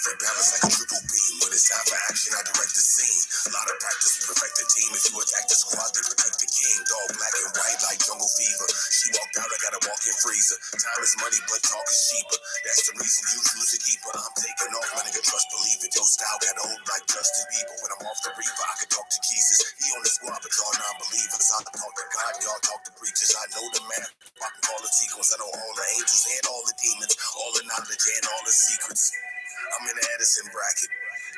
perfect balance like a triple beam. When it's time for action, I direct the scene. A lot of practice, we perfect the team. If you attack the squad, they protect the king. Dog black and white like jungle fever. She walked out, I got a walk-in freezer. Time is money, but talk is cheaper. That's the reason you choose to keep her. I'm taking off, my nigga, trust, believe it. Your style got old like Justin Bieber. When I'm off the reefer, I can talk to Jesus. He on the squad, but y'all non-believers. I talk to God, y'all talk to preachers. I know the math, I can call the sequence. I know all the angels and all the demons, all the knowledge and all the secrets. I'm in the Edison bracket.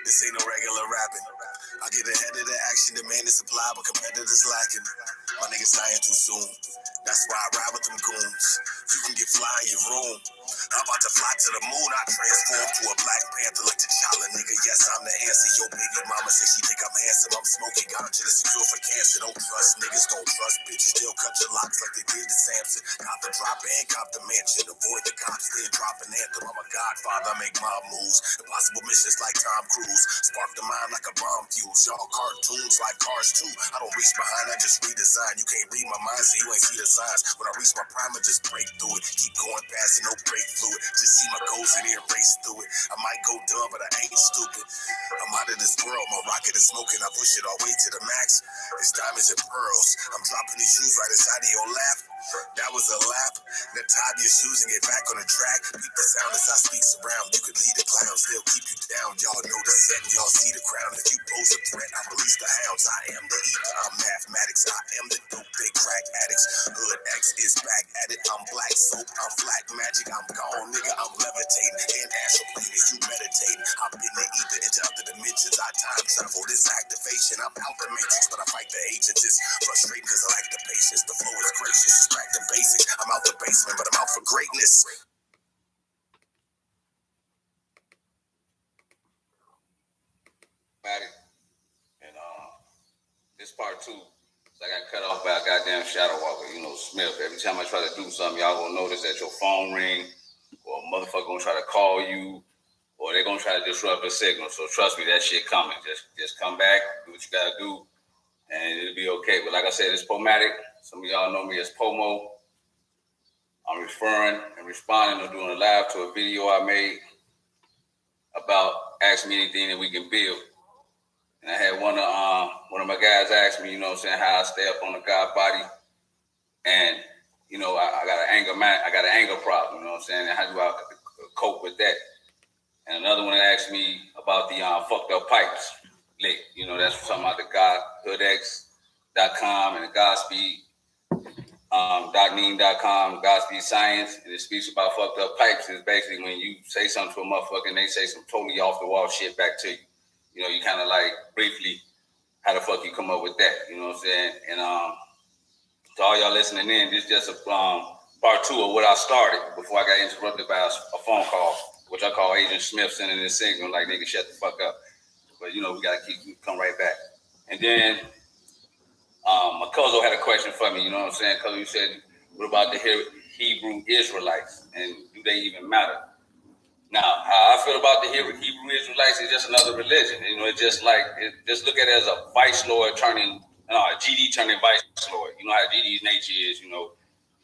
This ain't no regular rapping. I get ahead of the action, demand is supply, but competitors lacking. My niggas dying too soon. That's why I ride with them goons. You can get fly in your room. I'm about to fly to the moon. I transform to a Black Panther like T'Challa, nigga. Yes, I'm the answer. Yo, baby mama says she think I'm handsome. I'm smoking ganja to secure for cancer. Don't trust niggas, don't trust bitches. Still cut your locks like they did to Samson. Cop the drop and cop the mansion. Avoid the cops, then drop an anthem. I'm a godfather, I make mob moves. Impossible missions like Tom Cruise. Spark the mind like a bomb fuse. Y'all cartoons like Cars 2. I don't reach behind, I just redesign. You can't read my mind, so you ain't see the signs. When I reach my prime, I just break through it. Keep going past it, no break fluid. Just see my goals and then race through it. I might go dumb, but I ain't stupid. I'm out of this world, my rocket is smoking. I push it all the way to the max. It's diamonds and pearls. I'm dropping these shoes right inside of your lap. That was a lap. Now tie your shoes and get back on the track. Beat the sound as I speak around. You could lead the clowns, they'll keep you down. Y'all know the set, y'all see the crown. If you pose a threat, I release the hounds. I am the ether, I'm mathematics. I am the dope, big crack addicts. Hood X is back at it. I'm black soap, I'm black magic. I'm gone, nigga, I'm levitating. And astral plane is you meditating. I'm in the ether into other dimensions. I time travel, this activation. I'm out the matrix, but I fight the agents. It's frustrating cause I lack the patience. The flow is gracious, it's back to basics. I'm out the basement, but I'm out for greatness. And this part 2, I got cut off by a goddamn shadow walker, Smith. Every time I try to do something, y'all gonna notice that your phone ring, or a motherfucker gonna try to call you, or they gonna try to disrupt the signal. So trust me, that shit coming. Just come back, do what you gotta do, and it'll be okay. But like I said, it's Pomatic. Some of y'all know me as Pomo. I'm referring and responding or doing a live to a video I made about Ask Me Anything That We Can Build. And I had one of my guys ask me, how I stay up on the God body. And, I got an anger problem, and how do I cope with that? And another one asked me about the fucked up pipes lick. That's talking about the GodHoodX.com and the Godspeed. .name.com, Godspeed Science, and it speaks about fucked up pipes. Is basically when you say something to a motherfucker and they say some totally off the wall shit back to you. You kind of like briefly how the fuck you come up with that. You know what I'm saying? And to all y'all listening in, this is just a part 2 of what I started before I got interrupted by a phone call, which I call Agent Smith sending this signal like nigga shut the fuck up. But we gotta come right back. And then my cousin had a question for me, you know what I'm saying? Because you said, what about the Hebrew Israelites, and do they even matter? Now, how I feel about the Hebrew Israelites is just another religion. It's just just look at it as a vice lord turning, GD turning vice lord. You know how GD's nature is,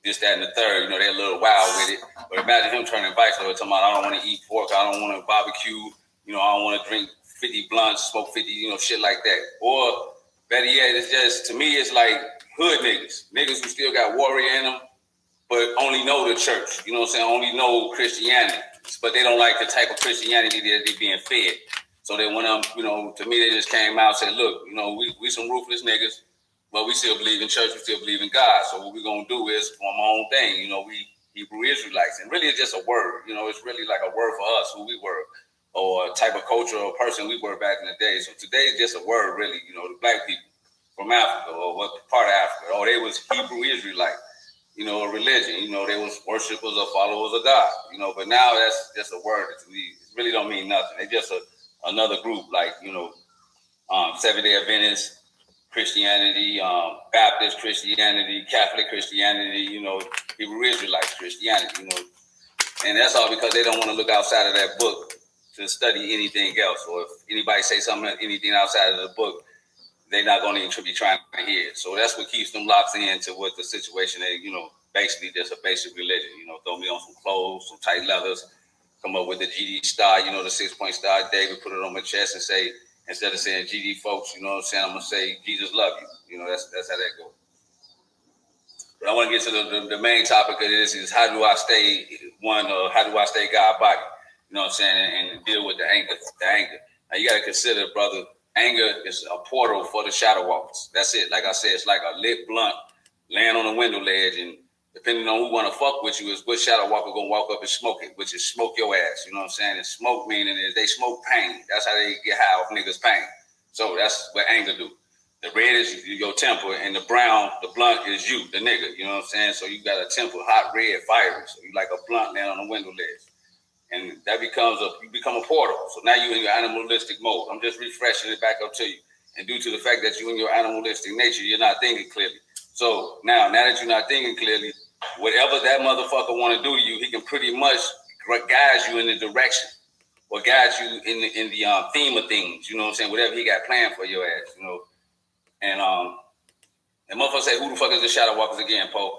this, that, and the third. They're a little wild with it. But imagine him turning vice lord, talking about, I don't want to eat pork, I don't want to barbecue, I don't want to drink 50 blunts, smoke 50, shit like that. Or better yet, it's just, to me, it's like hood niggas who still got warrior in them, but only know the church, only know Christianity, but they don't like the type of Christianity that they're being fed. So they went up, to me, they just came out and said, look, we some ruthless niggas, but we still believe in church, we still believe in God. So what we're going to do is form our own thing, we Hebrew Israelites. And really it's just a word, it's really like a word for us, who we were, or a type of culture or person we were back in the day. So today is just a word, really, the black people from Africa, or what part of Africa, or they was Hebrew Israelite, a religion, they was worshipers or followers of God, but now that's just a word that to me, it really don't mean nothing. They just another group like, Seventh-day Adventist Christianity, Baptist Christianity, Catholic Christianity, Hebrew Israelites Christianity, and that's all because they don't want to look outside of that book to study anything else. Or if anybody say anything outside of the book, they're not going to be trying to hear it. So that's what keeps them locked into what the situation is, basically just a basic religion. Throw me on some clothes, some tight leathers, come up with the GD star, you know, the 6-point star. David put it on my chest and say, instead of saying GD folks, you know what I'm saying, I'm gonna say Jesus love you. You know, that's how that goes. But I want to get to the main topic of this is how do I stay how do I stay God body? You know what I'm saying, and deal with the anger. Now you gotta consider, brother, anger is a portal for the shadow walkers. That's it. Like I said, it's like a lit blunt laying on a window ledge, and depending on who want to fuck with you is which shadow walker gonna walk up and smoke it, which is smoke your ass. You know what I'm saying? And smoke meaning is they smoke pain. That's how they get high off niggas' pain. So that's what anger do. The red is your temper, and the brown, the blunt is you, the nigga. You know what I'm saying? So you got a temper, hot red, fiery. So you like a blunt laying on a window ledge. And that you become a portal. So now you're in your animalistic mode. I'm just refreshing it back up to you. And due to the fact that you're in your animalistic nature, you're not thinking clearly. So now that you're not thinking clearly, whatever that motherfucker want to do to you, he can pretty much guide you in the direction or guide you in the theme of things. You know what I'm saying? Whatever he got planned for your ass, you know. And motherfucker say, who the fuck is the shadow walkers again, Poe?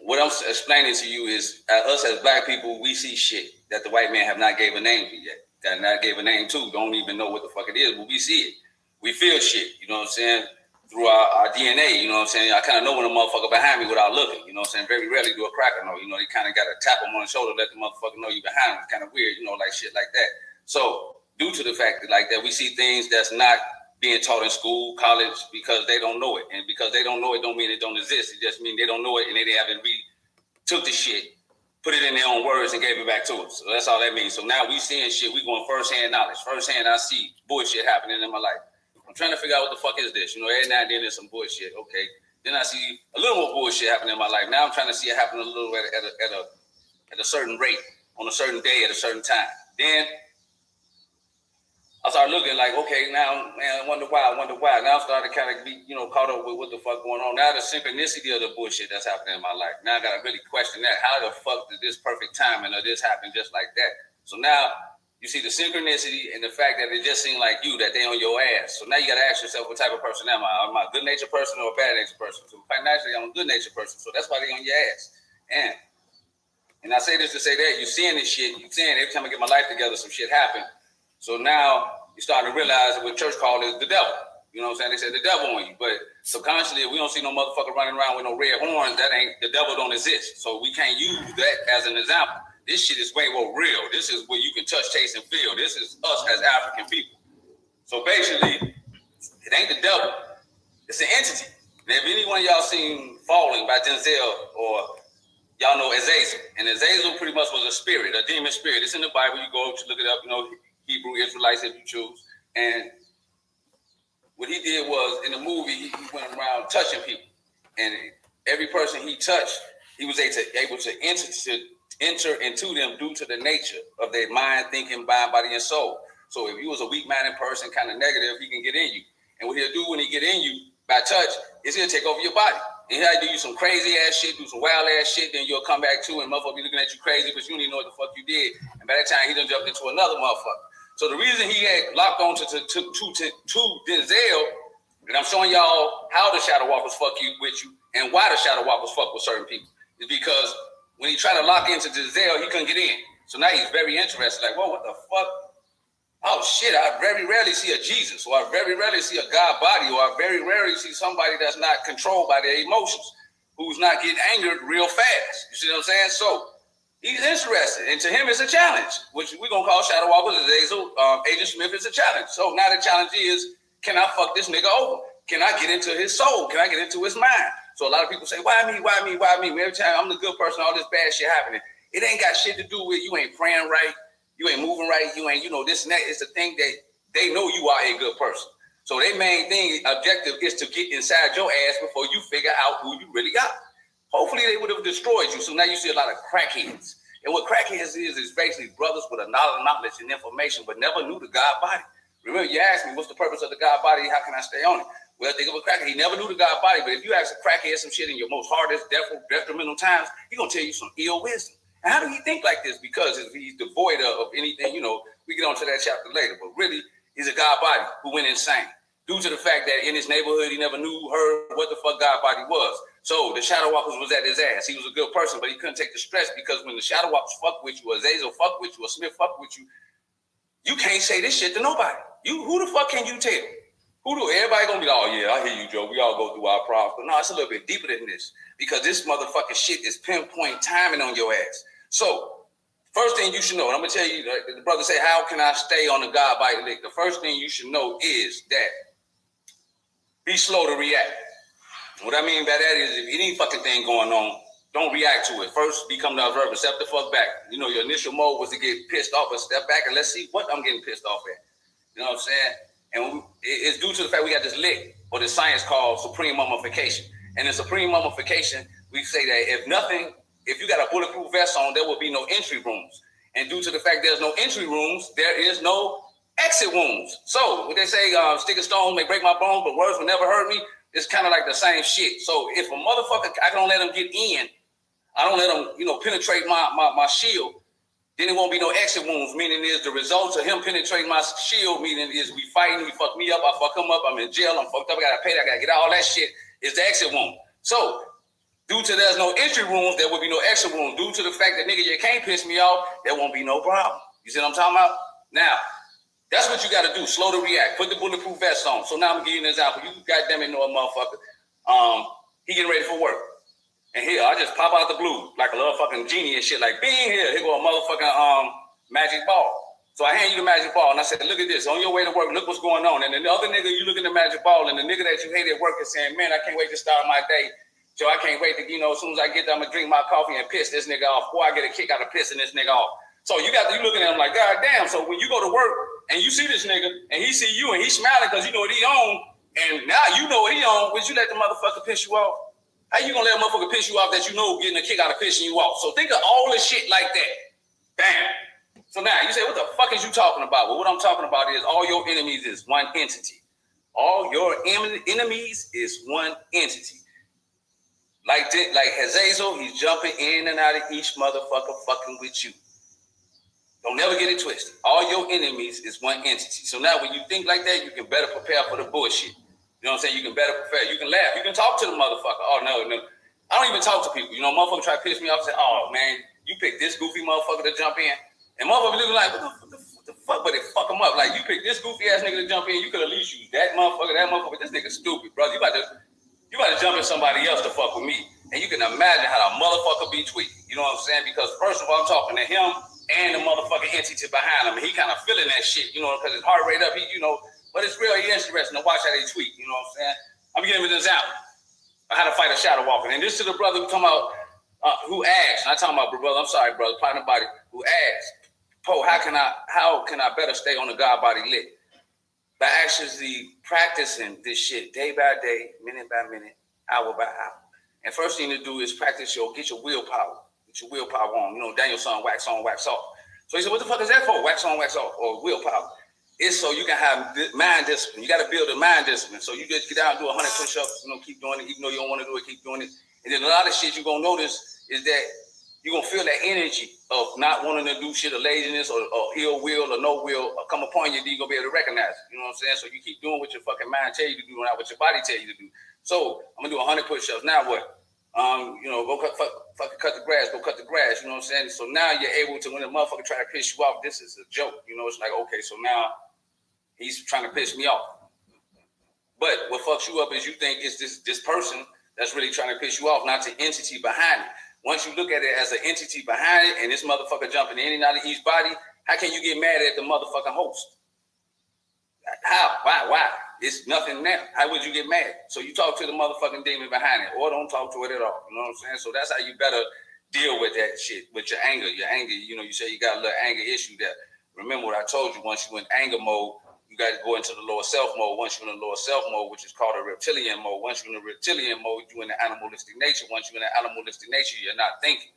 What I'm explaining to you is, us as black people, we see shit that the white man have not gave a name to yet. That not gave a name to, don't even know what the fuck it is, but we see it. We feel shit, you know what I'm saying? Through our DNA, you know what I'm saying? I kind of know when a motherfucker behind me without looking, you know what I'm saying? Very rarely do a cracker know, you know, they kind of got to tap him on the shoulder, let the motherfucker know you behind him. It's kind of weird, you know, like shit like that. So due to the fact that like that, we see things that's not being taught in school, college, because they don't know it. And because they don't know it don't mean it don't exist. It just means they don't know it and they haven't took the shit, put it in their own words and gave it back to us. So that's all that means. So now we seeing shit, we going first-hand knowledge. First-hand, I see bullshit happening in my life. I'm trying to figure out what the fuck is this. You know, every now and then there's some bullshit. Okay. Then I see a little more bullshit happening in my life. Now I'm trying to see it happen a little at a certain rate, on a certain day, at a certain time. Then I started looking like, okay, now, man, I wonder why. Now I started kind of be, you know, caught up with what the fuck going on. Now the synchronicity of the bullshit that's happening in my life. Now I got to really question that. How the fuck did this perfect timing or this happen just like that? So now you see the synchronicity and the fact that it just seemed like you, that they on your ass. So now you got to ask yourself, what type of person am I? Am I a good-natured person or a bad-natured person? So quite naturally, I'm a good-natured person. So that's why they on your ass. And I say this to say that. You're seeing this shit. You're seeing every time I get my life together, some shit happen. So now you're starting to realize what church call is the devil. You know what I'm saying? They said the devil on you. But subconsciously, if we don't see no motherfucker running around with no red horns, the devil don't exist. So we can't use that as an example. This shit is way more real. This is where you can touch, taste, and feel. This is us as African people. So basically, it ain't the devil. It's an entity. And if any one of y'all seen Falling by Denzel, or y'all know Azazel. And Azazel pretty much was a spirit, a demon spirit. It's in the Bible. You go to look it up, you know, Hebrew Israelites if you choose. And what he did was, in the movie, he went around touching people. And every person he touched, he was able to enter into them due to the nature of their mind, thinking, mind, body, and soul. So if you was a weak-minded person, kind of negative, he can get in you. And what he'll do when he get in you by touch is he'll take over your body. And he'll do you some crazy-ass shit, do some wild-ass shit, then you'll come back to and motherfucker be looking at you crazy, but you don't even know what the fuck you did. And by that time, he done jumped into another motherfucker. So the reason he had locked on to Denzel, and I'm showing y'all how the shadow walkers fuck you with you and why the shadow walkers fuck with certain people, is because when he tried to lock into Denzel, he couldn't get in. So now he's very interested, like, whoa, what the fuck? Oh shit, I very rarely see a Jesus, or I very rarely see a God body, or I very rarely see somebody that's not controlled by their emotions, who's not getting angered real fast. You see what I'm saying? So he's interested, and to him it's a challenge, which we're gonna call Shadow Walkers. Agent Smith is a challenge. So now the challenge is, can I fuck this nigga over? Can I get into his soul? Can I get into his mind? So a lot of people say, why me? Every time I'm the good person, all this bad shit happening. It ain't got shit to do with you ain't praying right, you ain't moving right, you ain't, this and that. It's the thing that they know you are a good person. So their main objective is to get inside your ass before you figure out who you really got. Hopefully they would have destroyed you. So now you see a lot of crackheads. And what crackheads is basically brothers with a lot of knowledge and information, but never knew the God body. Remember, you asked me, what's the purpose of the God body? How can I stay on it? Well, think of a crackhead. He never knew the God body, but if you ask a crackhead some shit in your most hardest, detrimental times, he's going to tell you some ill wisdom. And how do he think like this? Because he's devoid of anything, we get on to that chapter later, but really, he's a God body who went insane. due to the fact that in his neighborhood, he never heard what the fuck God body was. So the Shadow Walkers was at his ass. He was a good person, but he couldn't take the stress because when the Shadow Walkers fuck with you, or Azazel fuck with you, or Smith fuck with you, you can't say this shit to nobody. Who the fuck can you tell? Everybody gonna be like, oh yeah, I hear you, Joe. We all go through our problems. But no, it's a little bit deeper than this because this motherfucking shit is pinpoint timing on your ass. So first thing you should know, and I'm gonna tell you, the brother say, how can I stay on the God body lick? The first thing you should know is that be slow to react. What I mean by that is if any fucking thing going on, don't react to it. First, become the observer. Step the fuck back. You know, your initial mode was to get pissed off, but step back and let's see what I'm getting pissed off at. You know what I'm saying? And it's due to the fact we got this lick, or this science called supreme mummification. And in supreme mummification, we say that if you got a bulletproof vest on, there will be no entry wounds. And due to the fact there's no entry wounds, there is no exit wounds. So what they say, stick a stone may break my bones, but words will never hurt me. It's kind of like the same shit. So if a motherfucker, I don't let him get in, I don't let him, penetrate my shield, then it won't be no exit wounds, meaning is the results of him penetrating my shield, meaning is we fighting, he fuck me up, I fuck him up, I'm in jail, I'm fucked up, I gotta pay, I gotta get all that shit, is the exit wound. So, due to there's no entry wounds, there will be no exit wounds. Due to the fact that nigga, you can't piss me off, there won't be no problem. You see what I'm talking about? Now, that's what you gotta do, slow to react, put the bulletproof vest on. So now I'm giving you an example. You goddamn it know a motherfucker, he getting ready for work. And here, I just pop out the blue like a little fucking genie and shit, like, being here go a motherfucking magic ball. So I hand you the magic ball, and I said, look at this, on your way to work, look what's going on. And then the other nigga, you look at the magic ball, and the nigga that you hate at work is saying, man, I can't wait to start my day. So I can't wait to, as soon as I get there, I'm gonna drink my coffee and piss this nigga off. Boy, I get a kick out of pissing this nigga off. So you looking at him like, God damn. So when you go to work, and you see this nigga, and he see you, and he's smiling because you know what he on, and now you know what he on, would you let the motherfucker piss you off? How you gonna let a motherfucker piss you off that you know getting a kick out of pissing you off? So think of all this shit like that. Bam. So now you say, what the fuck is you talking about? Well, what I'm talking about is all your enemies is one entity. All your enemies is one entity. Like Hazazel, he's jumping in and out of each motherfucker fucking with you. Don't never get it twisted. All your enemies is one entity. So now when you think like that, you can better prepare for the bullshit. You know what I'm saying? You can better prepare. You can laugh. You can talk to the motherfucker. Oh, no. I don't even talk to people. Motherfucker try to piss me off and say, oh, man, you picked this goofy motherfucker to jump in. And motherfucker looking like, what the fuck? But they fuck him up. Like, you picked this goofy ass nigga to jump in. You could at least use that motherfucker. This nigga stupid, brother. You about to jump in somebody else to fuck with me. And you can imagine how the motherfucker be tweaking. You know what I'm saying? Because first of all, I'm talking to him and the motherfucking entity behind him. And he kind of feeling that shit, because his heart rate up. But it's really interesting to watch how they tweet. You know what I'm saying? I'm giving you an example of how to fight a shadow walker. And this is the brother who talking about, who asked, not talking about brother, I'm sorry, brother, partner body, who asked, Poe, how can I better stay on the God body lit? By actually practicing this shit day by day, minute by minute, hour by hour. And first thing to do is get your willpower. Get your willpower on. Daniel's son, wax on, wax off. So he said, what the fuck is that for? Wax on, wax off, or willpower. It's so you can have mind discipline. You got to build a mind discipline. So you just get out and do 100 push-ups, keep doing it. Even though you don't want to do it, keep doing it. And then a lot of shit you're going to notice is that you're going to feel that energy of not wanting to do shit, or laziness, or ill will, or no will, or come upon you, then you're going to be able to recognize it. You know what I'm saying? So you keep doing what your fucking mind tell you to do, not what your body tell you to do. So I'm going to do 100 push-ups. Now what? Go cut the grass, go cut the grass. You know what I'm saying? So now you're able to, when the motherfucker try to piss you off, this is a joke. It's like, okay, so now he's trying to piss me off. But what fucks you up is you think it's this person that's really trying to piss you off, not the entity behind it. Once you look at it as an entity behind it, and this motherfucker jumping in and out of each body, how can you get mad at the motherfucking host? How? Why? It's nothing there. How would you get mad? So you talk to the motherfucking demon behind it, or don't talk to it at all. You know what I'm saying? So that's how you better deal with that shit, with your anger. Your anger, you say you got a little anger issue there. Remember what I told you, once you in anger mode, you got to go into the lower self mode. Once you're in the lower self mode, which is called a reptilian mode. Once you're in the reptilian mode, you're in the animalistic nature. Once you're in the animalistic nature, you're not thinking.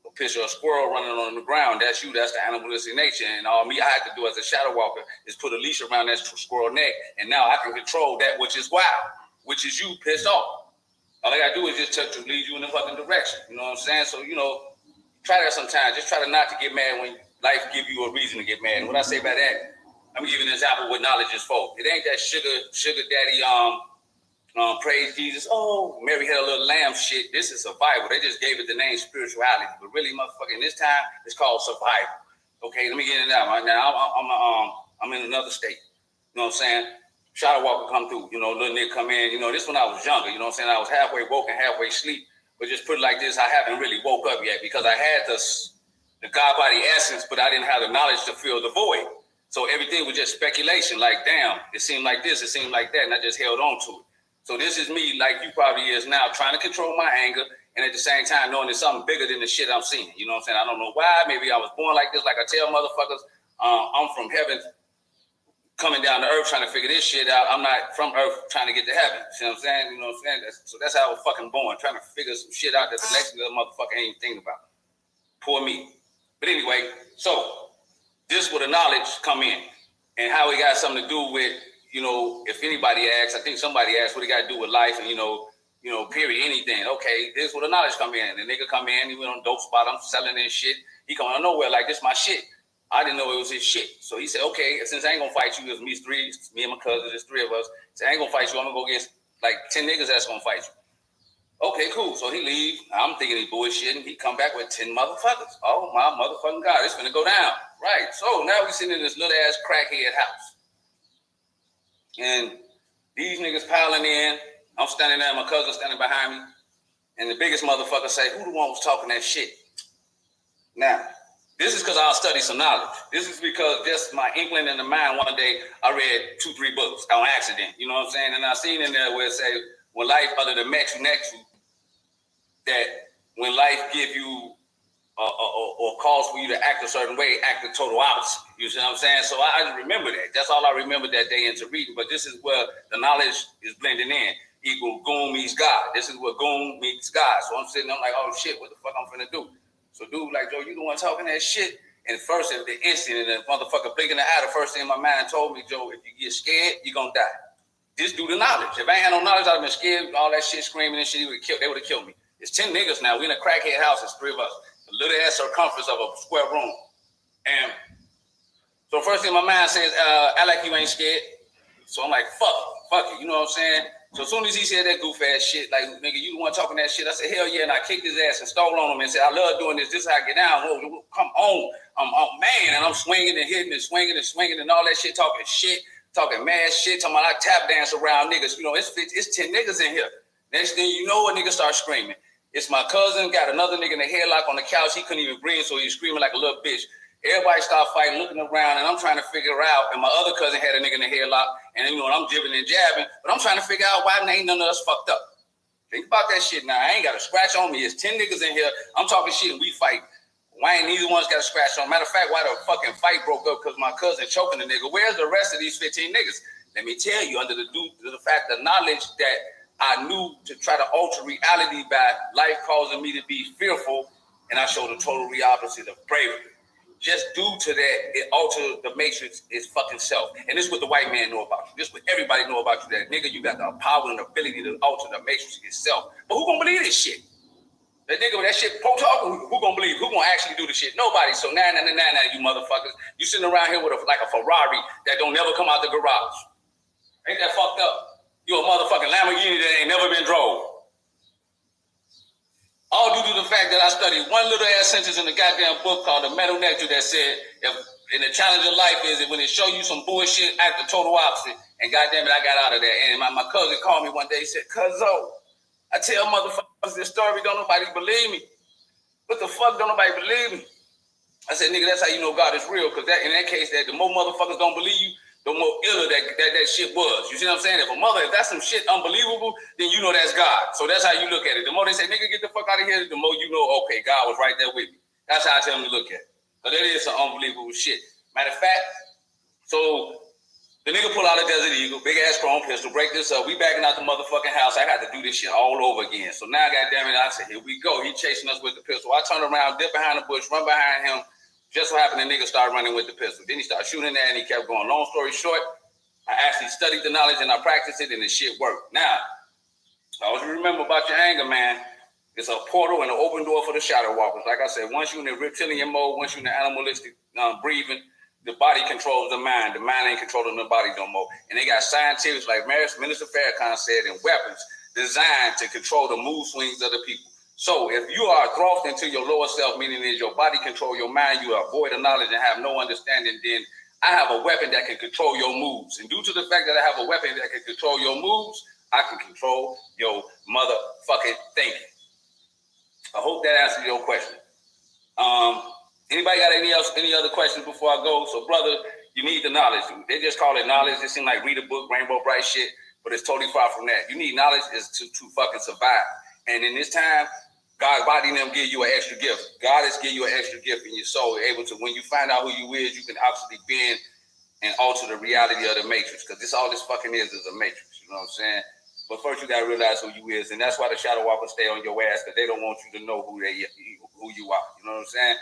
A picture of a squirrel running on the ground, that's you, that's the animalistic nature. And all I have to do as a shadow walker is put a leash around that squirrel neck. And now I can control that which is wild, which is you pissed off. All I got to do is just touch to lead you in the fucking direction. You know what I'm saying? So, try that sometimes. Just try to not to get mad when life give you a reason to get mad. And what I say by that, Let me give you an example of what knowledge is for. It ain't that sugar daddy, praise Jesus. Oh, Mary had a little lamb shit. This is survival. They just gave it the name spirituality. But really, motherfucking, this time, it's called survival. Okay, let me get it out. Right now, I'm in another state. You know what I'm saying? Shadow Walker come through. You know, little nigga come in. You know, this when I was younger. You know what I'm saying? I was halfway woke and halfway asleep. But just put it like this, I haven't really woke up yet because I had the God body essence, but I didn't have the knowledge to fill the void. So everything was just speculation. Like, damn, it seemed like this, it seemed like that, and I just held on to it. So this is me, like you probably is now, trying to control my anger, and at the same time knowing there's something bigger than the shit I'm seeing. You know what I'm saying? I don't know why. Maybe I was born like this. Like I tell motherfuckers, I'm from heaven coming down to earth trying to figure this shit out. I'm not from earth trying to get to heaven. See what I'm saying? You know what I'm saying? So that's how I was fucking born, trying to figure some shit out that the next little motherfucker ain't even thinking about. Poor me. But anyway, so this is where the knowledge come in, and how it got something to do with, you know, if anybody asks, I think somebody asked what it got to do with life and, you know, period, anything. Okay, this is where the knowledge come in. The nigga come in, he went on dope spot, I'm selling this shit. He come out of nowhere like, this my shit. I didn't know it was his shit. So he said, okay, since I ain't gonna fight you, it's me and my cousin, there's three of us. So I ain't gonna fight you, I'm gonna go get like 10 niggas that's gonna fight you. Okay, cool. So he leave. I'm thinking he bullshitting. He come back with 10 motherfuckers. Oh my motherfucking God, it's gonna go down. Right. So now we sitting in this little ass crackhead house. And these niggas piling in. I'm standing there, my cousin standing behind me. And the biggest motherfucker say, who the one was talking that shit? Now, this is because I'll study some knowledge. This is because just my inkling in the mind, one day I read 2-3 books on accident. You know what I'm saying? And I seen in there where it say, when life other than met you, that when life give you or calls for you to act a certain way, act the total opposite. You see what I'm saying? So I just remember that. That's all I remember that day into reading. But this is where the knowledge is blending in. Equal Goon meets God. This is where Goon meets God. So I'm sitting there, I'm like, oh shit, what the fuck I'm finna do? So dude like, Joe, you the one talking that shit? And first, at the instant, and the motherfucker blinking the eye, the first thing in my mind told me, Joe, if you get scared, you're gonna die. Just do the knowledge. If I ain't had no knowledge, I'd have been scared, all that shit screaming and shit, they would have killed me. It's 10 niggas now. We in a crackhead house. It's 3 of us. A little ass circumference of a square room. And so first thing my mind says, act like you ain't scared. So I'm like, fuck it. You know what I'm saying? So as soon as he said that goof ass shit, like, nigga, you the one talking that shit, I said, hell yeah. And I kicked his ass and stole on him and said, I love doing this. This is how I get down. Whoa, come on. I'm man. And I'm swinging and hitting and swinging and all that shit, talking mad shit, talking about I tap dance around niggas. You know, it's 10 niggas in here. Next thing you know, a nigga start screaming. It's my cousin, got another nigga in the headlock on the couch. He couldn't even breathe, so he's screaming like a little bitch. Everybody start fighting, looking around, and I'm trying to figure out. And my other cousin had a nigga in the headlock, and you know, I'm jibbing and jabbing, but I'm trying to figure out why ain't none of us fucked up. Think about that shit now. I ain't got a scratch on me. It's 10 niggas in here. I'm talking shit, and we fight. Why ain't neither one's got a scratch on? Matter of fact, why the fucking fight broke up? Because my cousin choking the nigga. Where's the rest of these 15 niggas? Let me tell you, under the fact, the knowledge that I knew to try to alter reality by life causing me to be fearful, and I showed the total opposite of bravery. Just due to that, it altered the matrix is fucking self. And this is what the white man know about you. This is what everybody know about you. That nigga, you got the power and the ability to alter the matrix itself. But who gonna believe this shit? That nigga with that shit po talking, who gonna believe? Who gonna actually do the shit? Nobody. So nah, you motherfuckers. You sitting around here with like a Ferrari that don't never come out the garage. Ain't that fucked up? You a motherfucking Lamborghini that ain't never been drove. All due to the fact that I studied one little ass sentence in the goddamn book called The Metal Nectar that said, if in the challenge of life is that when it show you some bullshit, act the total opposite. And goddamn it, I got out of there. And my cousin called me one day, he said, Cuzzo, I tell motherfuckers this story, don't nobody believe me. What the fuck, don't nobody believe me? I said, nigga, that's how you know God is real. Because in that case, that the more motherfuckers don't believe you, the more iller that shit was. You see what I'm saying? If that's some shit unbelievable, then you know that's God. So that's how you look at it. The more they say, nigga, get the fuck out of here, the more you know, okay, God was right there with me. That's how I tell them to look at it. So that is some unbelievable shit. Matter of fact, so the nigga pull out a Desert Eagle, big ass chrome pistol, break this up. We backing out the motherfucking house. I had to do this shit all over again. So now, goddamn it, I said, here we go. He chasing us with the pistol. I turn around, dip behind the bush, run behind him. Just so happened the nigga started running with the pistol. Then he started shooting there and he kept going. Long story short, I actually studied the knowledge and I practiced it and the shit worked. Now, I always remember about your anger, man. It's a portal and an open door for the shadow walkers. Like I said, once you're in the reptilian mode, once you're in the animalistic breathing, the body controls the mind ain't controlling the body no more. And they got scientists like Minister Farrakhan said, and weapons designed to control the mood swings of the people. So if you are thrust into your lower self, meaning is your body control your mind, you are void of knowledge and have no understanding, then I have a weapon that can control your moods. And due to the fact that I have a weapon that can control your moods, I can control your motherfucking thinking. I hope that answers your question. Anybody got any other questions before I go? So, brother, you need the knowledge. They just call it knowledge. It seems like read a book, Rainbow Bright shit, but it's totally far from that. You need knowledge is to fucking survive. And in this time, God's body and them give you an extra gift. God is giving you an extra gift in your soul. You're able to, when you find out who you is, you can actually bend and alter the reality of the matrix. Because this all this fucking is a matrix. You know what I'm saying? But first you gotta realize who you is, and that's why the shadow walkers stay on your ass, because they don't want you to know who you are. You know what I'm saying?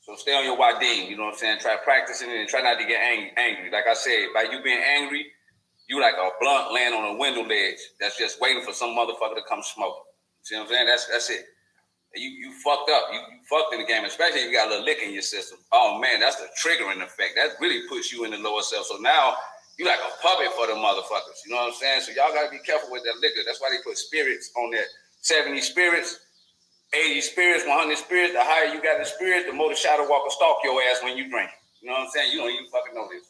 So stay on your wadim. You know what I'm saying? Try practicing it and try not to get angry. Like I said, by you being angry, you like a blunt laying on a window ledge that's just waiting for some motherfucker to come smoke. See what I'm saying? That's it. You fucked up. You fucked in the game, especially if you got a little liquor in your system. Oh man, that's the triggering effect. That really puts you in the lower self. So now you like a puppet for the motherfuckers. You know what I'm saying? So y'all gotta be careful with that liquor. That's why they put spirits on that. 70 spirits, 80 spirits, 100 spirits. The higher you got the spirit, the more the shadow walker stalk your ass when you drink. You know what I'm saying? You don't even fucking know this.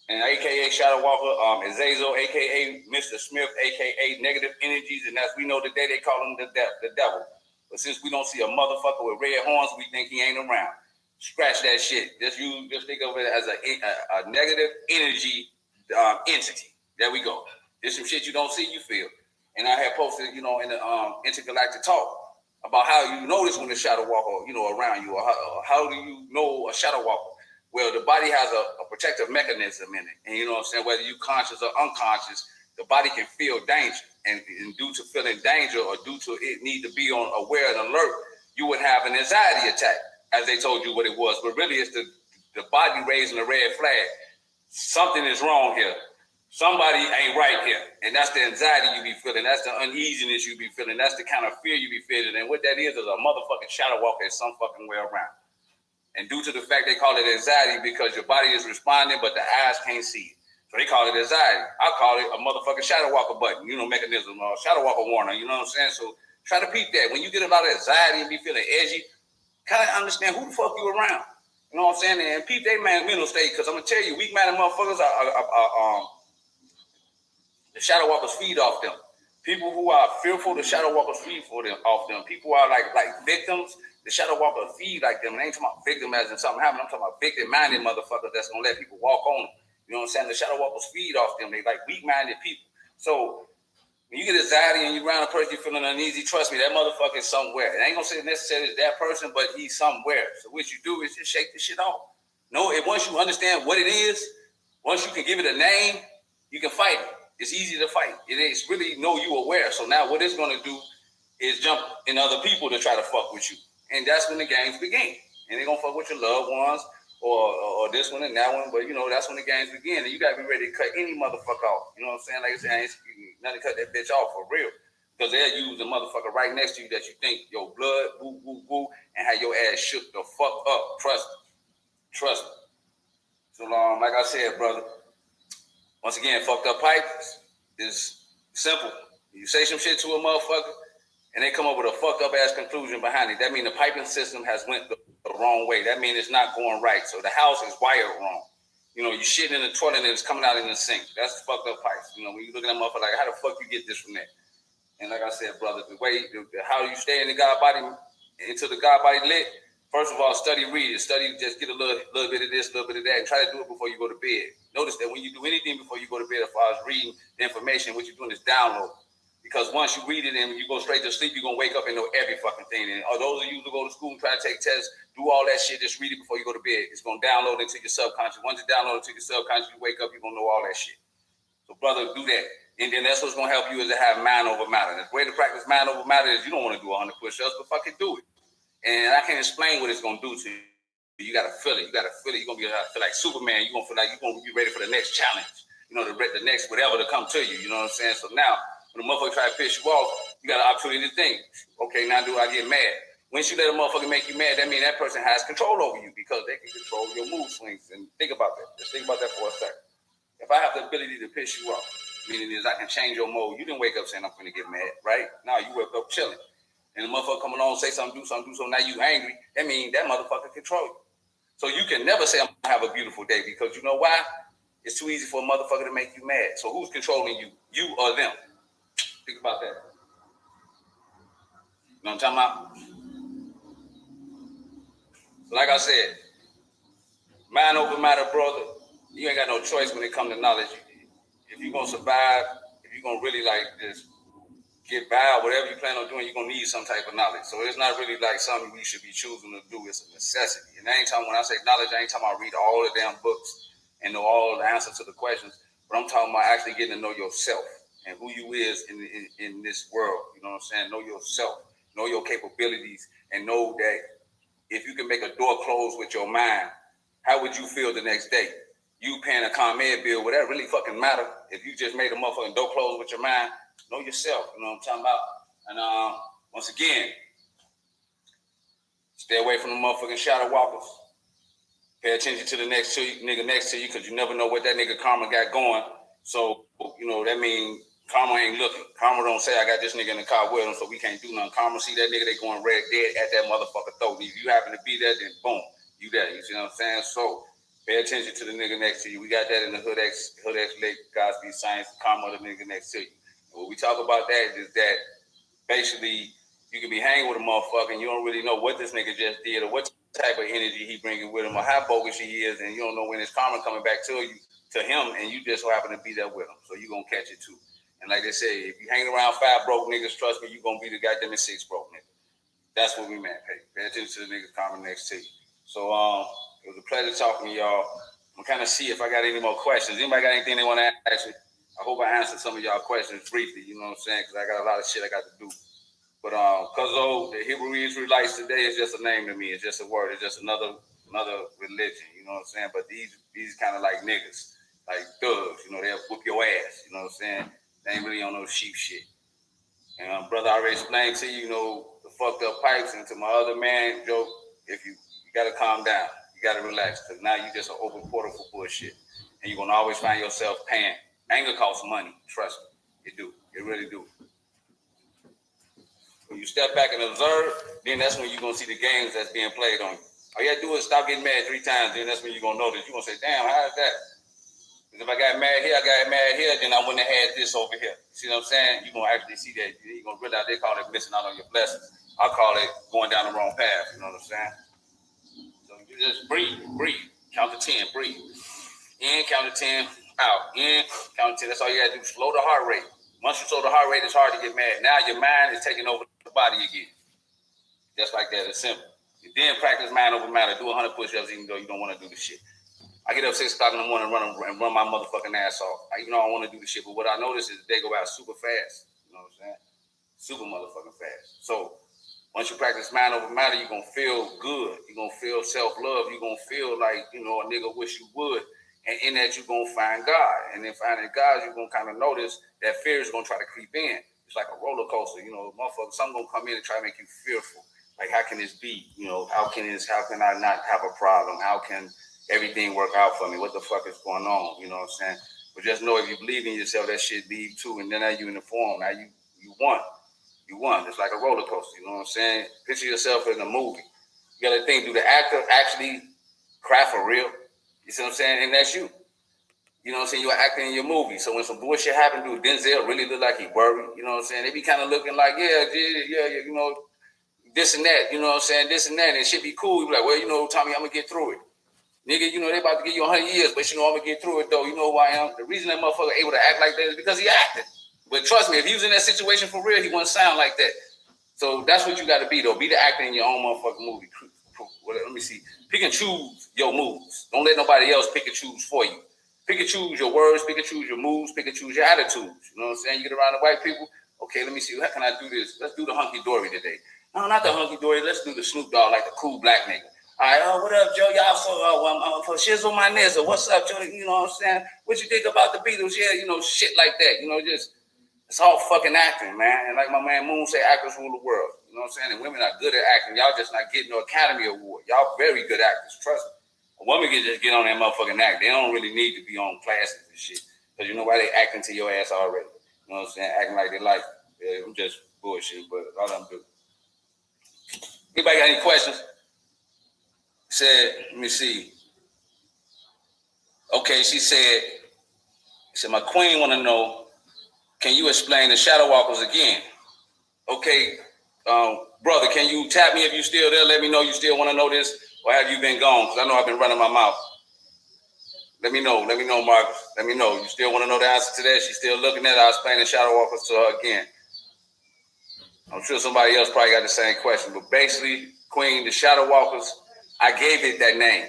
And AKA Shadow Walker, Azazel, AKA Mr. Smith, AKA negative energies, and as we know today, they call him the devil. But since we don't see a motherfucker with red horns, we think he ain't around. Scratch that shit. Just think of it as a negative energy entity. There we go. There's some shit you don't see, you feel. And I had posted, in the intergalactic talk about how you notice when the shadow walker, around you, or how do you know a shadow walker? Well, the body has a protective mechanism in it. And you know what I'm saying? Whether you conscious or unconscious, the body can feel danger. And due to feeling danger or due to it need to be on aware and alert, you would have an anxiety attack, as they told you what it was. But really, it's the body raising a red flag. Something is wrong here. Somebody ain't right here. And that's the anxiety you be feeling. That's the uneasiness you be feeling. That's the kind of fear you be feeling. And what that is a motherfucking shadow walker is some fucking way around. And due to the fact they call it anxiety because your body is responding, but the eyes can't see it. So they call it anxiety. I call it a motherfucking shadow walker button, mechanism, or shadow walker warner, you know what I'm saying? So try to peep that. When you get a lot of anxiety and be feeling edgy, kind of understand who the fuck you around. You know what I'm saying? And peep that man mental state, because I'm going to tell you, weak-minded motherfuckers the shadow walkers feed off them. People who are fearful, the shadow walkers feed off them. People who are like victims, the shadow walker feed like them. And I ain't talking about victim as in something happened. I'm talking about victim-minded motherfuckers that's going to let people walk on them. You know what I'm saying? The shadow walkers feed off them. They like weak-minded people. So when you get anxiety and you around a person, you're feeling uneasy, trust me, that motherfucker is somewhere. It ain't going to say necessarily it's that person, but he's somewhere. So what you do is just shake the shit off. No, and once you understand what it is, once you can give it a name, you can fight it. It's easy to fight. It's really you aware. So now what it's going to do is jump in other people to try to fuck with you. And that's when the games begin. And they're going to fuck with your loved ones or this one and that one. But, that's when the games begin. And you got to be ready to cut any motherfucker off. You know what I'm saying? Like I said, I ain't nothing to cut that bitch off for real. Because they'll use the motherfucker right next to you that you think your blood, woo, woo, woo, and how your ass shook the fuck up. Trust me. So, like I said, brother, once again, fucked up pipe is simple. You say some shit to a motherfucker, and they come up with a fucked up ass conclusion behind it. That means the piping system has went the wrong way. That means it's not going right. So the house is wired wrong. You shitting in the toilet and it's coming out in the sink. That's fucked up pipes. When you look at that motherfucker like, how the fuck you get this from there? And like I said, brother, the way how you stay in the God body until the God body lit. First of all, study, read it. Study, just get a little bit of this, a little bit of that, and try to do it before you go to bed. Notice that when you do anything before you go to bed, as far as reading the information, what you're doing is download. Because once you read it and you go straight to sleep, you're going to wake up and know every fucking thing. And those of you who go to school and try to take tests, do all that shit, just read it before you go to bed. It's going to download into your subconscious. Once you download into your subconscious, you wake up, you're going to know all that shit. So, brother, do that. And then that's what's going to help you is to have mind over matter. And the way to practice mind over matter is you don't want to do 100 push-ups, but fucking do it. And I can't explain what it's going to do to you. You got to feel it. You're going to be feel like Superman. You're going to feel like you're going to be ready for the next challenge. The next whatever to come to you. You know what I'm saying? So now, when the motherfucker try to piss you off, you got an opportunity to think, okay, now do I get mad? Once you let a motherfucker make you mad, that means that person has control over you because they can control your mood swings. And think about that. Just think about that for a second. If I have the ability to piss you off, meaning is I can change your mode. You didn't wake up saying I'm going to get mad, right? No, you woke up chilling. And the motherfucker come along, say something, do something, now you angry. That means that motherfucker control you. So you can never say I'm going to have a beautiful day because you know why? It's too easy for a motherfucker to make you mad. So who's controlling you? You or them? Think about that. You know what I'm talking about? Like I said, mind over matter, brother. You ain't got no choice when it comes to knowledge. If you're going to survive, if you're going to really like this, get by or whatever you plan on doing, you're going to need some type of knowledge. So it's not really like something we should be choosing to do. It's a necessity. And anytime when I say knowledge, I ain't talking about read all the damn books and know all the answers to the questions, but I'm talking about actually getting to know yourself and who you is in this world. You know what I'm saying? Know yourself, know your capabilities, and know that if you can make a door close with your mind, how would you feel the next day? You paying a ComEd bill, would that really fucking matter? If you just made a motherfucking door close with your mind, know yourself. You know what I'm talking about? And once again, stay away from the motherfucking shadow walkers. Pay attention to the nigga next to you, because you never know what that nigga karma got going. So, you know, that means karma ain't looking. Karma don't say I got this nigga in the car with him, so we can't do nothing. Karma see that nigga, they going red dead at that motherfucker throat. If you happen to be there, then boom, you there. You see what I'm saying? So pay attention to the nigga next to you. We got that in the Hood X Lake, Godspeed Science, karma, the nigga next to you. And when we talk about that is that basically you can be hanging with a motherfucker and you don't really know what this nigga just did or what type of energy he bringing with him or how bogus he is, and you don't know when his karma coming back to you, to him, and you just so happen to be there with him. So you gonna catch it too. And like they say, if you hang around 5 broke niggas, trust me, you gonna be the goddamn 6 broke nigga. That's what we meant. Pay attention to the nigga karma next to you. So it was a pleasure talking to y'all. I'm kind of see if I got any more questions. Anybody got anything they want to ask me? I hope I answered some of y'all questions briefly. You know what I'm saying? Because I got a lot of shit I got to do. But cause the Hebrew Israelites today is just a name to me. It's just a word. It's just another religion. You know what I'm saying? But these kind of like niggas, like thugs. You know, they'll whoop your ass. You know what I'm saying? They ain't really on no sheep shit. And brother, I already explained to you, you know, the fucked up pipes. And to my other man, Joe, if you gotta calm down, you gotta relax, because now you just an open portal for bullshit, and you're gonna always find yourself paying. Anger costs money. Trust me, it do. It really do. When you step back and observe, then that's when you're going to see the games that's being played on you. All you got to do is stop getting mad 3 times, then that's when you're going to notice. You're going to say, damn, how is that? Because if I got mad here, then I wouldn't have had this over here. You see what I'm saying? You're going to actually see that. You're going to realize they call it missing out on your blessings. I call it going down the wrong path. You know what I'm saying? So you just breathe. Count to 10, breathe. In, count to 10, out. In, count to 10. That's all you got to do. Slow the heart rate. Once you slow the heart rate, it's hard to get mad. Now your mind is taking over the body again. Just like that. It's simple. You then practice mind over matter. Do 100 push-ups even though you don't want to do the shit. I get up 6 o'clock in the morning and run my motherfucking ass off. Even though I want to do the shit. But what I notice is they go out super fast. You know what I'm saying? Super motherfucking fast. So once you practice mind over matter, you're going to feel good. You're going to feel self-love. You're going to feel like, you know, a nigga wish you would. And in that, you're going to find God. And in finding God, you're going to kind of notice that fear is going to try to creep in. It's like a roller coaster. You know, motherfucker, something going to come in and try to make you fearful. Like, how can this be? You know, how can I not have a problem? How can everything work out for me? What the fuck is going on? You know what I'm saying? But just know if you believe in yourself, that shit leave too. And then now you in the form. Now you won. You won. It's like a roller coaster. You know what I'm saying? Picture yourself in a movie. You got to think, do the actor actually cry for real? You see what I'm saying? And that's you. You know what I'm saying? You're acting in your movie. So when some bullshit happened, dude, Denzel really look like he worried. You know what I'm saying? They be kind of looking like, yeah, you know, this and that. You know what I'm saying? This and that. And it should be cool. You be like, well, you know, Tommy, I'm going to get through it. Nigga, you know, they about to give you 100 years, but you know, I'm going to get through it, though. You know who I am? The reason that motherfucker able to act like that is because he acted. But trust me, if he was in that situation for real, he wouldn't sound like that. So that's what you got to be, though. Be the actor in your own motherfucking movie. Let me see. Pick and choose your moves. Don't let nobody else pick and choose for you. Pick and choose your words. Pick and choose your moves. Pick and choose your attitudes. You know what I'm saying? You get around the white people. Okay, let me see. How can I do this? Let's do the hunky-dory today. No, not the hunky-dory. Let's do the Snoop Dogg, like the cool black nigga. All right, what up, Joe? Y'all for shizzle my nizza. What's up, Joe? You know what I'm saying? What you think about the Beatles? Yeah, you know, shit like that. You know, just It's all fucking acting, man. And like my man Moon say, actors rule the world. You know what I'm saying? And women are good at acting. Y'all just not getting no Academy Award. Y'all very good actors. Trust me. A woman can just get on that motherfucking act. They don't really need to be on classes and shit. Because you know why? They acting to your ass already. You know what I'm saying? Acting like they like it. Yeah, I'm just bullshit, but all I'm doing. Anybody got any questions? Said, let me see. Okay, she said, my queen want to know, can you explain the shadow walkers again? Okay, brother, can you tap me if you still there? Let me know you still want to know this, or have you been gone? Because I know I've been running my mouth. Let me know, Marcus. Let me know. You still want to know the answer to that? She's still looking at it. I'll explain the shadow walkers to her again. I'm sure somebody else probably got the same question, but basically, Queen, the shadow walkers, I gave it that name.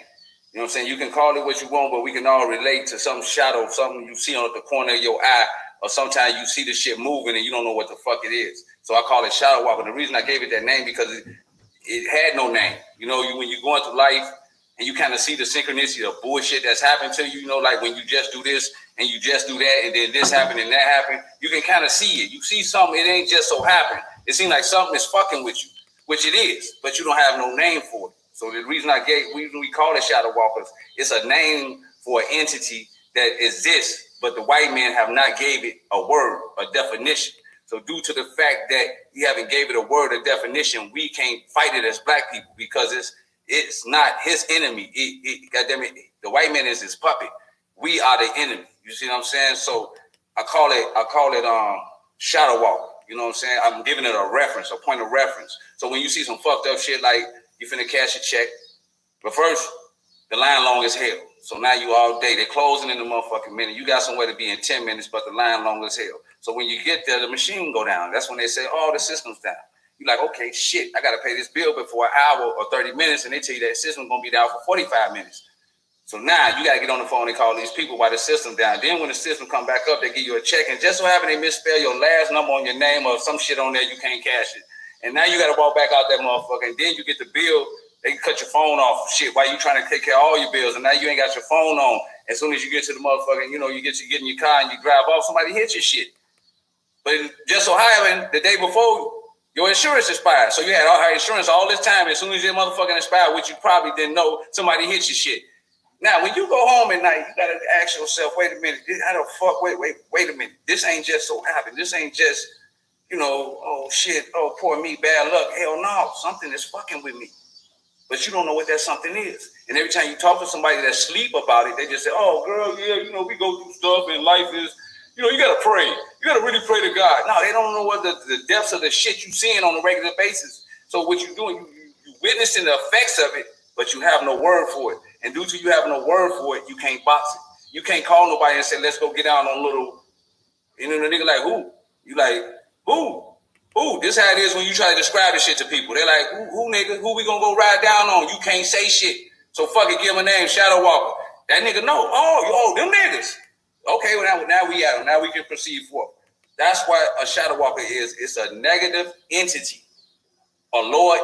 You know what I'm saying? You can call it what you want, but we can all relate to some shadow, something you see on the corner of your eye, or sometimes you see the shit moving and you don't know what the fuck it is. So I call it shadow walker. The reason I gave it that name because it had no name. You know, when you're going through life and you kind of see the synchronicity of bullshit that's happened to you, you know, like when you just do this and you just do that and then this happened and that happened, you can kind of see it. You see something, it ain't just so happen. It seems like something is fucking with you, which it is, but you don't have no name for it. So the reason we call it shadow walkers, it's a name for an entity that exists, but the white men have not gave it a word, a definition. So due to the fact that we haven't gave it a word, a definition, we can't fight it as black people because it's not his enemy. Goddamn it, the white man is his puppet. We are the enemy. You see what I'm saying? So I call it shadow walker. You know what I'm saying? I'm giving it a reference, a point of reference. So when you see some fucked up shit like you finna cash a check, but first, the line long as hell. So now you all day. They're closing in a motherfucking minute. You got somewhere to be in 10 minutes, but the line long as hell. So when you get there, the machine go down. That's when they say, oh, the system's down. You're like, okay, shit, I got to pay this bill before an hour or 30 minutes, and they tell you that system's going to be down for 45 minutes. So now you got to get on the phone and call these people while the system's down. Then when the system come back up, they give you a check, and just so happen they misspell your last number on your name or some shit on there, you can't cash it. And now you got to walk back out that motherfucker, and then you get the bill. They can cut your phone off shit while you trying to take care of all your bills, and now you ain't got your phone on. As soon as you get to the motherfucker, you know, you get in your car and you drive off, somebody hits your shit. But just so happened, the day before, your insurance expired. So you had all her insurance all this time. As soon as your motherfucking expired, which you probably didn't know, somebody hit your shit. Now, when you go home at night, you got to ask yourself, wait a minute, how the fuck, wait a minute. This ain't just so happened. This ain't just, you know, oh shit, oh poor me, bad luck. Hell no, something is fucking with me. But you don't know what that something is. And every time you talk to somebody that sleep about it, they just say, oh, girl, yeah, you know, we go through stuff and life is, you know, you got to pray. You got to really pray to God. No, they don't know what the depths of the shit you seeing on a regular basis. So what you're doing, you witnessing the effects of it, but you have no word for it. And due to you having no word for it, you can't box it. You can't call nobody and say, let's go get down on little, you know, the nigga like, who? You like, who? Ooh, this how it is when you try to describe this shit to people. They're like, who nigga? Who we gonna go ride down on? You can't say shit. So fuck it, give him a name, Shadow Walker. That nigga know. Oh, them niggas. Okay, well now we at them. Now we can proceed forward. That's what a Shadow Walker is. It's a negative entity, a Lord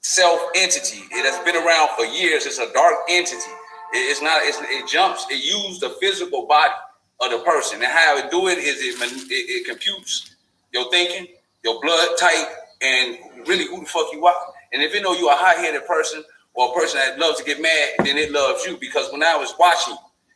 self-entity. It has been around for years. It's a dark entity. It jumps, it uses the physical body of the person. And how it do it is it computes your thinking, your blood type, and really who the fuck you are. And if it know you're a high-headed person or a person that loves to get mad, then it loves you. Because when I was watching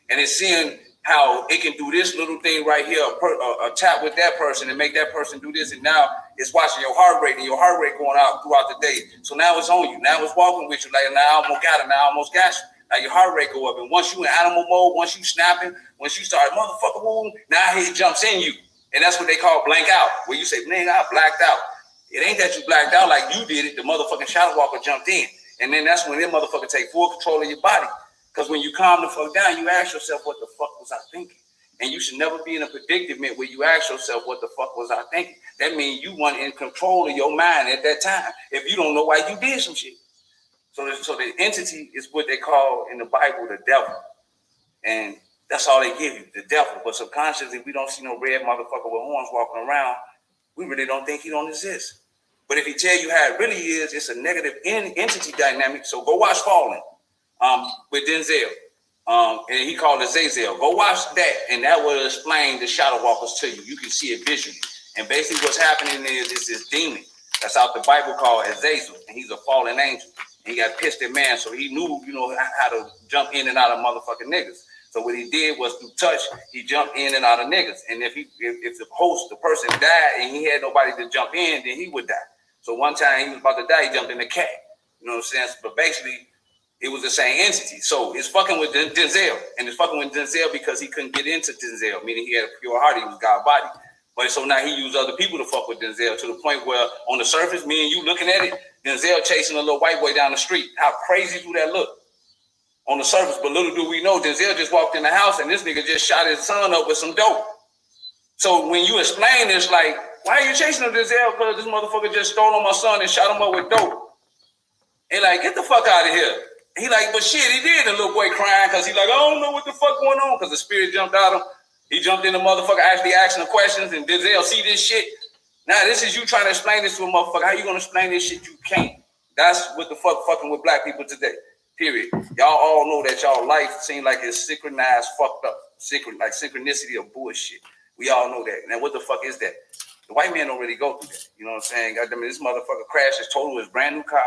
and it's seeing how it can do this little thing right here, a tap with that person and make that person do this, and now it's watching your heart rate and your heart rate going out throughout the day. So now it's on you. Now it's walking with you. Like, now I almost got it. Now I almost got you. Now your heart rate go up. And once you in animal mode, once you snapping, once you start motherfucker boom, now he jumps in you. And that's what they call blank out, where you say, man, I blacked out. It ain't that you blacked out like you did it. The motherfucking shadow walker jumped in. And then that's when that motherfucker take full control of your body. Because when you calm the fuck down, you ask yourself, what the fuck was I thinking? And you should never be in a predicament where you ask yourself, what the fuck was I thinking? That means you weren't in control of your mind at that time. If you don't know why you did some shit. So the entity is what they call in the Bible the devil. And that's all they give you, the devil. But subconsciously, we don't see no red motherfucker with horns walking around. We really don't think he don't exist. But if he tell you how it really is, it's a negative entity dynamic. So go watch Fallen with Denzel. And he called it Zazel. Go watch that, and that will explain the shadow walkers to you. You can see it visually. And basically what's happening is this demon that's out the Bible called Azazel, and he's a fallen angel. And he got pissed at man, so he knew, how to jump in and out of motherfucking niggas. So what he did was through touch, he jumped in and out of niggas. And if the person died and he had nobody to jump in, then he would die. So one time he was about to die, he jumped in the cat. You know what I'm saying? But basically, it was the same entity. So it's fucking with Denzel. And it's fucking with Denzel because he couldn't get into Denzel, meaning he had a pure heart, he was God body. But so now he used other people to fuck with Denzel to the point where on the surface, me and you looking at it, Denzel chasing a little white boy down the street. How crazy do that look? On the surface, but little do we know, Denzel just walked in the house and this nigga just shot his son up with some dope. So when you explain this, like, why are you chasing him, Denzel? Because this motherfucker just stole on my son and shot him up with dope. And like, get the fuck out of here. He like, but shit, he did. The little boy crying because he like, I don't know what the fuck going on. Because the spirit jumped out of him. He jumped in the motherfucker actually asking the questions, and Denzel see this shit. Now this is you trying to explain this to a motherfucker. How you gonna explain this shit? You can't. That's what the fuck fucking with black people today. Period. Y'all all know that y'all life seems like it's synchronized, fucked up. Like synchronicity of bullshit. We all know that. Now what the fuck is that? The white man don't really go through that. You know what I'm saying? God damn it, this motherfucker crashed his total his brand new car.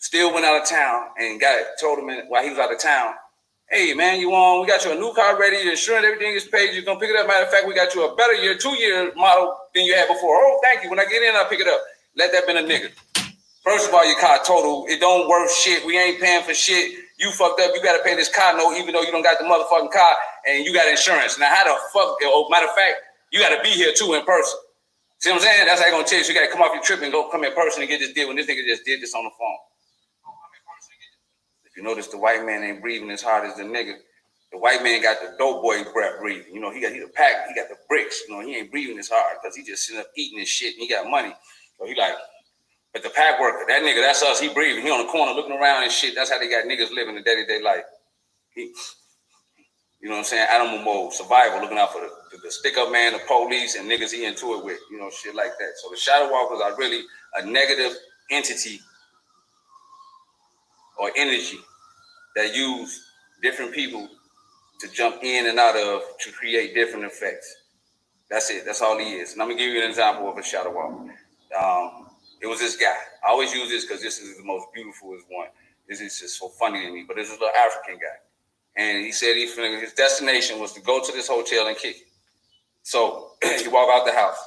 Still went out of town and told him while he was out of town, hey man, we got you a new car ready, your insurance, everything is paid, you're gonna pick it up. Matter of fact, we got you a better 2-year model than you had before. Oh, thank you. When I get in, I'll pick it up. Let that been a nigga. First of all, your car total, it don't worth shit. We ain't paying for shit. You fucked up, you gotta pay this car note, even though you don't got the motherfucking car and you got insurance. Now how the fuck, matter of fact, you gotta be here too in person. See what I'm saying? That's how you gonna tell you. So you gotta come off your trip and go come in person and get this deal when this nigga just did this on the phone. If you notice, the white man ain't breathing as hard as the nigga. The white man got the dope boy breath breathing. He got the pack, he got the bricks. He ain't breathing as hard because he just sitting up eating his shit and he got money. So he like, but the pack worker, that nigga, that's us. He breathing. He on the corner looking around and shit. That's how they got niggas living the day-to-day life. You know what I'm saying? Animal mode, survival, looking out for the stick-up man, the police, and niggas he into it with. Shit like that. So the shadow walkers are really a negative entity or energy that use different people to jump in and out of to create different effects. That's it. That's all he is. And I'm going to give you an example of a shadow walker. It was this guy. I always use this because this is the most beautiful one. This is just so funny to me. But this is a little African guy. And he said his destination was to go to this hotel and kick it. So he walked out the house.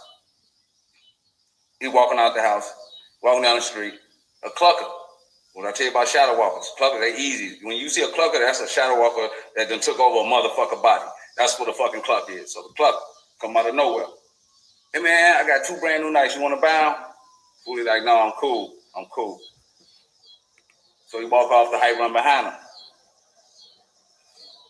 He walking out the house, walking down the street. A clucker. When I tell you about shadow walkers, clucker, they easy. When you see a clucker, that's a shadow walker that done took over a motherfucker body. That's what a fucking clucker is. So the clucker come out of nowhere. Hey man, I got 2 brand new nights. You want to buy them? Foolie's like, no, I'm cool. So he walk off, the hype run behind him.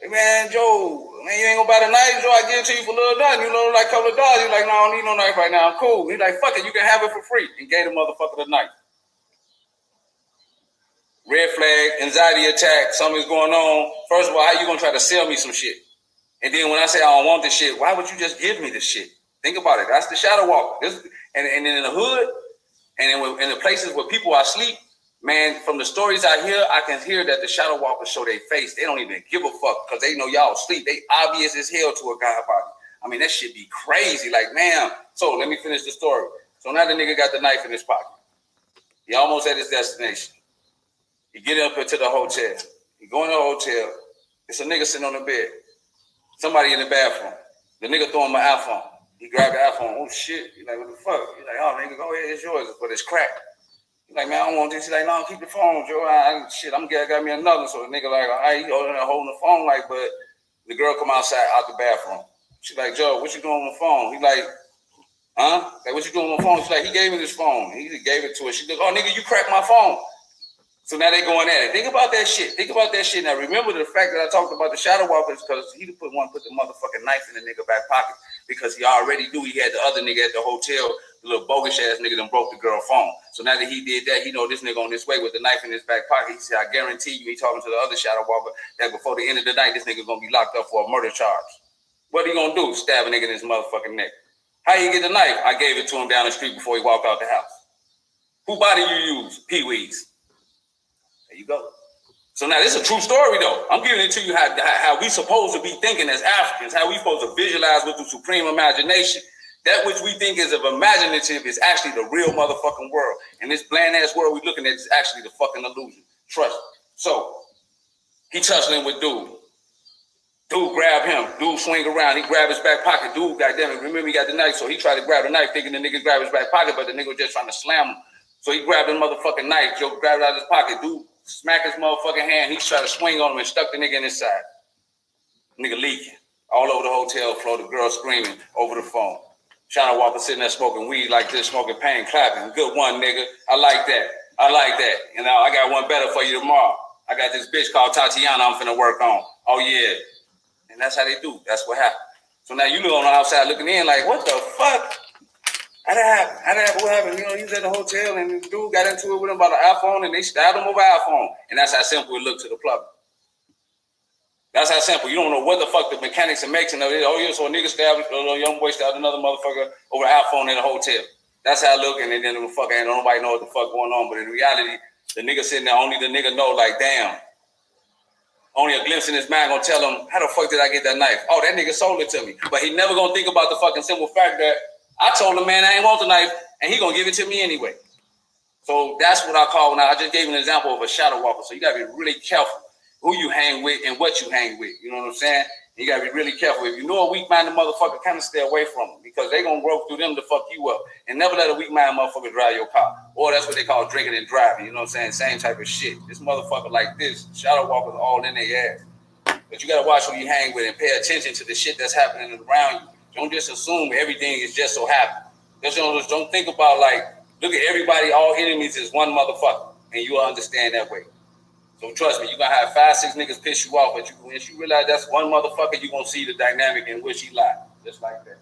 Hey man, Joe, man, you ain't gonna buy the knife, Joe? I give it to you for a little nothing. Like a couple of dollars. He's like, no, I don't need no knife right now. I'm cool. He's like, fuck it, you can have it for free. And gave the motherfucker the knife. Red flag, anxiety attack, something's going on. First of all, how you gonna try to sell me some shit? And then when I say I don't want this shit, why would you just give me this shit? Think about it. That's the shadow walker. And in the hood, and in the places where people are asleep, man, from the stories I hear, I can hear that the shadow walkers show their face. They don't even give a fuck because they know y'all asleep. They obvious as hell to a guy body. I mean, that shit be crazy. Like, man. So let me finish the story. So now the nigga got the knife in his pocket. He almost at his destination. He get up into the hotel. He go in the hotel. It's a nigga sitting on the bed. Somebody in the bathroom. The nigga throw him an iPhone. He grabbed the iPhone. Oh shit. He's like, what the fuck? He's like, oh nigga, go ahead, it's yours, but it's cracked. He's like, man, I don't want this. He's like, no, keep the phone, Joe. I'm got me another. So the nigga like, all right, he holding the phone like, but the girl come out the bathroom. She's like, Joe, what you doing on the phone? He's like, huh? Like, what you doing on the phone? She's like, he gave me this phone. He gave it to her. She goes, oh nigga, you cracked my phone. So now they going at it. Think about that shit. Now remember the fact that I talked about the shadow walkers because he put the motherfucking knife in the nigga back pocket because he already knew he had the other nigga at the hotel, the little bogus ass nigga that broke the girl phone. So now that he did that, he know this nigga on this way with the knife in his back pocket. He said, I guarantee you, he talking to the other shadow walker that before the end of the night, this nigga gonna be locked up for a murder charge. What he gonna do? Stab a nigga in his motherfucking neck. How you get the knife? I gave it to him down the street before he walked out the house. Who body you use? Pee-wees. There you go. So now this is a true story though. I'm giving it to you how we supposed to be thinking as Africans, how we supposed to visualize with the supreme imagination. That which we think is of imaginative is actually the real motherfucking world. And this bland ass world we looking at is actually the fucking illusion. Trust me. So he tussling with dude. Dude grab him. Dude swing around. He grab his back pocket. Dude, goddamn it, remember he got the knife, so he tried to grab the knife thinking the nigga grabbed his back pocket, but the nigga was just trying to slam him. So he grabbed the motherfucking knife. Joe grabbed it out of his pocket. Dude smacked his motherfucking hand. He's trying to swing on him and stuck the nigga in his side. Nigga leaking. All over the hotel floor, the girl screaming over the phone. Shadow Walker sitting there smoking weed like this, smoking pain, clapping. Good one, nigga. I like that. I like that. You know, I got one better for you tomorrow. I got this bitch called Tatiana I'm finna work on. Oh, yeah. And that's how they do. That's what happened. So now you look on the outside looking in like, what the fuck? How that happen? How that happen? What happened? You know, he was at the hotel and the dude got into it with him about an iPhone and they stabbed him over iPhone. And that's how simple it looked to the public. That's how simple. You don't know what the fuck the mechanics and makes of it. Oh, yeah, so a nigga stabbed, a little young boy stabbed another motherfucker over an iPhone in a hotel. That's how it look, and then the fuck ain't nobody know what the fuck going on. But in reality, the nigga sitting there, only the nigga know, like, damn. Only a glimpse in his mind gonna tell him, how the fuck did I get that knife? Oh, that nigga sold it to me. But he never gonna think about the fucking simple fact that I told him, man, I ain't want the knife, and he gonna give it to me anyway. So that's what I call, now I just gave an example of a shadow walker. So you gotta be really careful who you hang with and what you hang with. You know what I'm saying? You gotta be really careful. If you know a weak-minded motherfucker, kind of stay away from them because they gonna rope through them to fuck you up. And never let a weak-minded motherfucker drive your car. Or that's what they call drinking and driving. You know what I'm saying? Same type of shit. This motherfucker like this, shadow walkers all in their ass. But you gotta watch who you hang with and pay attention to the shit that's happening around you. Don't just assume everything is just so happy. Just don't think about like, look at everybody, all enemies is one motherfucker. And you'll understand that way. So trust me, you're going to have 5-6 niggas piss you off, but once you realize that's one motherfucker, you're going to see the dynamic in which he lied. Just like that.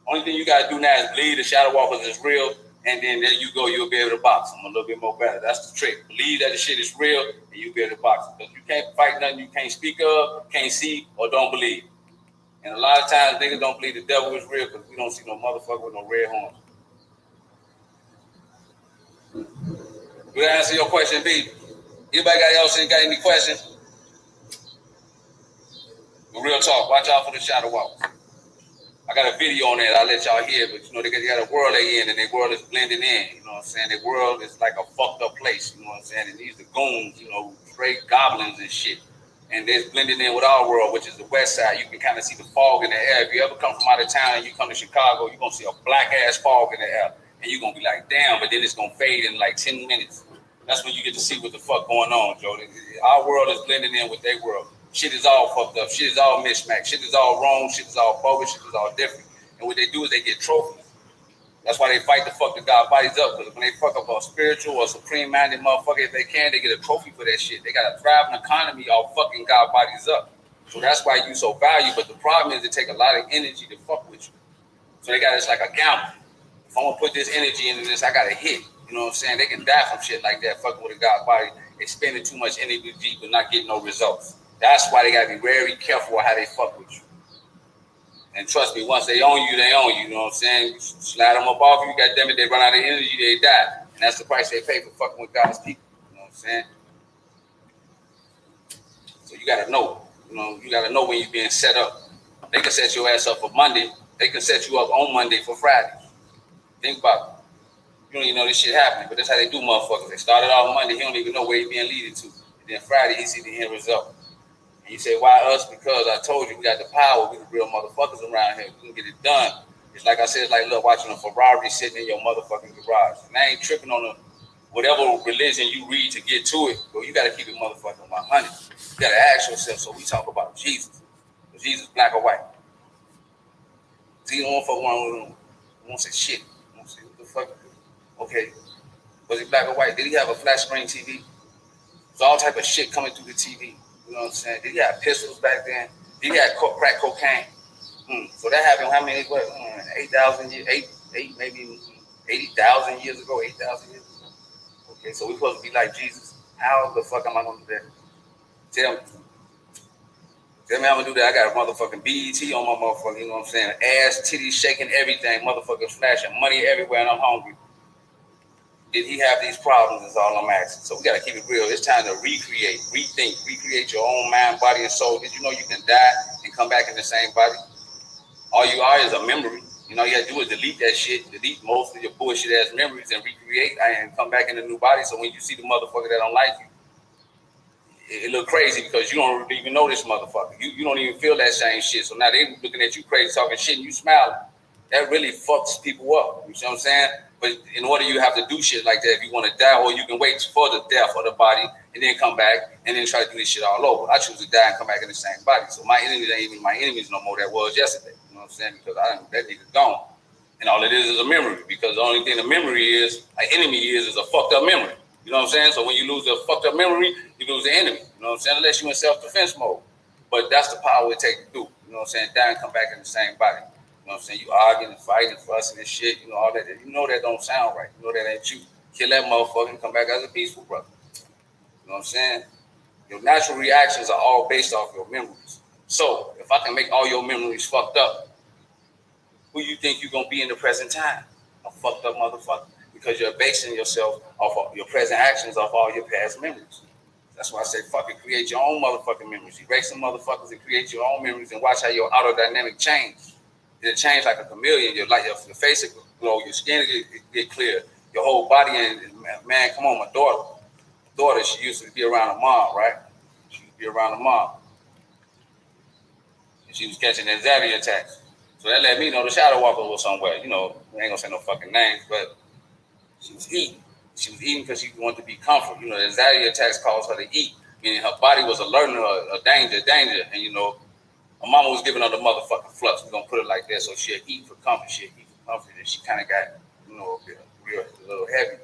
Only thing you got to do now is believe the shadow walkers is real, and then there you go, you'll be able to box them a little bit more better. That's the trick. Believe that the shit is real, and you'll be able to box them. Because you can't fight nothing you can't speak of, can't see, or don't believe. And a lot of times, niggas don't believe the devil is real because we don't see no motherfucker with no red horns. Did I answer your question, B? Anybody else got any questions? But real talk, watch out for the shadow walkers. I got a video on that I'll let y'all hear, but you know, they got a world they in and their world is blending in. You know what I'm saying? Their world is like a fucked up place, you know what I'm saying? And these are goons, you know, straight goblins and shit. And they're blending in with our world, which is the west side. You can kind of see the fog in the air. If you ever come from out of town and you come to Chicago, you're going to see a black ass fog in the air. And you're going to be like, damn, but then it's going to fade in like 10 minutes. That's when you get to see what the fuck going on, Joe. Our world is blending in with their world. Shit is all fucked up. Shit is all mismatched. Shit is all wrong. Shit is all bogus. Shit is all different. And what they do is they get trophies. That's why they fight to fuck the God bodies up. Because when they fuck up a spiritual or supreme-minded motherfucker, if they can, they get a trophy for that shit. They got a thriving economy off fucking God bodies up. So that's why you so valuable. But the problem is it take a lot of energy to fuck with you. So they got it's like a gamble. If I'm going to put this energy into this, I got to hit. You know what I'm saying? They can die from shit like that, fucking with a God body. They spending too much energy but not getting no results. That's why they gotta be very careful with how they fuck with you. And trust me, once they own you, they own you. You know what I'm saying? You slide them up off you, goddamn it, they run out of energy, they die. And that's the price they pay for fucking with God's people. You know what I'm saying? So you gotta know. You know, you gotta know when you're being set up. They can set your ass up for Monday. They can set you up on Monday for Friday. Think about it. You don't even know this shit happening, but that's how they do motherfuckers. They started off Monday, he don't even know where he being leaded to. And then Friday, he see the end result. And you say, why us? Because I told you we got the power. We the real motherfuckers around here. We can get it done. It's like I said, it's like, look, watching a Ferrari sitting in your motherfucking garage. And I ain't tripping on whatever religion you read to get to it, but you got to keep it motherfucking 100. You got to ask yourself, so we talk about Jesus. Is Jesus black or white? See, you don't fuck around with him. You won't say shit. You won't say, what the fuck? Okay, was he black or white? Did he have a flat screen TV? There's all type of shit coming through the TV. You know what I'm saying? Did he have pistols back then? Did he have crack cocaine? So that happened how many, 8,000 years, maybe 80,000 years ago, 8,000 years ago? Okay, so we're supposed to be like Jesus. How the fuck am I going to do that? Tell me how I'm going to do that. I got a motherfucking BET on my motherfucker, you know what I'm saying? Ass, titties shaking, everything, motherfuckers flashing, money everywhere, and I'm hungry. Did he have these problems? Is all I'm asking. So we got to keep it real. It's time to recreate, rethink, recreate your own mind, body, and soul. Did you know you can die and come back in the same body? All you are is a memory. You know, you got to do is delete that shit, delete most of your bullshit ass memories and recreate and come back in a new body. So when you see the motherfucker that don't like you, it look crazy because you don't even know this motherfucker. You don't even feel that same shit. So now they looking at you crazy, talking shit, and you smiling. That really fucks people up. You see what I'm saying? But in order you have to do shit like that if you want to die, or you can wait for the death of the body and then come back and then try to do this shit all over. I choose to die and come back in the same body. So my enemies ain't even my enemies no more that was yesterday. You know what I'm saying? Because that nigga's gone. And all it is a memory. Because the only thing a memory is, an enemy is a fucked up memory. You know what I'm saying? So when you lose a fucked up memory, you lose the enemy. You know what I'm saying? Unless you in self-defense mode. But that's the power it takes to do. You know what I'm saying? Die and come back in the same body. You know what I'm saying? You arguing and fighting and fussing and shit. You know, all that. You know that don't sound right. You know that ain't you. Kill that motherfucker and come back as a peaceful brother. You know what I'm saying? Your natural reactions are all based off your memories. So if I can make all your memories fucked up, who you think you're going to be in the present time? A fucked up motherfucker. Because you're basing yourself off of your present actions off all your past memories. That's why I say fucking create your own motherfucking memories. Erase some motherfuckers and create your own memories and watch how your autodynamic change. It'll change like a chameleon. Your face will glow, your skin will get clear, your whole body. And man, come on, my daughter, she used to be around her mom, right? She used to be around her mom. And she was catching anxiety attacks. So that let me know the shadow walker was somewhere. You know, I ain't gonna say no fucking names, but she was eating. She was eating because she wanted to be comforted. You know, the anxiety attacks caused her to eat, meaning her body was alerting her a danger. And, you know, her mama was giving her the motherfucking flux. We're going to put it like that. So she'll eat for comfort. And she kind of got, you know, a little heavy.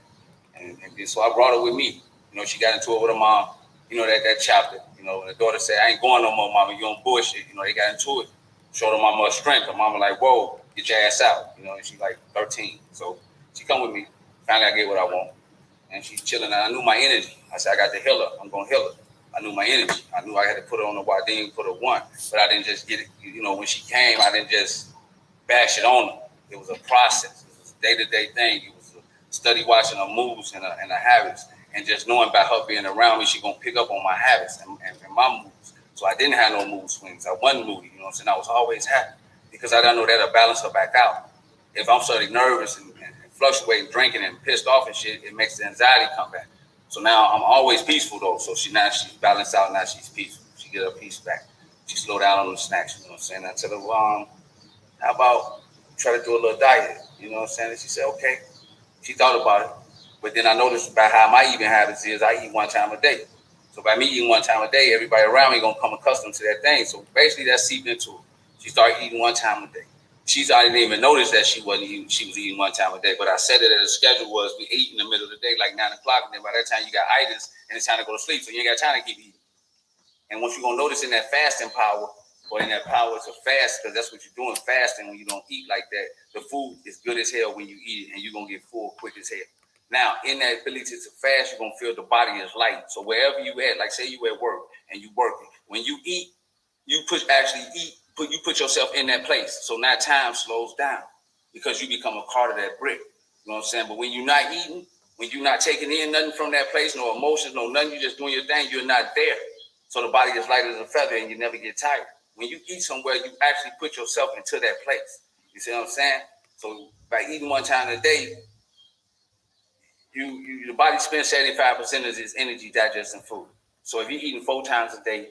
And then, so I brought her with me. You know, she got into it with her mom. You know, that chapter. You know, when the daughter said, I ain't going no more, mama. You on bullshit. You know, they got into it. Showed her mama her strength. Her mama like, whoa, get your ass out. You know, and she like 13. So she come with me. Finally, I get what I want. And she's chilling. And I knew my energy. I said, I got to heal her. I'm going to heal her. I knew my energy. I knew I had to put her on the wall. I didn't put her one. But I didn't just get it. You know, when she came, I didn't just bash it on her. It was a process. It was a day-to-day thing. It was a study watching her moves and her habits. And just knowing by her being around me, she's going to pick up on my habits and my moves. So I didn't have no mood swings. I wasn't moody. You know what I'm saying? I was always happy. Because I don't know that'll balance her back out. If I'm starting nervous and fluctuating, drinking, and pissed off and shit, it makes the anxiety come back. So now I'm always peaceful though. So she's balanced out. Now she's peaceful. She get her peace back. She slow down on the snacks. You know what I'm saying? I tell her, how about try to do a little diet? You know what I'm saying? And she said, okay. She thought about it. But then I noticed about how my eating habits is I eat one time a day. So by me eating one time a day, everybody around me gonna come accustomed to that thing. So basically that's seeped into her. She started eating one time a day. I didn't even notice that she was eating one time a day, but I said that the schedule was we eat in the middle of the day, like 9 o'clock, and then by that time you got itis and it's time to go to sleep, so you ain't got time to keep eating. And once you're gonna notice in that fasting power, or in that power to fast, because that's what you're doing, fasting when you don't eat like that, the food is good as hell when you eat it, and you're gonna get full quick as hell. Now, in that ability to fast, you're gonna feel the body is light. So wherever you at, like say you at work and you working, when you eat, you put yourself in that place. So now time slows down because you become a part of that brick. You know what I'm saying? But when you're not eating, when you're not taking in nothing from that place, no emotions, no nothing, you're just doing your thing, you're not there. So the body is light as a feather and you never get tired. When you eat somewhere, you actually put yourself into that place. You see what I'm saying? So by eating one time a day, the body spends 75% of its energy digesting food. So if you're eating 4 times a day,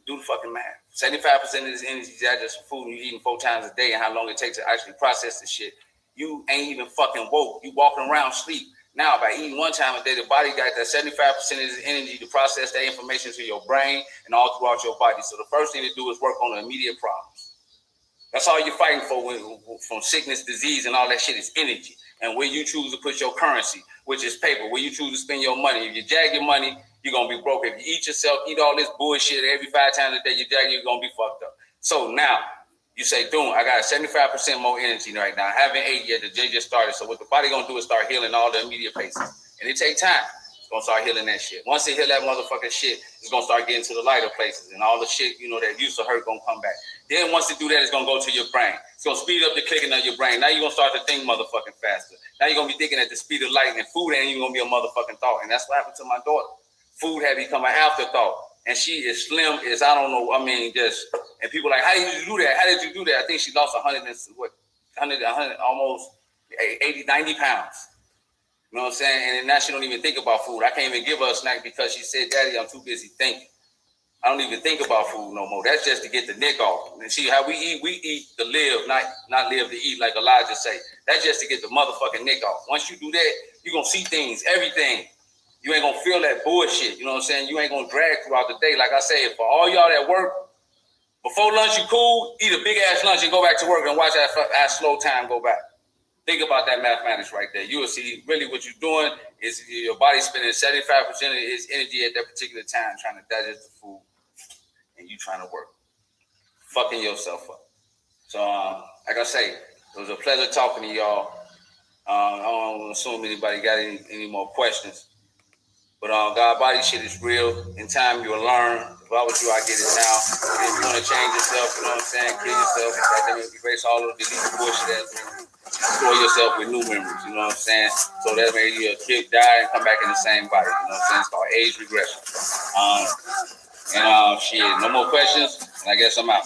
do the fucking math. 75% of this energy digesting food and you're eating 4 times a day and how long it takes to actually process the shit. You ain't even fucking woke. You walking around sleep. Now, by eating 1 time a day, the body got that 75% of its energy to process that information to your brain and all throughout your body. So the first thing to do is work on the immediate problems. That's all you're fighting for from sickness, disease, and all that shit is energy. And where you choose to put your currency, which is paper, where you choose to spend your money. If you jag your money, you're going to be broke. If you eat yourself, eat all this bullshit every 5 times a day, you're going to be fucked up. So now, you say, dude, I got 75% more energy right now. I haven't ate yet. The day just started. So what the body going to do is start healing all the immediate places. And it takes time. It's gonna start healing that shit. Once it heal that motherfucking shit, it's gonna start getting to the lighter places, and all the shit that used to hurt gonna come back. Then once it do that, it's gonna go to your brain. It's gonna speed up the clicking of your brain. Now you're gonna start to think motherfucking faster. Now you're gonna be thinking at the speed of light, and food ain't even gonna be a motherfucking thought. And that's what happened to my daughter. Food had become an afterthought, and she is slim as I don't know. I mean, and people like, how did you do that? How did you do that? I think she lost 100, almost 80, 90 pounds. You know what I'm saying? And now she don't even think about food. I can't even give her a snack because she said, Daddy, I'm too busy thinking. I don't even think about food no more. That's just to get the nick off. And see how we eat to live, not live to eat, like Elijah say. That's just to get the motherfucking nick off. Once you do that, you're going to see things, everything. You ain't going to feel that bullshit. You know what I'm saying? You ain't going to drag throughout the day. Like I said, for all y'all that work, before lunch you cool, eat a big-ass lunch and go back to work and watch that slow time go back. Think about that mathematics right there. You will see really what you're doing is your body spending 75% of its energy at that particular time trying to digest the food, and you trying to work, fucking yourself up. So, like I say, it was a pleasure talking to y'all. I don't assume anybody got any more questions. But God body shit is real. In time, you'll learn. If I was you, I get it now. If you want to change yourself, you know what I'm saying, kill yourself, erase all of the bullshit that destroy yourself with new memories, you know what I'm saying? So that way you'll die and come back in the same body, you know what I'm saying? It's called age regression. Shit, no more questions, and I guess I'm out.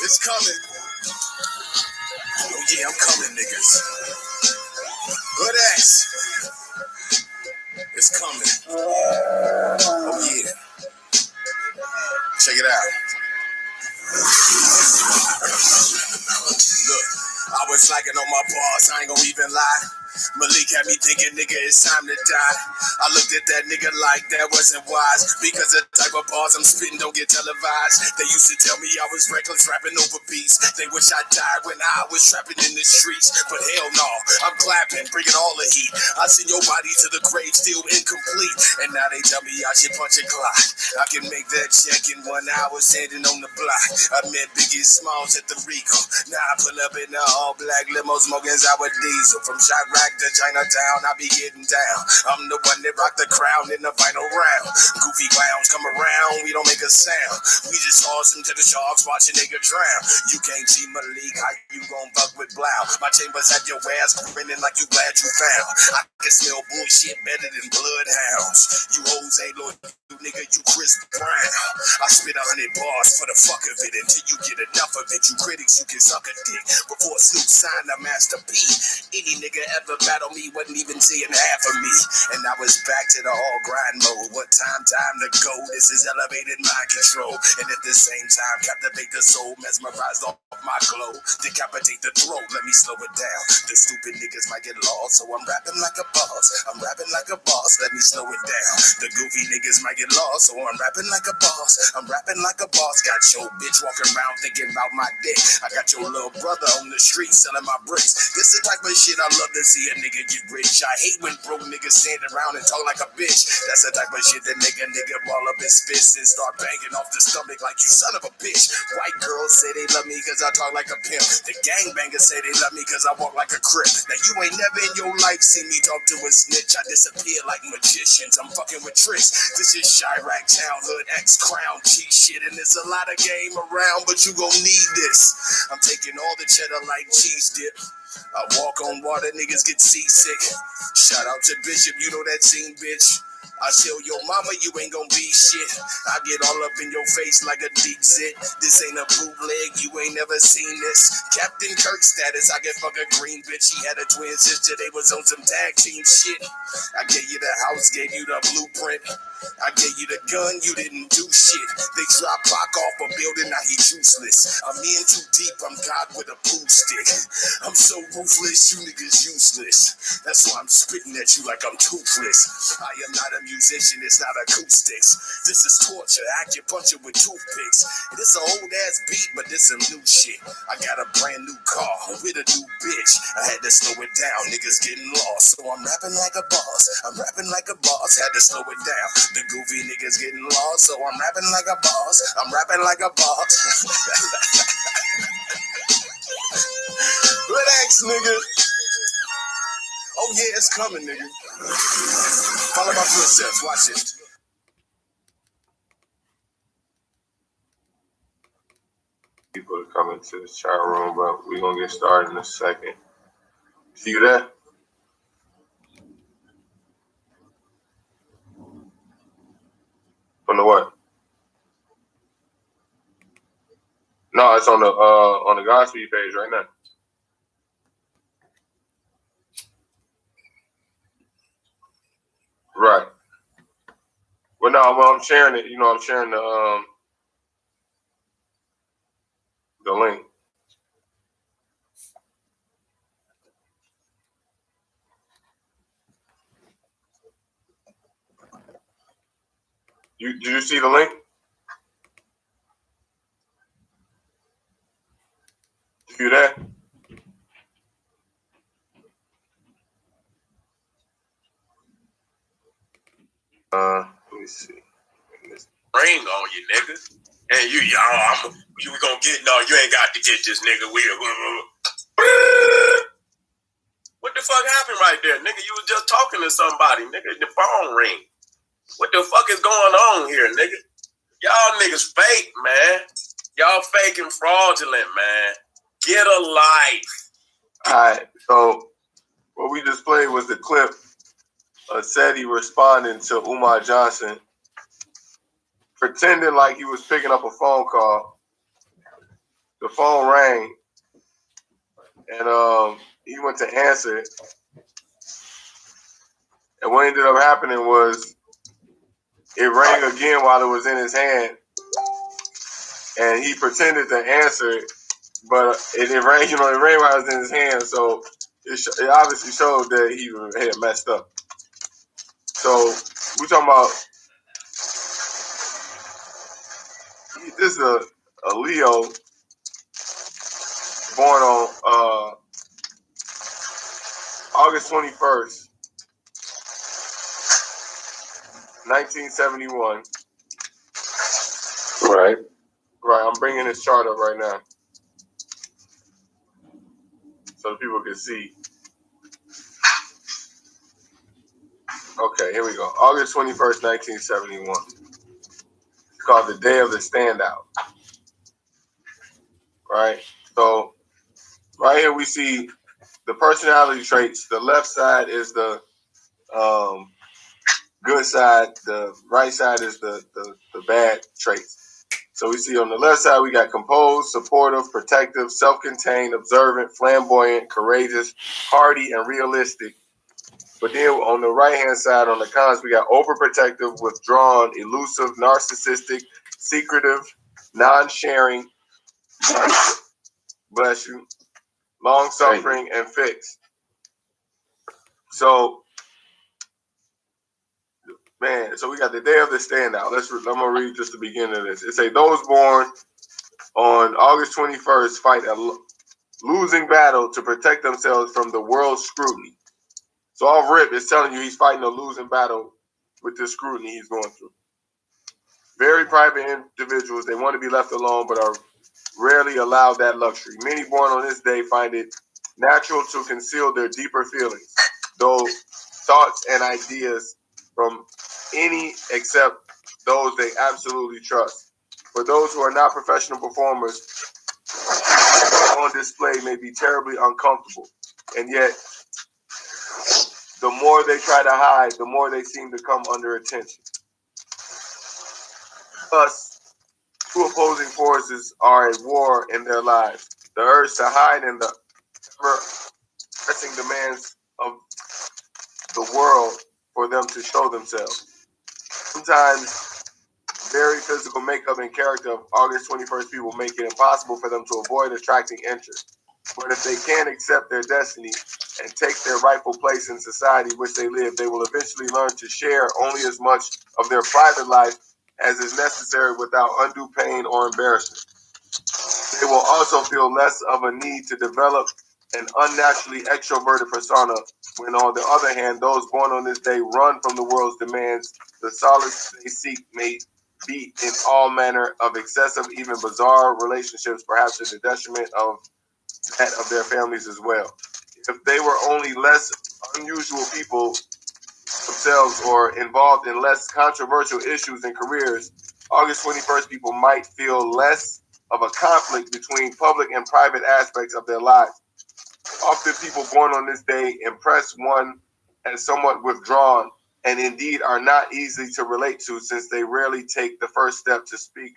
It's coming. Oh yeah, I'm coming, niggas. Good ass. It's coming. Oh yeah. Check it out. Look, I was slacking on my bars, I ain't gonna even lie. Malik had me thinking, nigga, it's time to die. I looked at that nigga like that wasn't wise, because the type of bars I'm spitting don't get televised. They used to tell me I was reckless, rapping over beats. They wish I died when I was trapping in the streets, but hell no, I'm clapping, bringing all the heat. I send your body to the grave still incomplete, and now they tell me I should punch a clock. I can make that check in 1 hour standing on the block. I met Biggie Smalls at the Rico. Now I pull up in the all-black limo smoking sour diesel. From Chirac to Chinatown, I be getting down. I'm the one that rock the crown in the final round. Goofy clowns come around, we don't make a sound. We just toss them to the sharks, watch a nigga drown. You can't cheat Malik, how you gon' fuck with Blau? My chambers have your ass grinning like you glad you found. I can smell bullshit better than bloodhounds. You hoes ain't loyal, you nigga, you Chris Brown. I spit 100 bars for the fuck of it until you get enough of it. You critics, you can suck a dick before Snoop signed a Master P. Any nigga ever battle me wasn't even seeing half of me. And I was back to the all grind mode. What time to go? This is elevated mind control. And at the same time, captivate the soul, mesmerized off my glow. Decapitate the throat, let me slow it down. The stupid niggas might get lost, so I'm rapping like a boss. I'm rapping like a boss, let me slow it down. The goofy niggas might get lost, so I'm rapping like a boss. I'm rapping like a boss. Got your bitch walking around thinking about my dick. I got your little brother on the street selling my bricks. This is the type of shit I love to see a nigga get rich. I hate when broke niggas stand around and talk like a bitch. That's the type of shit that make a nigga ball up his fist and start banging off the stomach like you son of a bitch. White girls say they love me cause I talk like a pimp. The gangbangers say they love me cause I walk like a crip. Now you ain't never in your life seen me talk to a snitch. I disappear like magicians, I'm fucking with tricks. This is Chirac, Townhood, X-Crown, G shit, and there's a lot of game around, but you gon' need this. I'm taking all the cheddar like cheese dip. I walk on water, niggas get seasick. Shout out to Bishop, you know that scene, bitch. I tell your mama you ain't gon' be shit. I get all up in your face like a deep zit. This ain't a bootleg, you ain't never seen this. Captain Kirk status, I can fuck a green bitch. She had a twin sister, they was on some tag team shit. I gave you the house, gave you the blueprint. I gave you the gun, you didn't do shit. They drop Pac off a building, now he useless. I'm in too deep, I'm God with a pool stick. I'm so ruthless, you niggas useless. That's why I'm spitting at you like I'm toothless. I am not a musician, it's not acoustics. This is torture, acupuncture with toothpicks. This a old ass beat, but this some new shit. I got a brand new car with a new bitch. I had to slow it down, niggas getting lost. So I'm rapping like a boss. I'm rapping like a boss. Had to slow it down. The goofy niggas getting lost. So I'm rapping like a boss. I'm rapping like a boss. Relax, nigga. Oh yeah, it's coming, nigga. Follow my footsteps. Watch it. People are coming to the chat room, but we're gonna get started in a second. See you there? On the what? No, it's on the Godspeed page right now. Right. Well, no, I'm sharing it. You know, I'm sharing the link. Did you see the link? You there? Let me see. Ring on you, nigga. And you gonna get, no, you ain't got to get this nigga. What the fuck happened right there, nigga? You was just talking to somebody, nigga. The phone ring. What the fuck is going on here, nigga? Y'all niggas fake, man. Y'all fake and fraudulent, man. Get a life. All right. So what we just played was the clip of Seti responding to Umar Johnson, pretending like he was picking up a phone call. The phone rang, and he went to answer it. And what ended up happening was it rang again while it was in his hand, and he pretended to answer it, but it rang, it rang while it was in his hand. So it obviously showed that he had messed up. So we're talking about this is a Leo born on August 21st, 1971. Right. Right. I'm bringing this chart up right now so people can see. Okay, here we go. August 21st, 1971. It's called the Day of the Standout. Right? So right here we see the personality traits. The left side is the good side. The right side is the bad traits. So we see on the left side, we got composed, supportive, protective, self-contained, observant, flamboyant, courageous, hardy, and realistic. But then on the right-hand side, on the cons, we got overprotective, withdrawn, elusive, narcissistic, secretive, non-sharing, bless you, long-suffering, and fixed. So, man, so we got the Day of the Standout. I'm going to read just the beginning of this. It say, those born on August 21st fight a losing battle to protect themselves from the world's scrutiny. So off rip is telling you he's fighting a losing battle with this scrutiny he's going through. Very private individuals, they want to be left alone, but are rarely allowed that luxury. Many born on this day find it natural to conceal their deeper feelings, though thoughts and ideas from any except those they absolutely trust. For those who are not professional performers, on display may be terribly uncomfortable, and yet the more they try to hide, the more they seem to come under attention. Thus, two opposing forces are at war in their lives. The urge to hide and the pressing demands of the world for them to show themselves. Sometimes, very physical makeup and character of August 21st people make it impossible for them to avoid attracting interest. But if they can't accept their destiny and take their rightful place in society in which they live, they will eventually learn to share only as much of their private life as is necessary without undue pain or embarrassment. They will also feel less of a need to develop an unnaturally extroverted persona when, on the other hand, those born on this day run from the world's demands. The solace they seek may be in all manner of excessive, even bizarre relationships, perhaps to the detriment of that of their families as well. If they were only less unusual people themselves or involved in less controversial issues and careers, August 21st people might feel less of a conflict between public and private aspects of their lives. Often people born on this day impress one as somewhat withdrawn and indeed are not easy to relate to, since they rarely take the first step to speak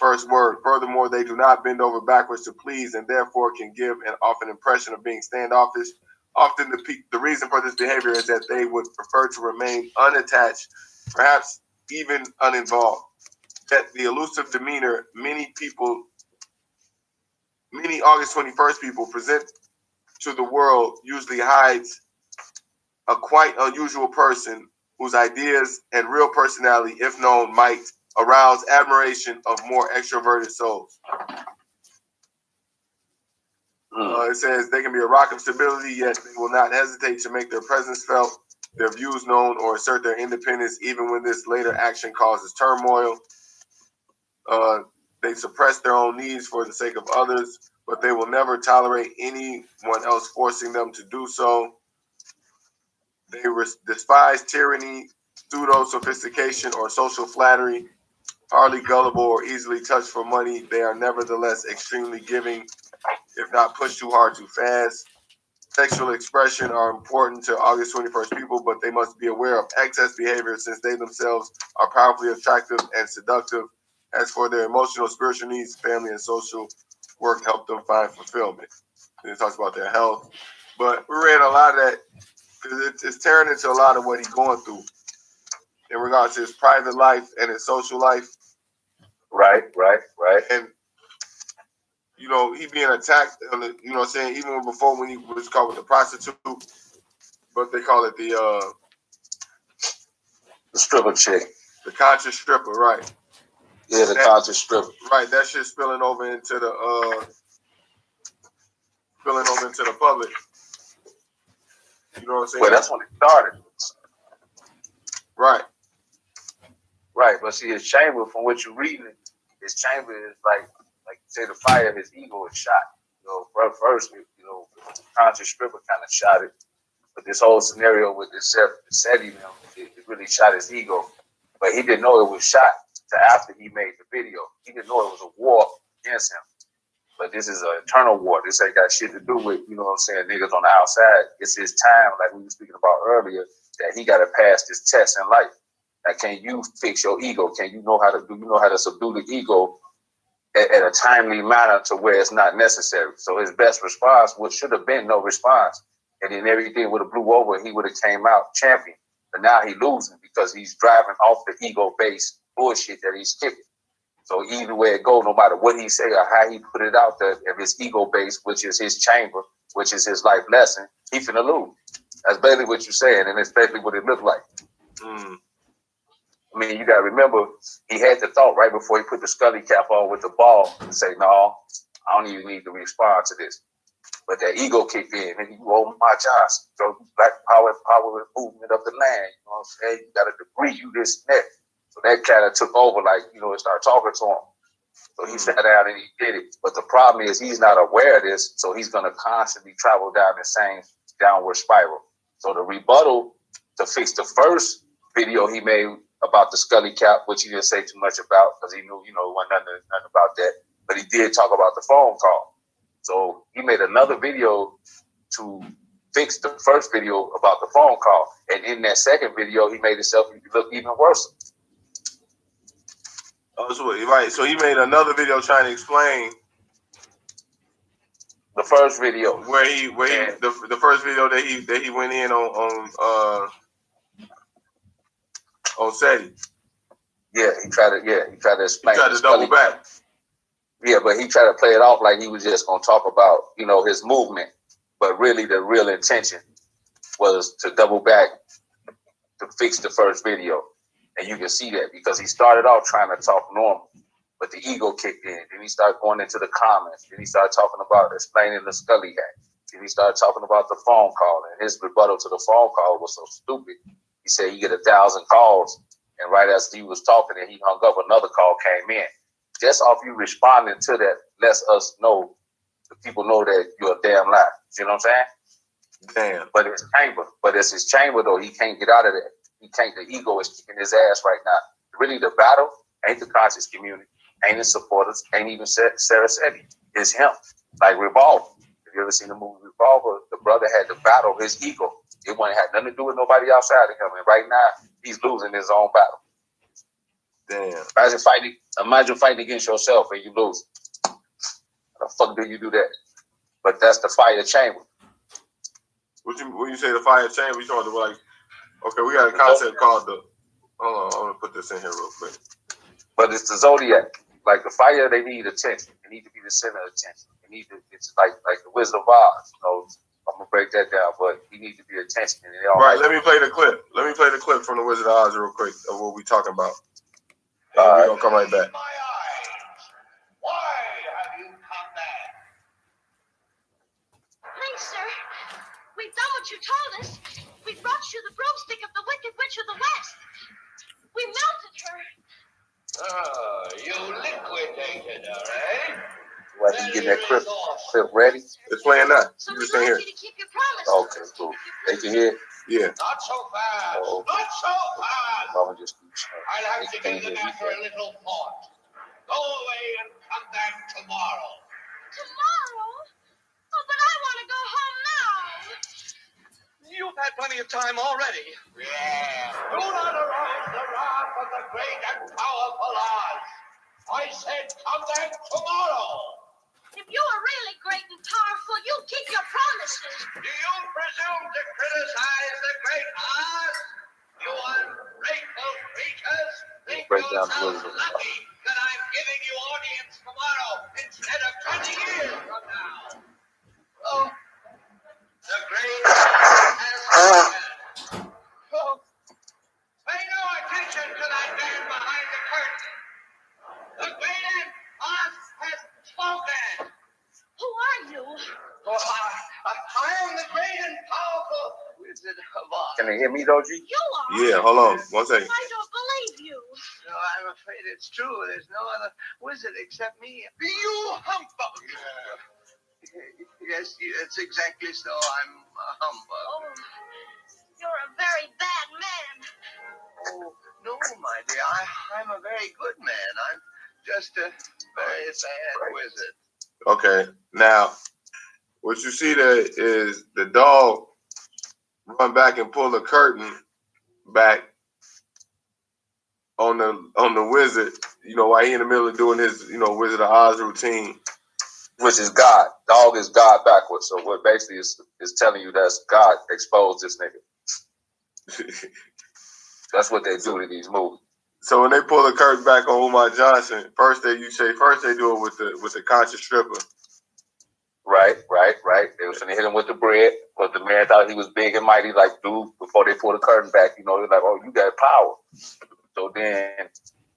first word. Furthermore, they do not bend over backwards to please and therefore can give an often impression of being standoffish. Often the reason for this behavior is that they would prefer to remain unattached, perhaps even uninvolved. Yet the elusive demeanor many August 21st people present to the world usually hides a quite unusual person whose ideas and real personality, if known, might arouse admiration of more extroverted souls. It says they can be a rock of stability, yet they will not hesitate to make their presence felt, their views known, or assert their independence, even when this later action causes turmoil. They suppress their own needs for the sake of others, but they will never tolerate anyone else forcing them to do so. They despise tyranny, pseudo-sophistication, or social flattery. Hardly gullible or easily touched for money, they are nevertheless extremely giving, if not pushed too hard too fast. Sexual expression are important to August 21st people, but they must be aware of excess behavior since they themselves are powerfully attractive and seductive. As for their emotional, spiritual needs, family and social work help them find fulfillment. And it talks about their health. But we read a lot of that because it's tearing into a lot of what he's going through in regards to his private life and his social life. Right. And, you know, he being attacked, you know what I'm saying, even before when he was caught with the prostitute, but they call it the stripper chick. The conscious stripper, right. Yeah, the conscious stripper. Right, that shit spilling over into the public. You know what I'm saying? Well, that's when it started. Right. Right, but see, his chamber, from what you're reading, his chamber is like you say, the fire of his ego is shot. You know, first, you know, the conscious stripper kind of shot it, but this whole scenario with this SETI, you know, it really shot his ego. But he didn't know it was shot till after he made the video. He didn't know it was a war against him. But this is an internal war. This ain't got shit to do with, you know what I'm saying, niggas on the outside. It's his time, like we were speaking about earlier, that he got to pass this test in life. Now, can you fix your ego? Can you know how to subdue the ego at a timely manner to where it's not necessary? So his best response should have been no response. And then everything would have blew over and he would have came out champion. But now he losing because he's driving off the ego-based bullshit that he's kicking. So either way it go, no matter what he say or how he put it out there, if it's ego-based, which is his chamber, which is his life lesson, he finna lose. That's basically what you're saying, and it's basically what it looked like. I mean, you got to remember, he had the thought right before he put the Scully cap on with the ball and say, no, I don't even need to respond to this. But that ego kicked in, and you owe my job. So black power movement of the land. You know what I'm saying? You got a degree, you this and that. So that kind of took over, like, you know, and started talking to him. So he sat down and he did it. But the problem is he's not aware of this, so he's going to constantly travel down the same downward spiral. So the rebuttal to fix the first video he made about the Scully cap, which he didn't say too much about because he knew, you know, wasn't nothing about that. But he did talk about the phone call. So he made another video to fix the first video about the phone call. And in that second video, he made himself look even worse. Oh, so, right. So he made another video trying to explain the first video the first video that he went in on SETI. Yeah, he tried to explain. He tried to double back. Yeah, but he tried to play it off like he was just gonna talk about, you know, his movement. But really the real intention was to double back to fix the first video. And you can see that because he started off trying to talk normal, but the ego kicked in. Then he started going into the comments. Then he started talking about explaining the Scully hack. Then he started talking about the phone call. And his rebuttal to the phone call was so stupid. He said he get 1,000 calls. And right as he was talking and he hung up, another call came in. Just off you responding to that lets us know, the people know that you're a damn lie. You know what I'm saying? Damn. But it's chamber. But it's his chamber though. He can't get out of that. He can't. The ego is kicking his ass right now. Really, the battle ain't the conscious community, ain't his supporters, ain't even Sarah Setti. It's him. Like Revolver. Have you ever seen the movie Revolver? The brother had to battle his ego. It wouldn't have nothing to do with nobody outside of him. And right now, he's losing his own battle. Damn. Imagine fighting against yourself and you lose. How the fuck do you do that? But that's the fire chamber. When you say the fire chamber, you talking about like, okay, we got a concept called the. Hold on, I'm gonna put this in here real quick. But it's the zodiac. Like the fire, they need attention. They need to be the center of attention. It's like the Wizard of Oz. You know, I'm gonna break that down, but he needs to be attention. And they all right. Let me play the clip. Let me play the clip from the Wizard of Oz real quick of what we talking about. And we're gonna come right back. Why have you come back? Please, sir, we've done what you told us. We brought you the broomstick of the Wicked Witch of the West. We melted her. Oh, you liquidated her, eh? Why you getting that clip ready? It's playing now. So You we just can't hear want it. you to keep your promise. Okay, cool. They can hear. Yeah. Not so fast. Oh, okay. Not so fast. Mama just I'll have to give the matter a little thought. Go away and come back tomorrow. Tomorrow? Oh, but I want to go home now. You've had plenty of time already. Yeah. Do not arouse the wrath of the great and powerful Oz. I said come back tomorrow. If you are really great and powerful, you'll keep your promises. Do you presume to criticize the great Oz? You ungrateful creatures think yourselves lucky that I'm giving you audience tomorrow instead of 20 years from now. Oh, the great Oz has spoken. Oh, pay no attention to that man behind the curtain. The great Oz has spoken. Who are you? Oh, I am the great and powerful Wizard of Oz. Can they hear me, though, G? You are? Yeah. Hold on. 1 second. I don't believe you. No, I'm afraid it's true. There's no other wizard except me. You humbug! Yes, it's exactly so. I'm a humbug. Oh, you're a very bad man. Oh, no, my dear. I'm a very good man. I'm just a very bad wizard. Okay. Now, what you see there is the dog run back and pull the curtain back on the wizard. You know, while he in the middle of doing his, Wizard of Oz routine. Which is God. Dog is God backwards. So what basically is telling you that's God exposed this nigga. That's what they do to these movies. So when they pull the curtain back on Umar Johnson, first they do it with the conscious stripper. Right. They was gonna hit him with the bread, but the man thought he was big and mighty, like dude. Before they pull the curtain back, they're like, "Oh, you got power." So then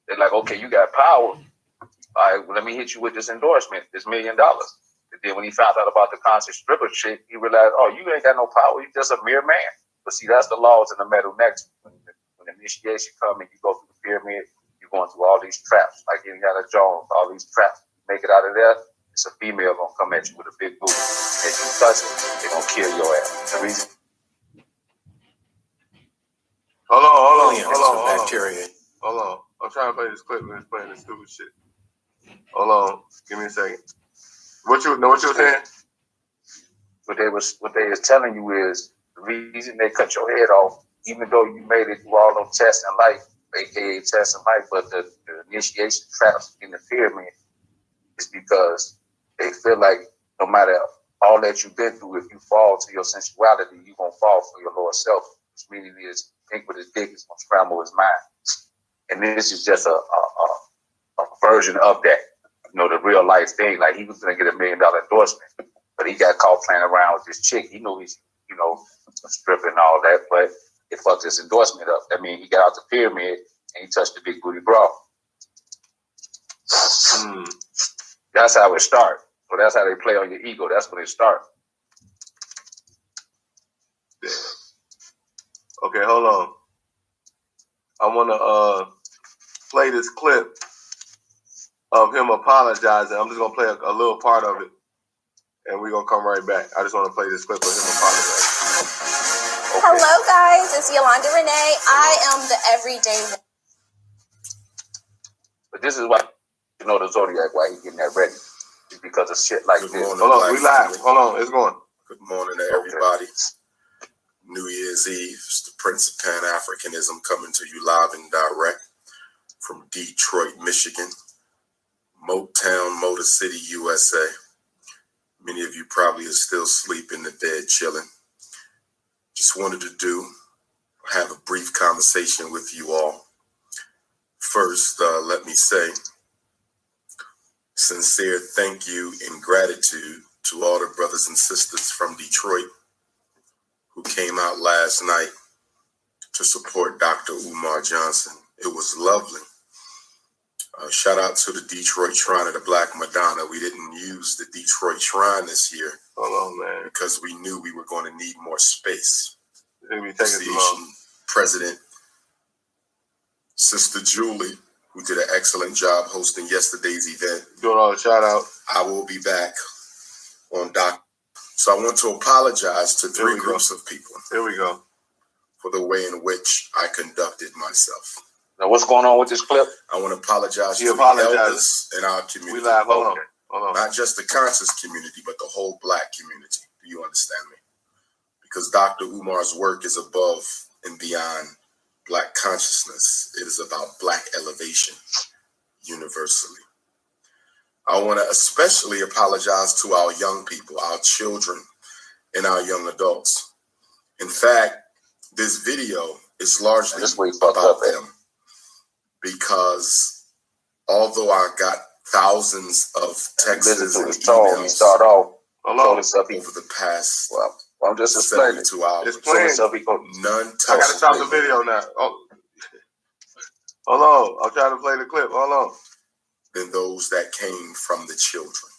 they're like, "Okay, you got power. All right, well, let me hit you with this endorsement, this $1 million." And then when he found out about the conscious stripper shit, he realized, "Oh, you ain't got no power. You're just a mere man." But see, that's the laws in the metal next. When initiation comes and you go through the pyramid, you're going through all these traps, like Indiana Jones, all these traps. Make it out of there. It's a female gonna come at you with a big boot. If you touch it, they're gonna kill your ass. The reason. Hold on. Bacteria. Hold on. I'm trying to play this clip and it's playing this stupid shit. Hold on. Give me a second. What you were saying? What they was telling you is the reason they cut your head off, even though you made it through all those tests in life, aka tests in life, but the initiation traps in the pyramid is because they feel like no matter all that you've been through, if you fall to your sensuality, you're going to fall for your lower self, which meaning is think with his dick is going to scramble his mind. And this is just a version of that. the real life thing. Like, he was going to get $1 million endorsement, but he got caught playing around with this chick. He knew he's, stripping and all that, but it fucked his endorsement up. I mean, he got out the pyramid and he touched the big booty bra. That's how it starts. So that's how they play on your ego. That's when it starts. Okay, hold on. I want to play this clip of him apologizing. I'm just going to play a little part of it, and we're going to come right back. I just want to play this clip of him apologizing. Okay. Hello, guys. It's Yolanda Renee. I am the everyday one. But this is why, the Zodiac, why he's getting that ready. It's because of shit like this. Hold on, we live. Hold on, it's going. Good morning to everybody. New Year's Eve, it's the Prince of Pan-Africanism coming to you live and direct from Detroit, Michigan, Motown, Motor City, USA. Many of you probably are still sleeping, the dead chilling. Just wanted to have a brief conversation with you all. First, let me say sincere thank you and gratitude to all the brothers and sisters from Detroit who came out last night to support Dr. Umar Johnson. It was lovely. Shout out to the Detroit Shrine of the Black Madonna. We didn't use the Detroit Shrine this year. Hold on, man. Because we knew we were going to need more space. Association President, Sister Julie, who did an excellent job hosting yesterday's event. Doing all the shout out. I will be back on Doc. So I want to apologize to three groups of people. Here we go. For the way in which I conducted myself. Now, what's going on with this clip? I want to apologize to the elders in our community. We live. Hold on. Not just the conscious community, but the whole Black community. Do you understand me? Because Dr. Umar's work is above and beyond Black consciousness. It is about Black elevation universally. I want to especially apologize to our young people, our children, and our young adults. In fact, this video is largely about them. Because although I got thousands of texts and emails over the past I'm just explaining. 72 hours, it's playing. None touched I gotta stop the video now. Oh. Hold on, I'm trying to play the clip. Hold on. Than those that came from the children.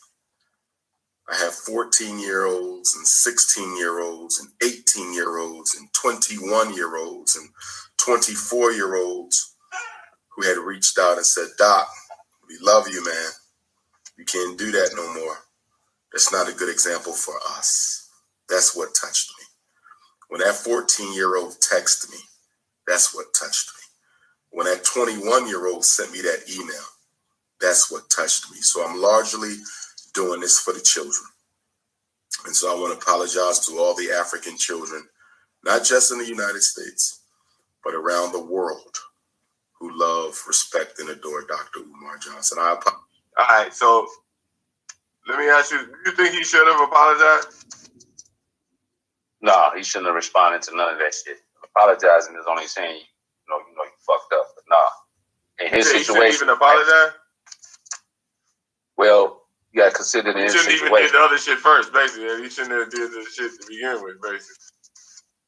I have 14-year-olds and 16-year-olds and 18-year-olds and 21-year-olds and 24-year-olds who had reached out and said, Doc, we love you, man. You can't do that no more. That's not a good example for us. That's what touched me. When that 14-year-old texted me, that's what touched me. When that 21-year-old sent me that email, that's what touched me. So I'm largely doing this for the children. And so I want to apologize to all the African children, not just in the United States, but around the world, who love, respect, and adore Dr. Umar Johnson. I apologize. All right, so let me ask you, do you think he should have apologized? No, he shouldn't have responded to none of that shit. Apologizing is only saying, you fucked up. But nah. In his situation, he shouldn't even apologize? Well, you got to consider the situation. He shouldn't even did the other shit first, basically. He shouldn't have did the shit to begin with, basically.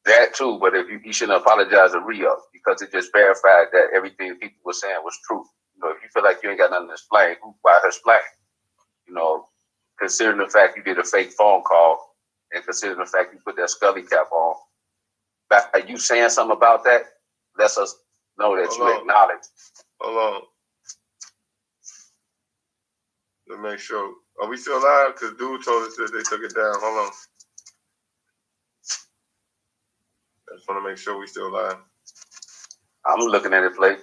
That too, but he shouldn't apologize to Rio because it just verified that everything people were saying was true. If you feel like you ain't got nothing to explain, why explain? Considering the fact you did a fake phone call and considering the fact you put that Scully cap on, are you saying something about that? Let us know that you acknowledge. Hold on. Let me make sure. Are we still live? Because dude told us that they took it down. Hold on. I just want to make sure we still live. I'm looking at it play.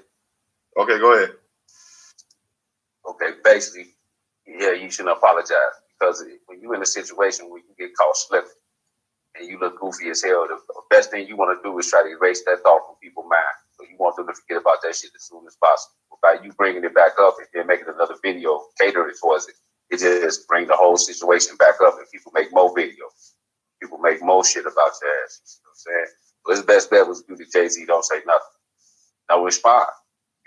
Okay, go ahead. Okay, basically, yeah, you shouldn't apologize because when you're in a situation where you get caught slipping and you look goofy as hell, the best thing you want to do is try to erase that thought from people's mind. So you want them to forget about that shit as soon as possible. By you bringing it back up and then making another video catering towards it, it just brings the whole situation back up and people make more videos. People make more shit about your ass. You know what I'm saying? So his best bet was to do the Jay-Z, don't say nothing. Now respond.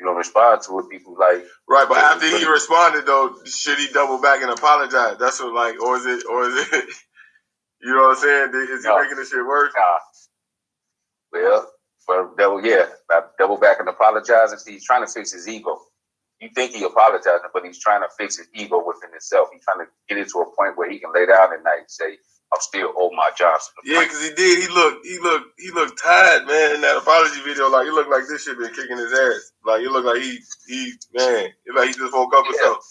respond to it. People like right, but after he responded though, should he double back and apologize? That's what like, or is it, you know what I'm saying? Is he making this shit worse? Well, double back and apologize. And see, he's trying to fix his ego. You think he apologizing, but he's trying to fix his ego within himself. He's trying to get it to a point where he can lay down at night and say, "I'm still Omar Johnson." Yeah, because he did. He looked tired, man. In that apology video, like he looked like this shit been kicking his ass. Like it looked like he like he just woke up or something.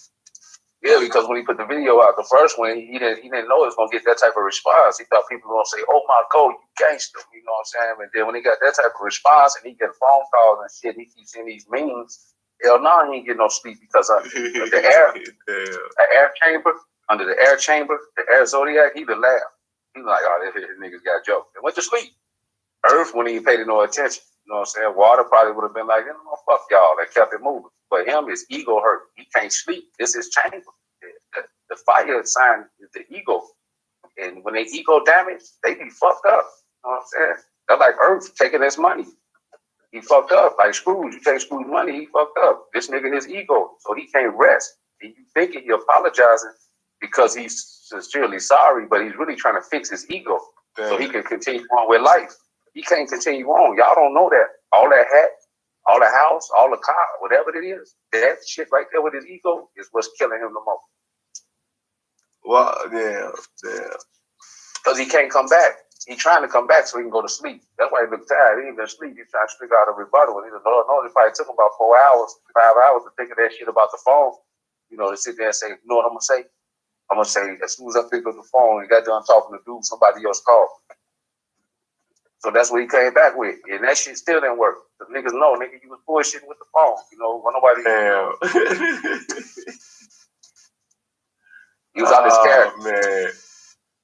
Yeah, because when he put the video out, the first one, he didn't know it was gonna get that type of response. He thought people were gonna say, "Oh my God, you gangster," you know what I'm saying? And then when he got that type of response and he get phone calls and shit, he keeps seeing these memes. Hell no, he ain't get no sleep because of the air chamber, under the air chamber, the air Zodiac, he'd have laughed. He was like, "Oh, this niggas got jokes." And went to sleep. Earth wouldn't even pay no attention. You know what I'm saying? Water probably would have been like, fuck y'all, and kept it moving. But him, his ego hurt. He can't sleep. This is chamber. The fire sign is the ego. And when they ego damaged, they be fucked up. You know what I'm saying? They're like Earth taking his money. He fucked up. Like Scrooge, you take Scrooge's money, he fucked up. This nigga, his ego. So he can't rest. And you thinking he apologizing because he's sincerely sorry, but he's really trying to fix his ego. Damn. So he can continue on with life. He can't continue on. Y'all don't know that. All that hat, all the house, all the car, whatever it is, that shit right there with his ego is what's killing him the most. Well, damn. Because he can't come back. He's trying to come back so he can go to sleep. That's why he look tired. He ain't been asleep. He's trying to figure out a rebuttal. And he said, Lord knows it probably took him about 4 hours, 5 hours to think of that shit about the phone. You know, to sit there and say, you know what I'm going to say? I'm going to say, as soon as I picked up the phone and got done talking to dude, somebody else called. So that's what he came back with. And that shit still didn't work. The niggas know, nigga, you was bullshitting with the phone. You know, when nobody... Damn. He was out his character. Man.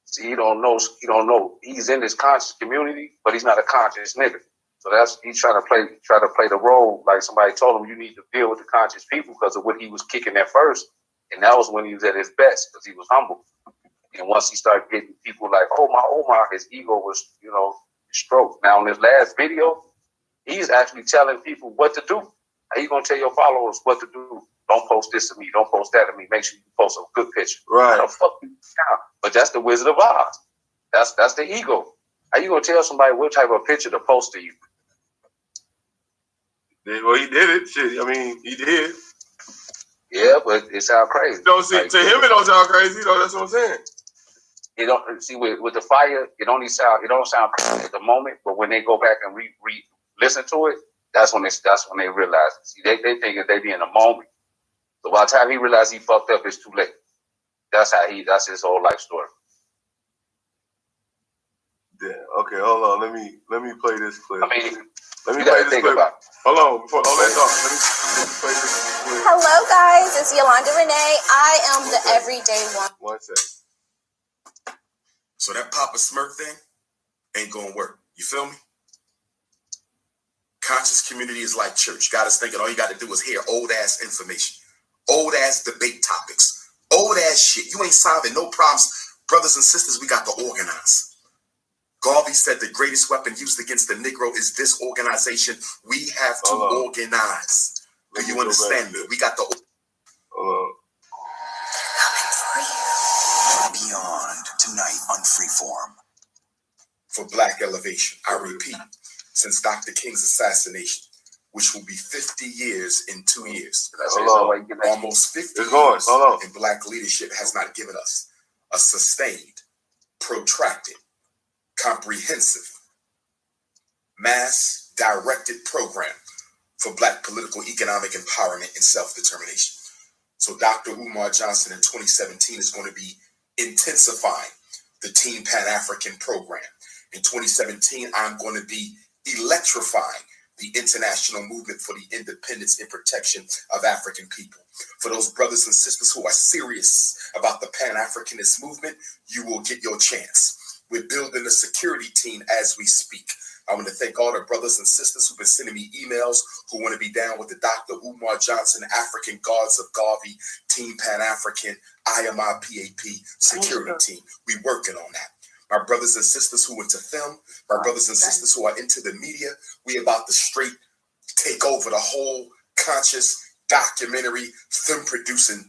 See, he don't know. He's in this conscious community, but he's not a conscious nigga. So he's trying to play the role like somebody told him you need to deal with the conscious people because of what he was kicking at first. And that was when he was at his best because he was humble. And once he started getting people like, oh my, his ego was, stroked. Now in this last video, he's actually telling people what to do. How you gonna tell your followers what to do? Don't post this to me. Don't post that to me. Make sure you post a good picture. Right. How the fuck you count? But that's the Wizard of Oz. That's the ego. How you gonna tell somebody what type of picture to post to you? Well, he did it. Shit, I mean, he did. Yeah, but it sounds crazy. Don't see, like, to him, it don't sound crazy. That's what I'm saying. It don't see with the fire. It don't sound crazy at the moment, but when they go back and listen to it, that's when they realize it. See, they think that they be in a moment. So by the time he realized he fucked up, it's too late. That's his whole life story. Yeah. Okay. Hold on. Let me play this clip. I mean, let me play this clip. Hold on. Before all that talk, let me play this clip. Hello, guys. It's Yolanda Renee. I am the everyday one. 1 second. So that Papa Smurf thing ain't gonna work. You feel me? Conscious community is like church. Got us thinking all you got to do is hear old ass information, old ass debate topics, old ass shit. You ain't solving no problems. Brothers and sisters, we got to organize. Garvey said the greatest weapon used against the Negro is disorganization. We have to organize. Do you understand me? We got to. Beyond tonight on Freeform. For Black Elevation, I repeat, since Dr. King's assassination, which will be 50 years in 2 years. Almost 50 years in Black leadership has not given us a sustained, protracted, comprehensive, mass-directed program for Black political, economic empowerment and self-determination. So Dr. Umar Johnson in 2017 is going to be intensifying the Team Pan-African program. In 2017, I'm going to be electrifying the international movement for the independence and protection of African people. For those brothers and sisters who are serious about the Pan-Africanist movement, you will get your chance. We're building a security team as we speak. I want to thank all the brothers and sisters who've been sending me emails who want to be down with the Dr. Umar Johnson African Guards of Garvey Team Pan-African IMIPAP security team. We're working on that. My brothers and sisters who into film, my brothers and sisters who are into the media, we about to straight take over the whole conscious documentary film producing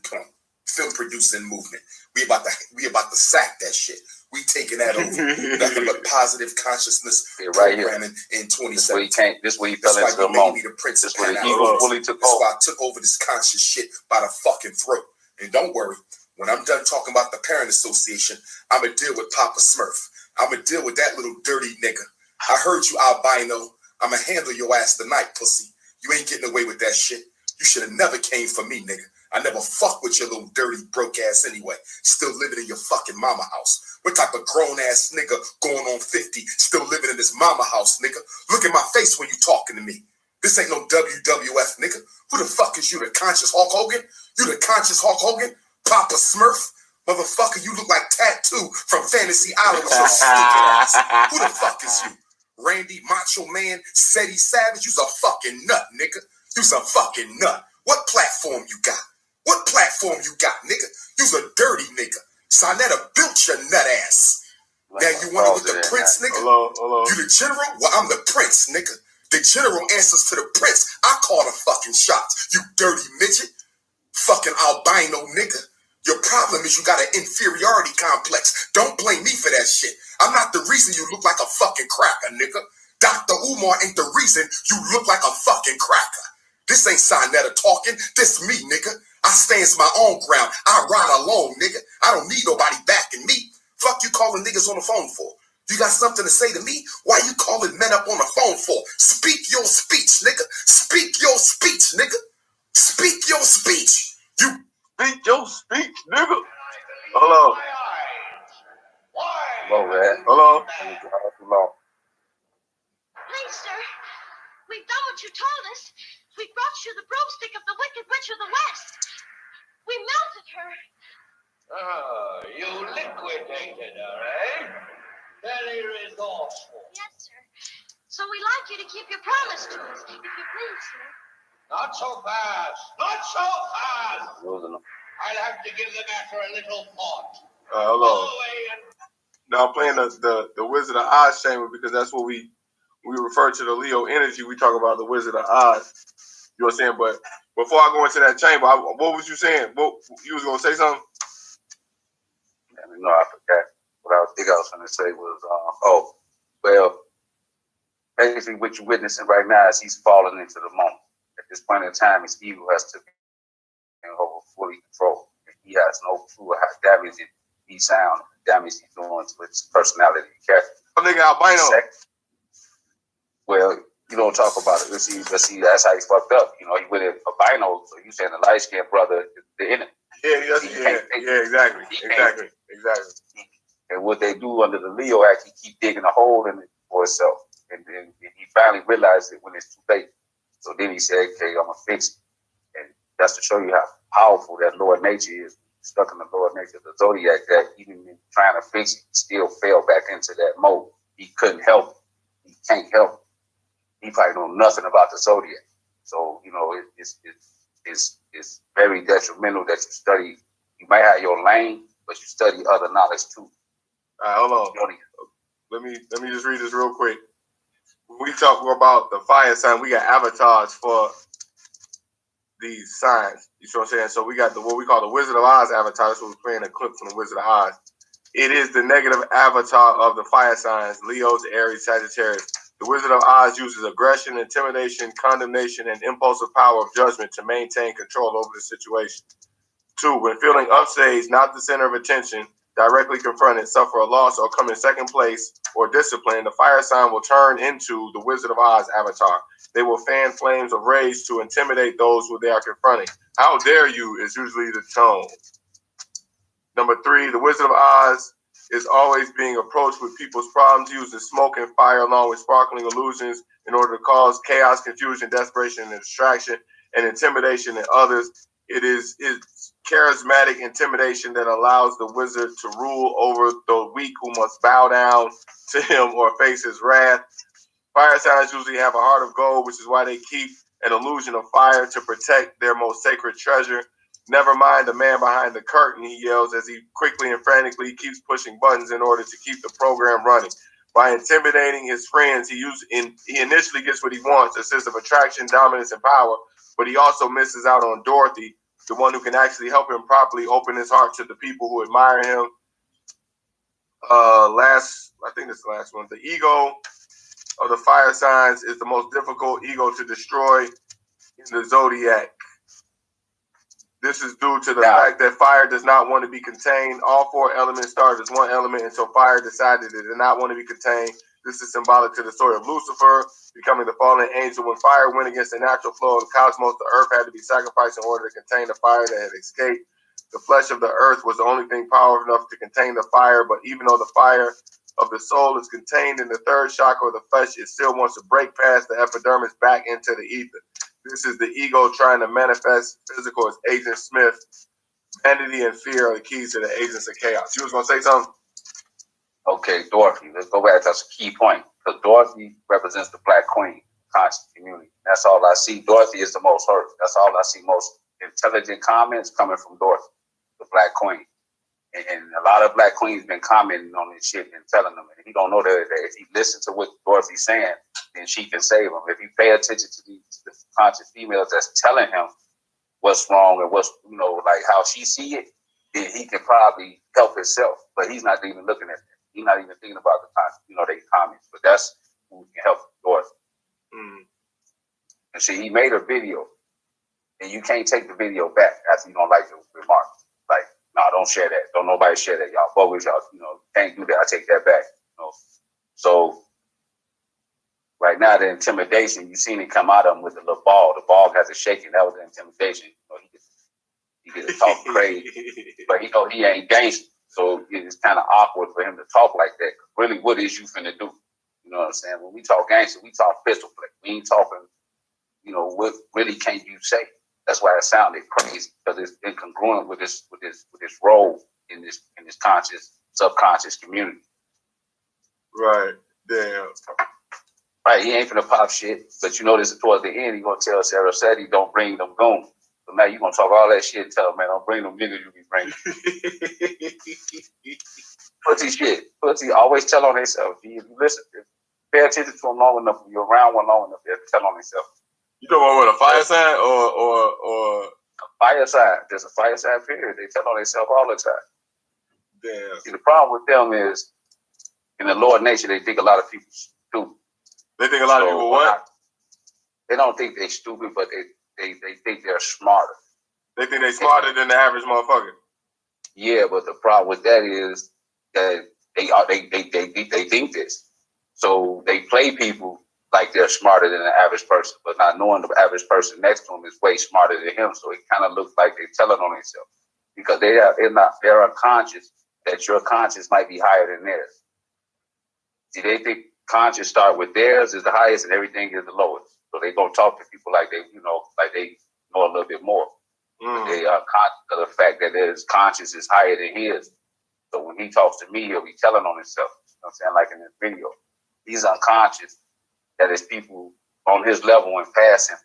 movement. We about to sack that shit. We taking that over. Nothing but positive consciousness programming in 2017. This way he fell into the moment. This way he fully took over. That's why I took over this conscious shit by the fucking throat. And don't worry, when I'm done talking about the Parent Association, I'ma deal with Papa Smurf. I'ma deal with that little dirty nigga. I heard you, albino. I'ma handle your ass tonight, pussy. You ain't getting away with that shit. You should have never came for me, nigga. I never fuck with your little dirty broke ass anyway. Still living in your fucking mama house. What type of grown ass nigga going on 50 still living in his mama house, nigga? Look at my face when you talking to me. This ain't no WWF, nigga. Who the fuck is you, the conscious Hulk Hogan? You the conscious Hulk Hogan? Papa Smurf? Motherfucker, you look like Tattoo from Fantasy Island with your stupid ass. Who the fuck is you? Randy Macho Man, Seti Savage? You's a fucking nut, nigga. You's a fucking nut. What platform you got? What platform you got, nigga? You's a dirty nigga. Sonetta built your nut ass. Now you want to with the prince, nigga? Hello. You the general? Well, I'm the prince, nigga. The general answers to the prince. I call the fucking shots. You dirty midget. Fucking albino nigga. Your problem is you got an inferiority complex. Don't blame me for that shit. I'm not the reason you look like a fucking cracker, nigga. Dr. Umar ain't the reason you look like a fucking cracker. This ain't Sonetta talking. This me, nigga. I stands my own ground. I ride alone, nigga. I don't need nobody backing me. Fuck you calling niggas on the phone for? You got something to say to me? Why you calling men up on the phone for? Speak your speech, nigga. Speak your speech, nigga. Speak your speech. You Speak your speech, nigga. Hello. Hello, man. Hello. Please, sir. We've done what you told us. We brought you the broomstick of the Wicked Witch of the West. We melted her. Oh, you liquidated her, eh? Very resourceful. Yes, sir. So we'd like you to keep your promise to us, if you please, sir. Not so fast. Not so fast. I'll have to give the matter a little thought. Hello. Now I'm playing the Wizard of Oz chamber because that's what we refer to the Leo energy. We talk about the Wizard of Oz. You know what I'm saying? But before I go into that chamber, what was you saying? What you was gonna say something? No, I forgot. What I think I was going to say was, basically what you're witnessing right now is he's falling into the moment. At this point in time, his ego has to be over fully controlled. He has no clue how damage he sound, damage he's doing to his personality and character. I'm thinking albino. Well, you don't talk about it. Let's see, that's how he's fucked up. You know, he went albino, so you saying the light-skinned brother is the enemy. Yeah, exactly. And what they do under the Leo Act, he keep digging a hole in it for himself. And then he finally realized it when it's too late. So then he said, okay, I'm going to fix it. And that's to show you how powerful that lower nature is. Stuck in the lower nature of the Zodiac, that even in trying to fix it, he still fell back into that mode. He couldn't help it. He can't help it. He probably know nothing about the Zodiac. So, you know, it's very detrimental that you study. You might have your lane, but you study other knowledge too. All right, hold on. Let me just read this real quick. When we talk about the fire sign, we got avatars for these signs. You see what I'm saying? So we got what we call the Wizard of Oz avatar. That's what we're playing a clip from the Wizard of Oz. It is the negative avatar of the fire signs: Leos, Aries, Sagittarius. The Wizard of Oz uses aggression, intimidation, condemnation, and impulsive power of judgment to maintain control over the situation. 2, when feeling upstage, not the center of attention, directly confronted, suffer a loss, or come in second place or discipline, the fire sign will turn into the Wizard of Oz avatar. They will fan flames of rage to intimidate those who they are confronting. How dare you is usually the tone. Number 3, the Wizard of Oz is always being approached with people's problems, using smoke and fire along with sparkling illusions in order to cause chaos, confusion, desperation, and distraction, and intimidation in others. It's charismatic intimidation that allows the wizard to rule over the weak who must bow down to him or face his wrath. Fire signs usually have a heart of gold, which is why they keep an illusion of fire to protect their most sacred treasure. Never mind the man behind the curtain, he yells as he quickly and frantically keeps pushing buttons in order to keep the program running. By intimidating his friends, he initially gets what he wants: a sense of attraction, dominance, and power. but he also misses out on Dorothy, the one who can actually help him properly open his heart to the people who admire him. I think it's the last one. The ego of the fire signs is the most difficult ego to destroy in the zodiac. This is due to the fact that fire does not want to be contained. All four elements started as one element until fire decided it did not want to be contained. This is symbolic to the story of Lucifer becoming the fallen angel. When fire went against the natural flow of the cosmos, the earth had to be sacrificed in order to contain the fire that had escaped. The flesh of the earth was the only thing powerful enough to contain the fire, but even though the fire of the soul is contained in the third chakra of the flesh, it still wants to break past the epidermis back into the ether. This is the ego trying to manifest physical as Agent Smith. Vanity and fear are the keys to the agents of chaos. You was going to say something? Okay, Dorothy. Let's go back. That's a key point. Because Dorothy represents the Black Queen, conscious community. That's all I see. Dorothy is the most hurt. That's all I see. Most intelligent comments coming from Dorothy, the Black Queen. And a lot of Black Queens been commenting on this shit and telling them. And he don't know that if he listens to what Dorothy's saying, then she can save him. If he pay attention to the conscious females that's telling him what's wrong and what's, like how she see it, then he can probably help himself. But he's not even looking at it. He's not even thinking about they comments. But that's who can help Dorothy. And see, he made a video, and you can't take the video back after you don't like the remarks. Like, no, don't share that. Don't nobody share that, y'all. Bogus, y'all. Can't do that. I take that back. So right now, the intimidation, you seen it come out of him with the little ball. The ball has a shaking. That was the intimidation. He gets talk crazy, but he ain't gangster. So it's kind of awkward for him to talk like that. Really, what is you finna do? You know what I'm saying? When we talk gangster, we talk pistol play. We ain't talking, what really can you say? That's why it sounded crazy, because it's incongruent with this role in this conscious, subconscious community. Right. Damn. Right, he ain't finna pop shit, but this towards the end, he gonna tell Sarah Sadie, don't bring them goons. So now you gonna talk all that shit and tell him, man, don't bring them niggas you be bringing. Pussy shit. Pussy always tell on themselves. If you listen, pay attention to them long enough, you're around one long enough, they'll tell on themselves. You talking about what, a fire sign or a fire sign? There's a fire sign period. They tell on themselves all the time. Damn. See, the problem with them is, in the lower nature, they think a lot of people stupid. They think a lot of people what? They don't think they're stupid, but they think they're smarter. They think they're smarter than the average motherfucker. Yeah, but the problem with that is that they think this. So they play people like they're smarter than the average person, but not knowing the average person next to him is way smarter than him. So it kind of looks like they're telling on themselves, because they're unconscious that your conscience might be higher than theirs. See, they think conscious start with theirs is the highest and everything is the lowest. So they gonna talk to people like they know a little bit more. But they are conscious of the fact that his conscience is higher than his. So when he talks to me, he'll be telling on himself. You know what I'm saying? Like in this video, he's unconscious that his people on his level and past him.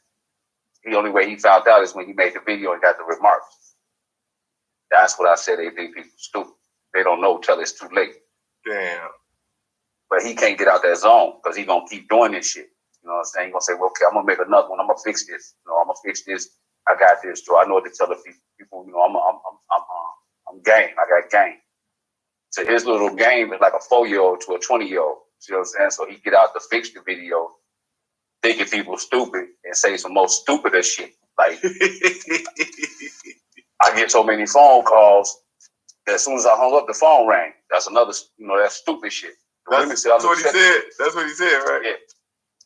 The only way he found out is when he made the video and got the remarks. That's what I said. They think people stupid. They don't know till it's too late. Damn. But he can't get out that zone because he's going to keep doing this shit. You know what I'm saying? He's going to say, well, okay, I'm going to make another one. I'm going to fix this. I'm going to fix this. I got this, Joe. I know what to tell the people. I'm game. I got game. So his little game is like a 4-year-old to a 20-year-old. You know what I'm saying? So he get out to fix the video, thinking people stupid and say some most stupid shit. Like, I get so many phone calls that as soon as I hung up, the phone rang. That's another, that's stupid shit. That's what he said. That's what he said, right?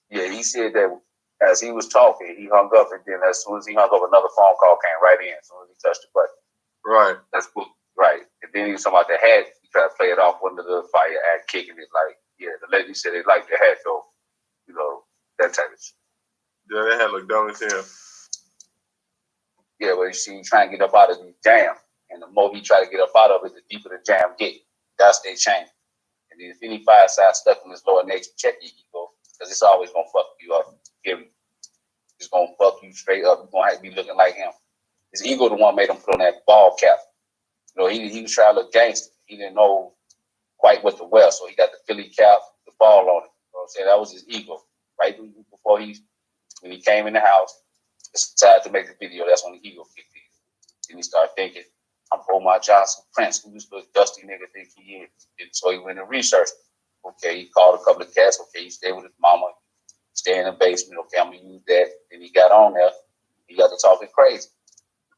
Yeah, he said that as he was talking, he hung up, and then as soon as he hung up, another phone call came right in as soon as he touched the button. Right. That's cool. Right. And then he was talking about the hat. He tried to play it off under the fire act, kicking it like, yeah, the lady said they liked the hat, though. That type of shit. Yeah, that hat look dumb as hell. Yeah, but you see, he trying to get up out of the jam. And the more he try to get up out of it, the deeper the jam get. That's their chain. And then if any fire side stuck in this lower nature, check your ego, because it's always going to fuck you up. Period. It's going to fuck you straight up. You're going to have to be looking like him. His ego the one made him put on that ball cap. He was trying to look gangster. He didn't know quite what to wear, so he got the Philly cap, the ball on it. You know what I'm saying? That was his ego. Right before when he came in the house, decided to make the video. That's when the ego kicked in. Then he started thinking, I'm Omar Johnson, Prince, who's the dusty nigga think he is. And so he went and researched. Okay, he called a couple of cats. Okay, he stayed with his mama, stay in the basement. Okay, I'm gonna use that. Then he got on there. He got to talking crazy.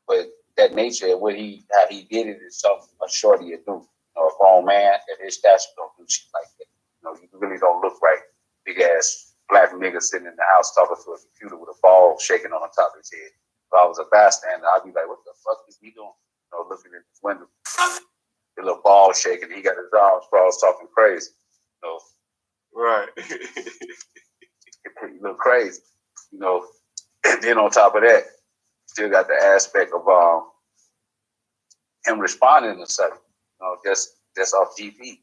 But that nature, how he did it is something a shorty would do. You know, a grown man at his stature don't do shit like that. You know, you really don't look right. Big ass black nigga sitting in the house talking to a computer with a ball shaking on top of his head. If I was a bystander, I'd be like, what the fuck is he doing? You know, looking in his window. The little ball shaking, he got his arms crossed talking crazy. You know. Right. You look crazy. You know. And then on top of that, still got the aspect of him responding to something. You know, just off GP.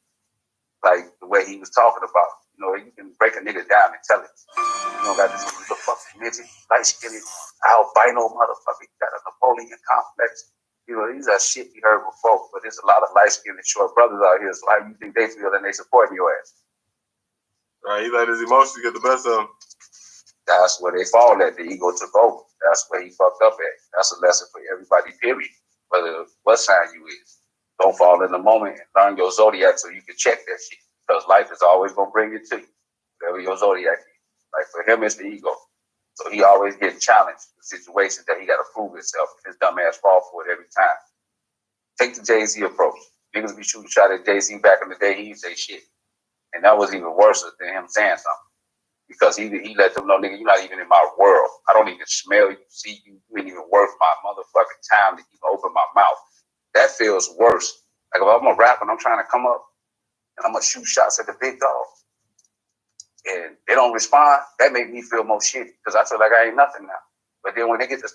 Like the way he was talking about. You know, you can break a nigga down and tell it. You know, got this little fucking midget, light skinned, albino motherfucker. He got a Napoleon complex. You know, these are shit you heard before, but there's a lot of light skinned short brothers out here. So how you think they feel and they supporting your ass? Right, he let his emotions get the best of him. That's where they fall at. The ego took over. That's where he fucked up at. That's a lesson for everybody, period. Whether what sign you is. Don't fall in the moment and learn your zodiac so you can check that shit. Because life is always going to bring it to you. Whatever your zodiac is. Like for him, it's the ego. So he always getting challenged with situations that he got to prove himself. His dumb ass fall for it every time. Take the Jay-Z approach. Niggas be shooting shot at Jay-Z back in the day. He didn't say shit. And that was even worse than him saying something. Because he let them know, nigga, you're not even in my world. I don't even smell you, see you. You ain't even worth my motherfucking time to even open my mouth. That feels worse. Like if I'm a rapper and I'm trying to come up and I'm going to shoot shots at the big dog and they don't respond, that make me feel more shitty because I feel like I ain't nothing now. But then when they get to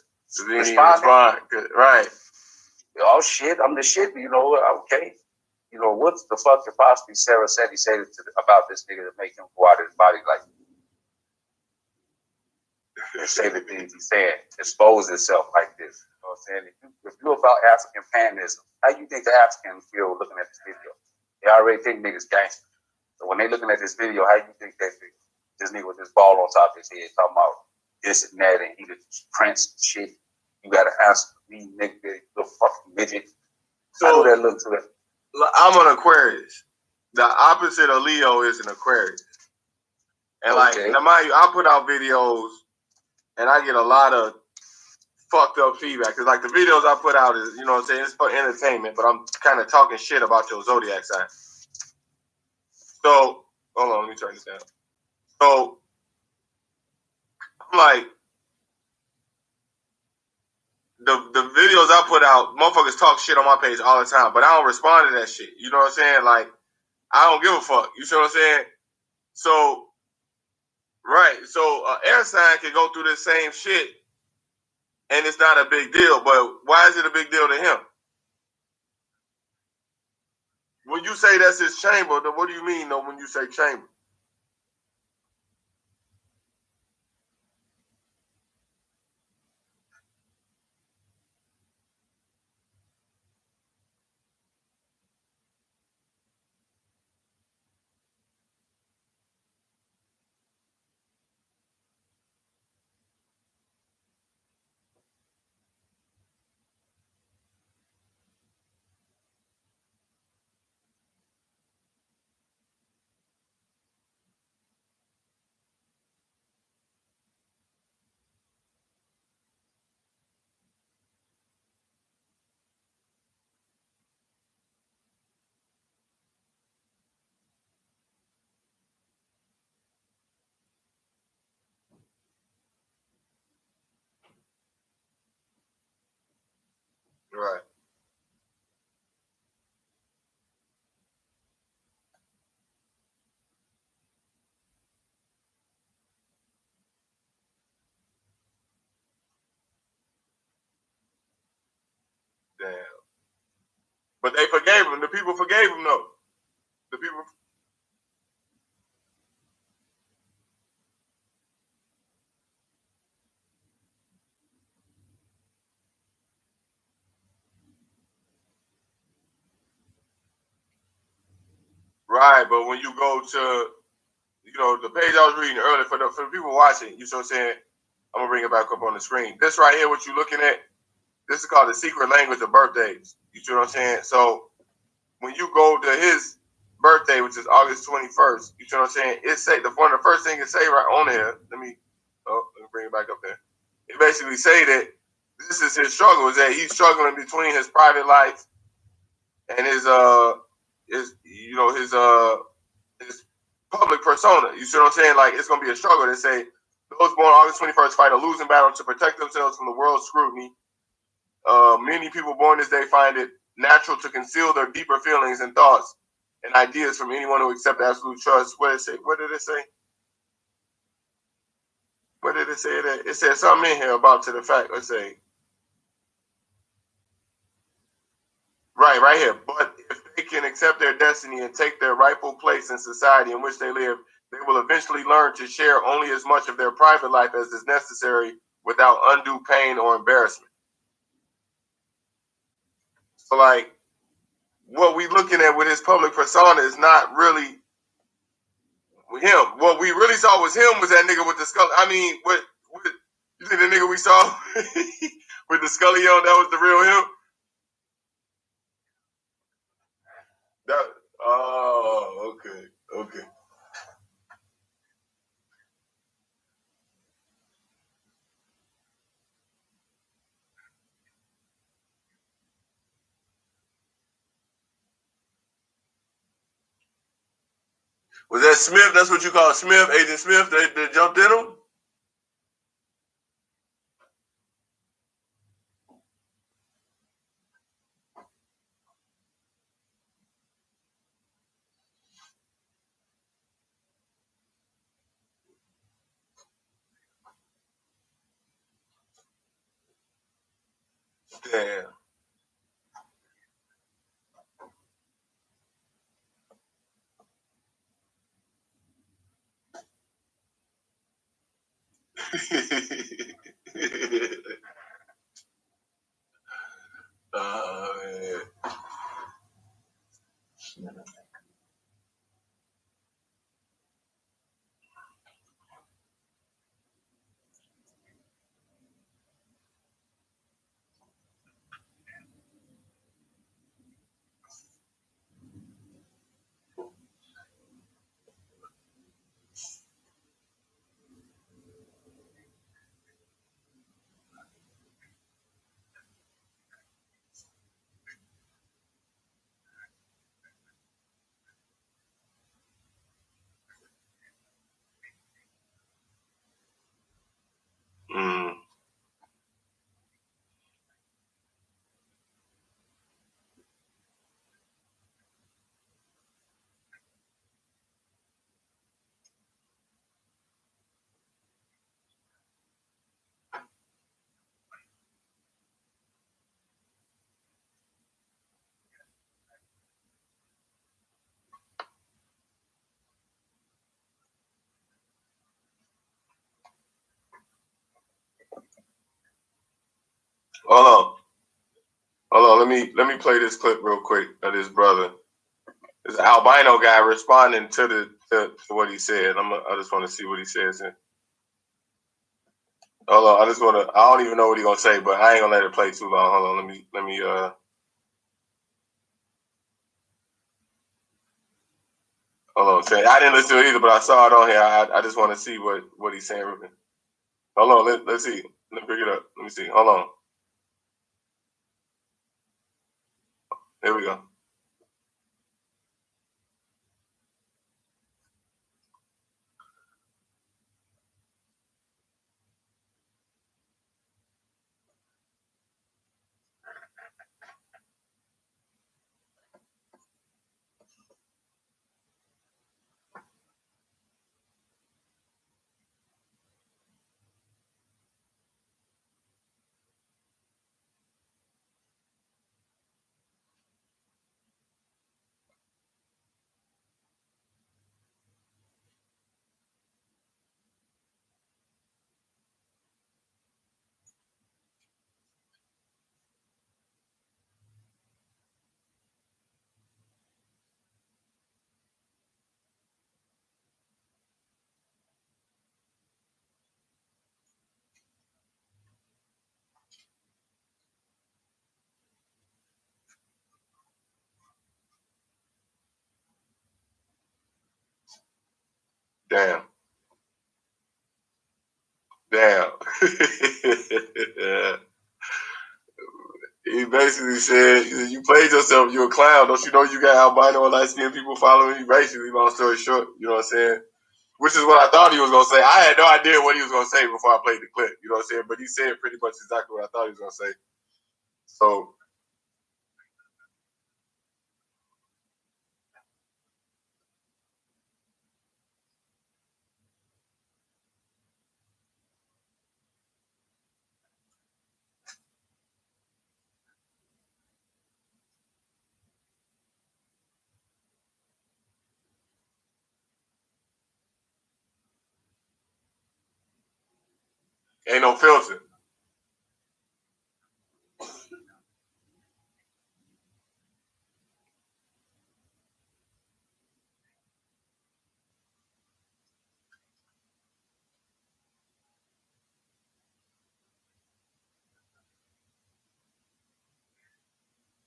respond, right. Oh shit, I'm the shit, you know, okay. You know, what the fuck could possibly Sarah said he said about this nigga to make him go out of his body like and say the things he's saying, expose himself like this. You know what I'm saying? If you're about African panism, how you think the Africans feel looking at this video? They already think niggas gangster. So when they looking at this video, how you think they feel? This nigga with this ball on top of his head talking about this and that and he the Prince and shit. You gotta answer me, nigga, little fucking midget. So, how do that look to them? I'm an Aquarius. The opposite of Leo is an Aquarius. And okay. Now mind you, I put out videos and I get a lot of fucked up feedback. Because like the videos I put out is, you know what I'm saying, it's for entertainment, but I'm kind of talking shit about your zodiac sign. So, hold on, let me turn this down. So, I'm like, the videos I put out, motherfuckers talk shit on my page all the time, but I don't respond to that shit. You know what I'm saying? Like, I don't give a fuck. You see what I'm saying? So, right. So, air sign can go through the same shit, and it's not a big deal. But why is it a big deal to him? When you say that's his chamber, then what do you mean, though, when you say chamber? Right. Damn. But they forgave him. The people forgave him, though. The people. Right, but when you go to, you know, the page I was reading earlier for the people watching, you know what I'm saying? I'm gonna bring it back up on the screen. This right here, what you're looking at, this is called the secret language of birthdays. You see what I'm saying? So when you go to his birthday, which is August 21st, you see what I'm saying? It say one of the first things it say right on here. Let me bring it back up there. It basically say that this is his struggle, is that he's struggling between his private life and his public persona. You see what I'm saying? Like, it's gonna be a struggle. They say those born August 21st fight a losing battle to protect themselves from the world's scrutiny. Many people born this day find it natural to conceal their deeper feelings and thoughts and ideas from anyone who accepts absolute trust. What did it say? What did it say? What did it say? That it said something in here about to the fact. Let's say right here. But if they can accept their destiny and take their rightful place in society in which they live, they will eventually learn to share only as much of their private life as is necessary without undue pain or embarrassment. So, like, what we looking at with his public persona is not really him. What we really saw was him was that nigga with the skull. I mean, what you think the nigga we saw with the scully on, that was the real him? Okay. Was that Smith? That's what you call Smith, Agent Smith, that jumped in him? Damn. Man. Mm. Hold on. Let me play this clip real quick of this brother. This albino guy responding to what he said. I just want to see what he says. Hold on. I don't even know what he's gonna say, but I ain't gonna let it play too long. Hold on. Let me hold on. I didn't listen to it either, but I saw it on here. I just want to see what he's saying. Hold on. Let's see. Let me pick it up. Let me see. Hold on. Here we go. Damn. He basically said, you played yourself, you're a clown. Don't you know you got albino and light-skinned people following you? Basically, long story short, you know what I'm saying? Which is what I thought he was going to say. I had no idea what he was going to say before I played the clip, you know what I'm saying? But he said pretty much exactly what I thought he was going to say. So, ain't no filter.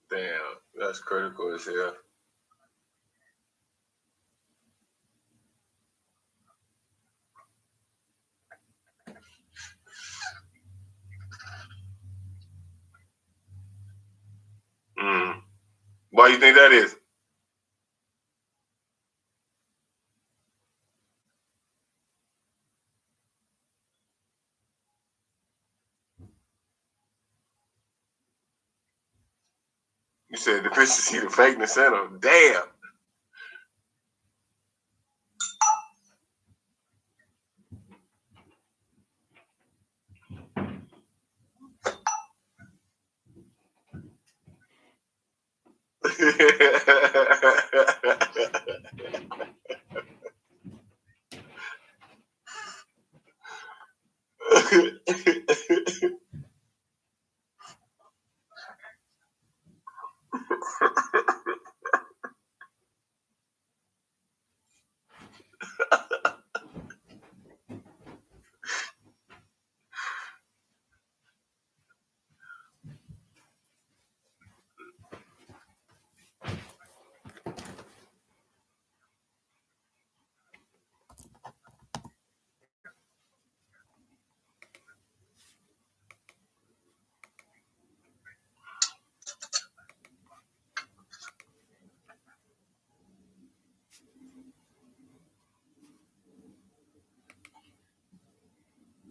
Damn, that's critical as hell. Why you think that is? You said deficiency, the fakeness in them. Damn.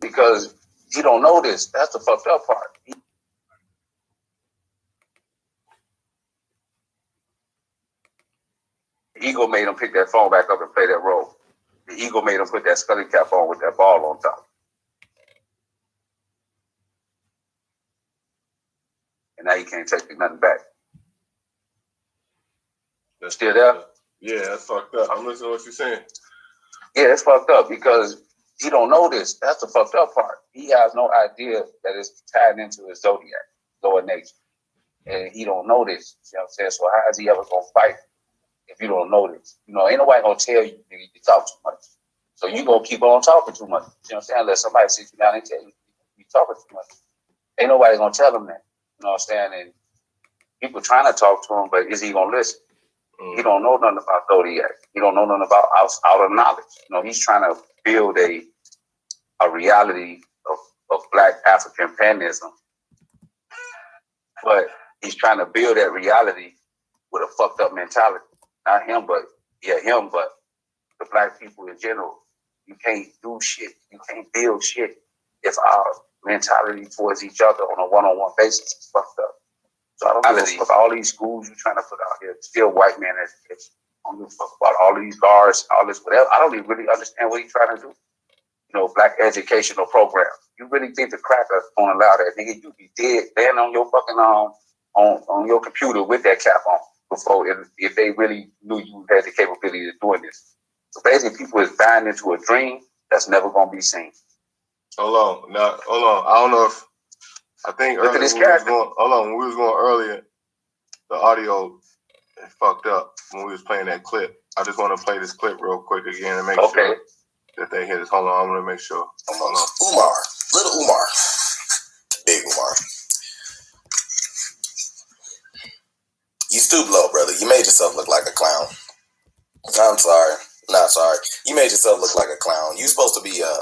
Because he don't know this. That's the fucked up part. The ego made him pick that phone back up and play that role. The ego made him put that scully cap on with that ball on top. And now he can't take nothing back. That's still there? Yeah, that's fucked up. I'm listening to what you're saying. Yeah, it's fucked up because he don't know this. That's the fucked up part. He has no idea that it's tied into his zodiac, lower nature. And he don't know this. You know what I'm saying? So how is he ever gonna fight if you don't know this? You know, ain't nobody gonna tell you you talk too much. So you gonna keep on talking too much. You know what I'm saying? Unless somebody sits you down and tell you you talking too much. Ain't nobody gonna tell him that. You know what I'm saying? And people trying to talk to him, but is he gonna listen? He don't know nothing about zodiac. He don't know nothing about outer knowledge. You know, he's trying to build a reality of Black African panism, but he's trying to build that reality with a fucked up mentality. Not him, but him, but the Black people in general. You can't do shit. You can't build shit if our mentality towards each other on a one-on-one basis is fucked up. So I don't give a fuck about all these schools you're trying to put out here. Still white man education. I don't give a fuck about all these guards, all this whatever. I don't even really understand what he's trying to do. You know, Black educational program. You really think the crackers gonna allow that? Nigga, you be dead laying on your fucking on your computer with that cap on before if they really knew you had the capability of doing this. So basically people is dying into a dream that's never gonna be seen. Hold on. I don't know if I think Look earlier at this when we was going earlier, the audio fucked up when we was playing that clip. I just want to play this clip real quick again and make sure that they hit us. Hold on, I want to make sure. Hold on. Umar, little Umar, big Umar. You stoop low, brother. You made yourself look like a clown. I'm sorry. You made yourself look like a clown. You're supposed to be a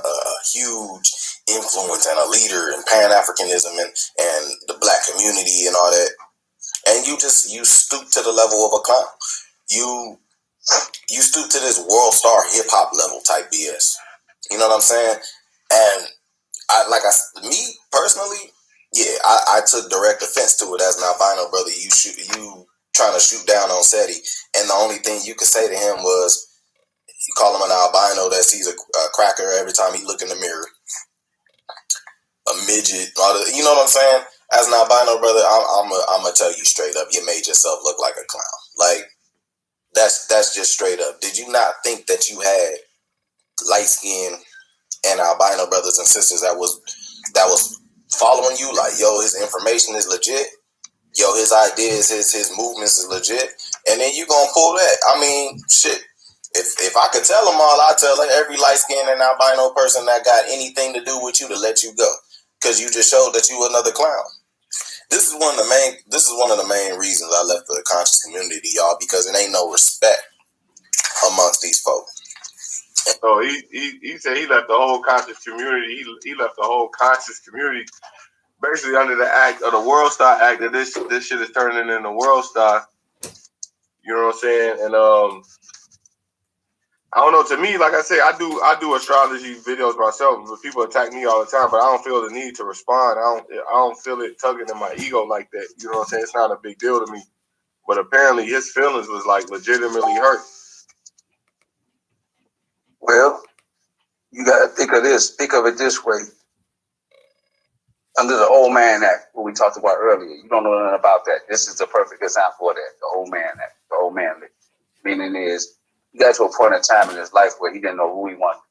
huge influence and a leader in Pan-Africanism and the black community and all that. And you stoop to the level of a clown. You stoop to this world star hip hop level type BS. You know what I'm saying? And me personally, yeah, I took direct offense to it as an albino brother. You trying to shoot down on SETI, and the only thing you could say to him was, you call him an albino that sees a cracker every time he look in the mirror, a midget. You know what I'm saying? As an albino brother, I'm gonna tell you straight up, you made yourself look like a clown. Like that's just straight up. Did you not think that you had light skin and albino brothers and sisters that was following you? Like, yo, his information is legit. Yo, his ideas, his movements is legit. And then you gonna pull that. I mean, shit. If I could tell them all, I'd tell every light-skinned and albino person that got anything to do with you to let you go, because you just showed that you another clown. This is one of the main reasons I left the conscious community, y'all, because it ain't no respect amongst these folks. So he said he left the whole conscious community. He left the whole conscious community basically under the act of the World Star Act, that this shit is turning into World Star. You know what I'm saying? And I don't know. To me, like I say, I do astrology videos myself. But people attack me all the time, but I don't feel the need to respond. I don't feel it tugging in my ego like that. You know what I'm saying? It's not a big deal to me. But apparently, his feelings was like legitimately hurt. Well, you gotta think of it this way. Under the Old Man Act, what we talked about earlier, you don't know nothing about that. This is the perfect example of that. The Old Man Act, the Old Man Act. Meaning is, he got to a point in time in his life where he didn't know who he wanted,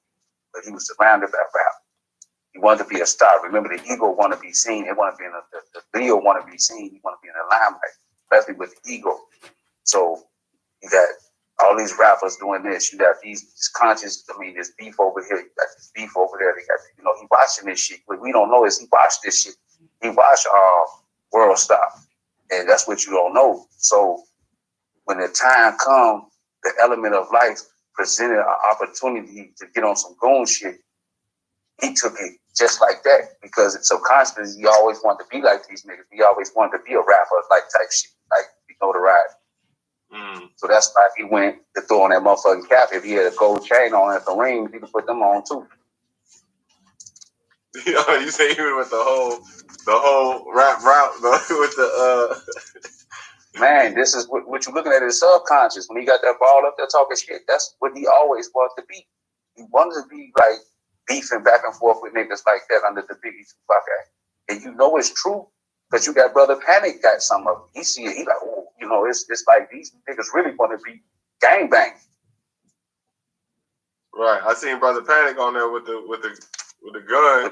but he was surrounded by rap. He wanted to be a star. Remember, the ego want to be seen. It want to be in the video want to be seen. He want to be in the limelight, especially with the ego. So you got all these rappers doing this. You got these conscious. I mean, there's beef over here. You got this beef over there. They got, he watching this shit. What we don't know is he watched this shit. He watched World Star, and that's what you don't know. So when the time comes, the element of life presented an opportunity to get on some goon shit. He took it just like that, because subconsciously he always wanted to be like these niggas. He always wanted to be a rapper, like type shit, like notoriety. So that's why he went to throw on that motherfucking cap. If he had a gold chain on at the rings, he could put them on too. You say he went with the whole rap route with the Man, this is what you're looking at is subconscious. When he got that ball up there talking shit, that's what he always wanted to be. He wanted to be like beefing back and forth with niggas like that under the Biggie Tupac Act. And you know it's true, because you got Brother Panic got some of it. He see it, he like, oh, it's like these niggas really want to be gangbang. Right. I seen Brother Panic on there with the gun.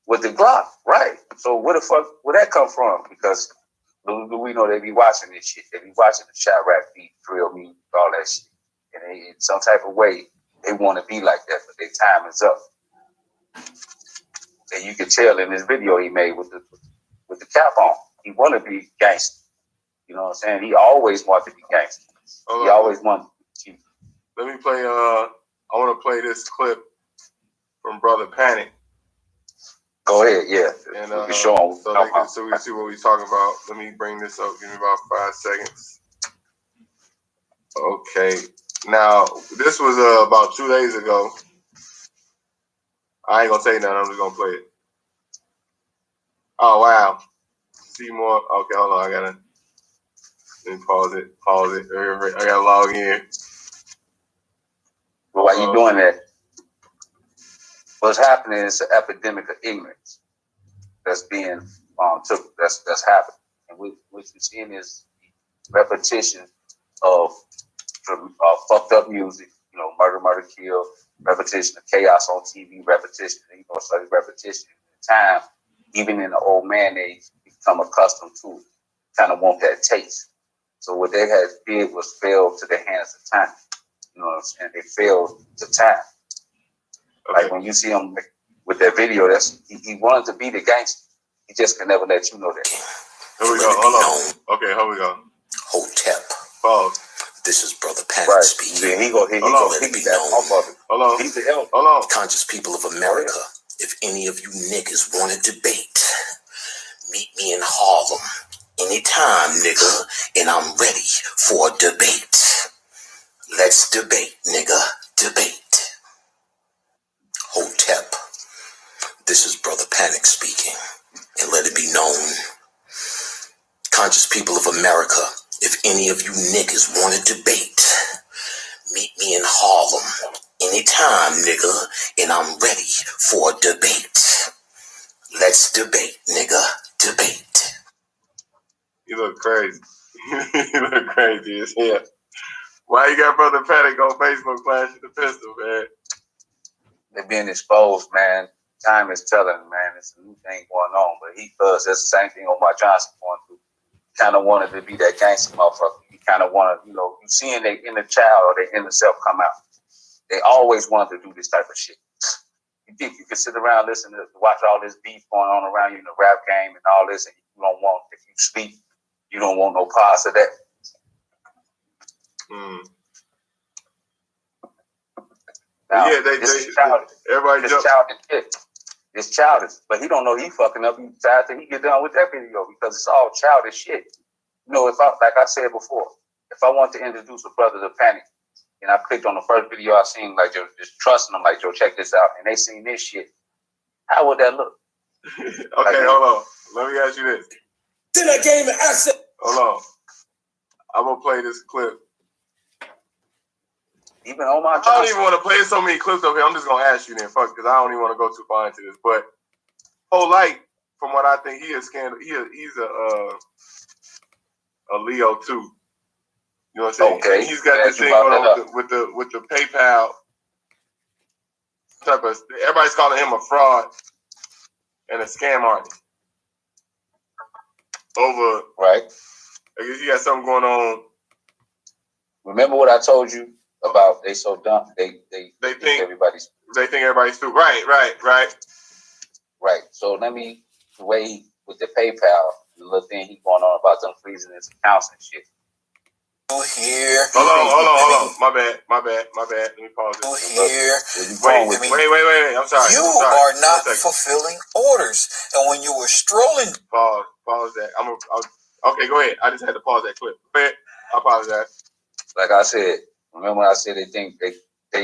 With the Glock, right. So where the fuck would that come from? Because we know they be watching this shit. They be watching the shot rap beat, drill music, all that shit. And they, in some type of way, they want to be like that, but their time is up. And you can tell in this video he made with the cap on. He want to be gangster. You know what I'm saying? He always wanted to be gangster. He always wanted to be. Let me play, I want to play this clip from Brother Panic. Go ahead, yeah. And we can show them. So we can see what we're talking about. Let me bring this up. Give me about 5 seconds. Okay. Now, this was about 2 days ago. I ain't going to say nothing. I'm just going to play it. Oh, wow. See more. Okay, hold on. Let me pause it. I got to log in. Well, while you doing that, what's happening is an epidemic of ignorance that's being that's happening, and what you're seeing is repetition of fucked up music, murder, kill, repetition of chaos on TV, repetition, repetition. Time, even in the old man age, become accustomed to it, kind of want that taste. So what they had did was fail to the hands of time. You know what I'm saying? They failed to time. Okay. Like when you see him with that video, he wanted to be the gangster. He just can never let you know that. Here we go. Hold on. Okay, here we go. Hotep. Pause. This is Brother Panic speaking. Then he go let it be known. Hold on. He's the elder. Hold on. Conscious people of America, if any of you niggas want to debate, meet me in Harlem anytime, nigga, and I'm ready for a debate. Let's debate, nigga. Debate. Hotep. This is Brother Panic speaking, and let it be known. Conscious people of America, if any of you niggas want to debate, meet me in Harlem anytime, nigga, and I'm ready for a debate. Let's debate, nigga. Debate. You look crazy. You look crazy as hell. Why you got Brother Panic on Facebook flashing the pistol, man? They're being exposed, man. Time is telling, man. It's a new thing going on. But he does. That's the same thing Omar Johnson going through. Kind of wanted to be that gangster motherfucker. He kind of wanted, you seeing their inner child or their inner self come out. They always wanted to do this type of shit. You think you can sit around, watch all this beef going on around you in the rap game and all this, and you don't want, if you sleep, you don't want no parts of that. Now, yeah, everybody it's childish, but he don't know he fucking up. He after he get done with that video because it's all childish shit. Like I said before, if I want to introduce a brother to Panic, and I clicked on the first video I seen, like just trusting them, like, Joe, check this out, and they seen this shit, how would that look? Okay, hold on. Let me ask you this. Then I gave him access. Hold on. I'm gonna play this clip. Even Omar Johnson. I don't even want to play so many clips over here. I'm just gonna ask you then, fuck, because I don't even want to go too far into this. But whole light, from what I think, he is scandal. He's a Leo too. You know what I'm saying? Okay. He's got this thing going on with the PayPal type of. Everybody's calling him a fraud and a scam artist. Over right. I guess you got something going on. Remember what I told you about? They so dumb. They think everybody's. They think everybody's stupid. Right. So let me weigh with the PayPal, the little thing he going on about them freezing his accounts and shit. Here. Hold on. My bad. Let me pause this. Wait. I'm sorry. You are not fulfilling orders. And when you were strolling. Pause that. Okay, go ahead. I just had to pause that clip. Go ahead. I apologize. Like I said, remember when I said they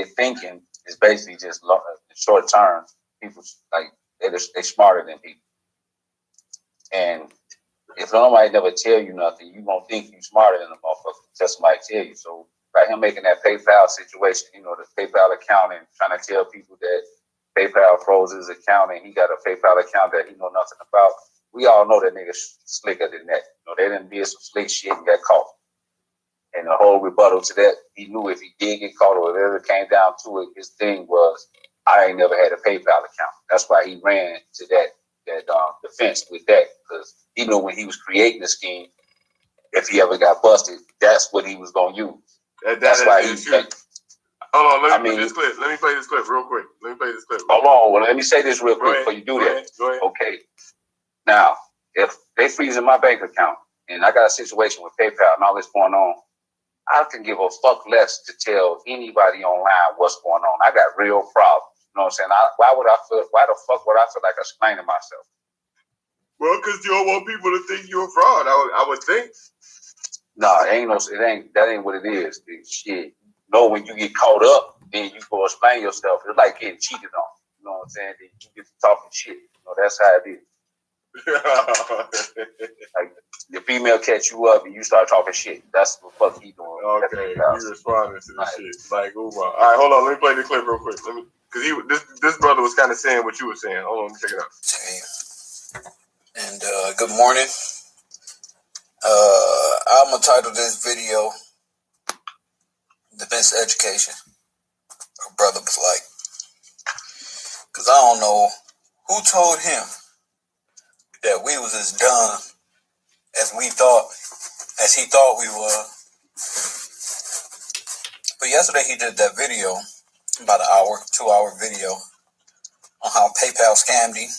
thinking is basically just short term. People like they smarter than people. And if nobody never tell you nothing, you gonna think you smarter than the motherfucker until somebody tell you. So by him making that PayPal situation, the PayPal account and trying to tell people that PayPal froze his account and he got a PayPal account that he know nothing about. We all know that nigga slicker than that. They didn't do some slick shit and got caught. And the whole rebuttal to that, he knew if he did get caught or whatever came down to it, his thing was, I ain't never had a PayPal account. That's why he ran to that defense with that, because he knew when he was creating the scheme, if he ever got busted, that's what he was gonna use. That's why he. Hold on, let me play this clip real quick. Hold on, well, let me say this real quick before you do that. Go ahead. Okay. Now, if they freeze in my bank account and I got a situation with PayPal and all this going on, I can give a fuck less to tell anybody online what's going on. I got real problems. You know what I'm saying? Why the fuck would I feel like explaining myself? Well, because you don't want people to think you're a fraud. I would think. No, that ain't what it is. Shit. When you get caught up, then you go explain yourself. It's like getting cheated on. You know what I'm saying? Then you get to talking shit. That's how it is. Like the female catch you up and you start talking shit. That's what the fuck he doing. Okay, you responding to the shit. Like, oh my. All right, hold on. Let me play the clip real quick. Because this brother was kind of saying what you were saying. Hold on, let me check it out. And good morning. I'm gonna title this video "Defense Education." A brother was like, because I don't know who told him that we was as dumb as he thought we were. But yesterday he did that video, about an hour, 2-hour video on how PayPal scammed him.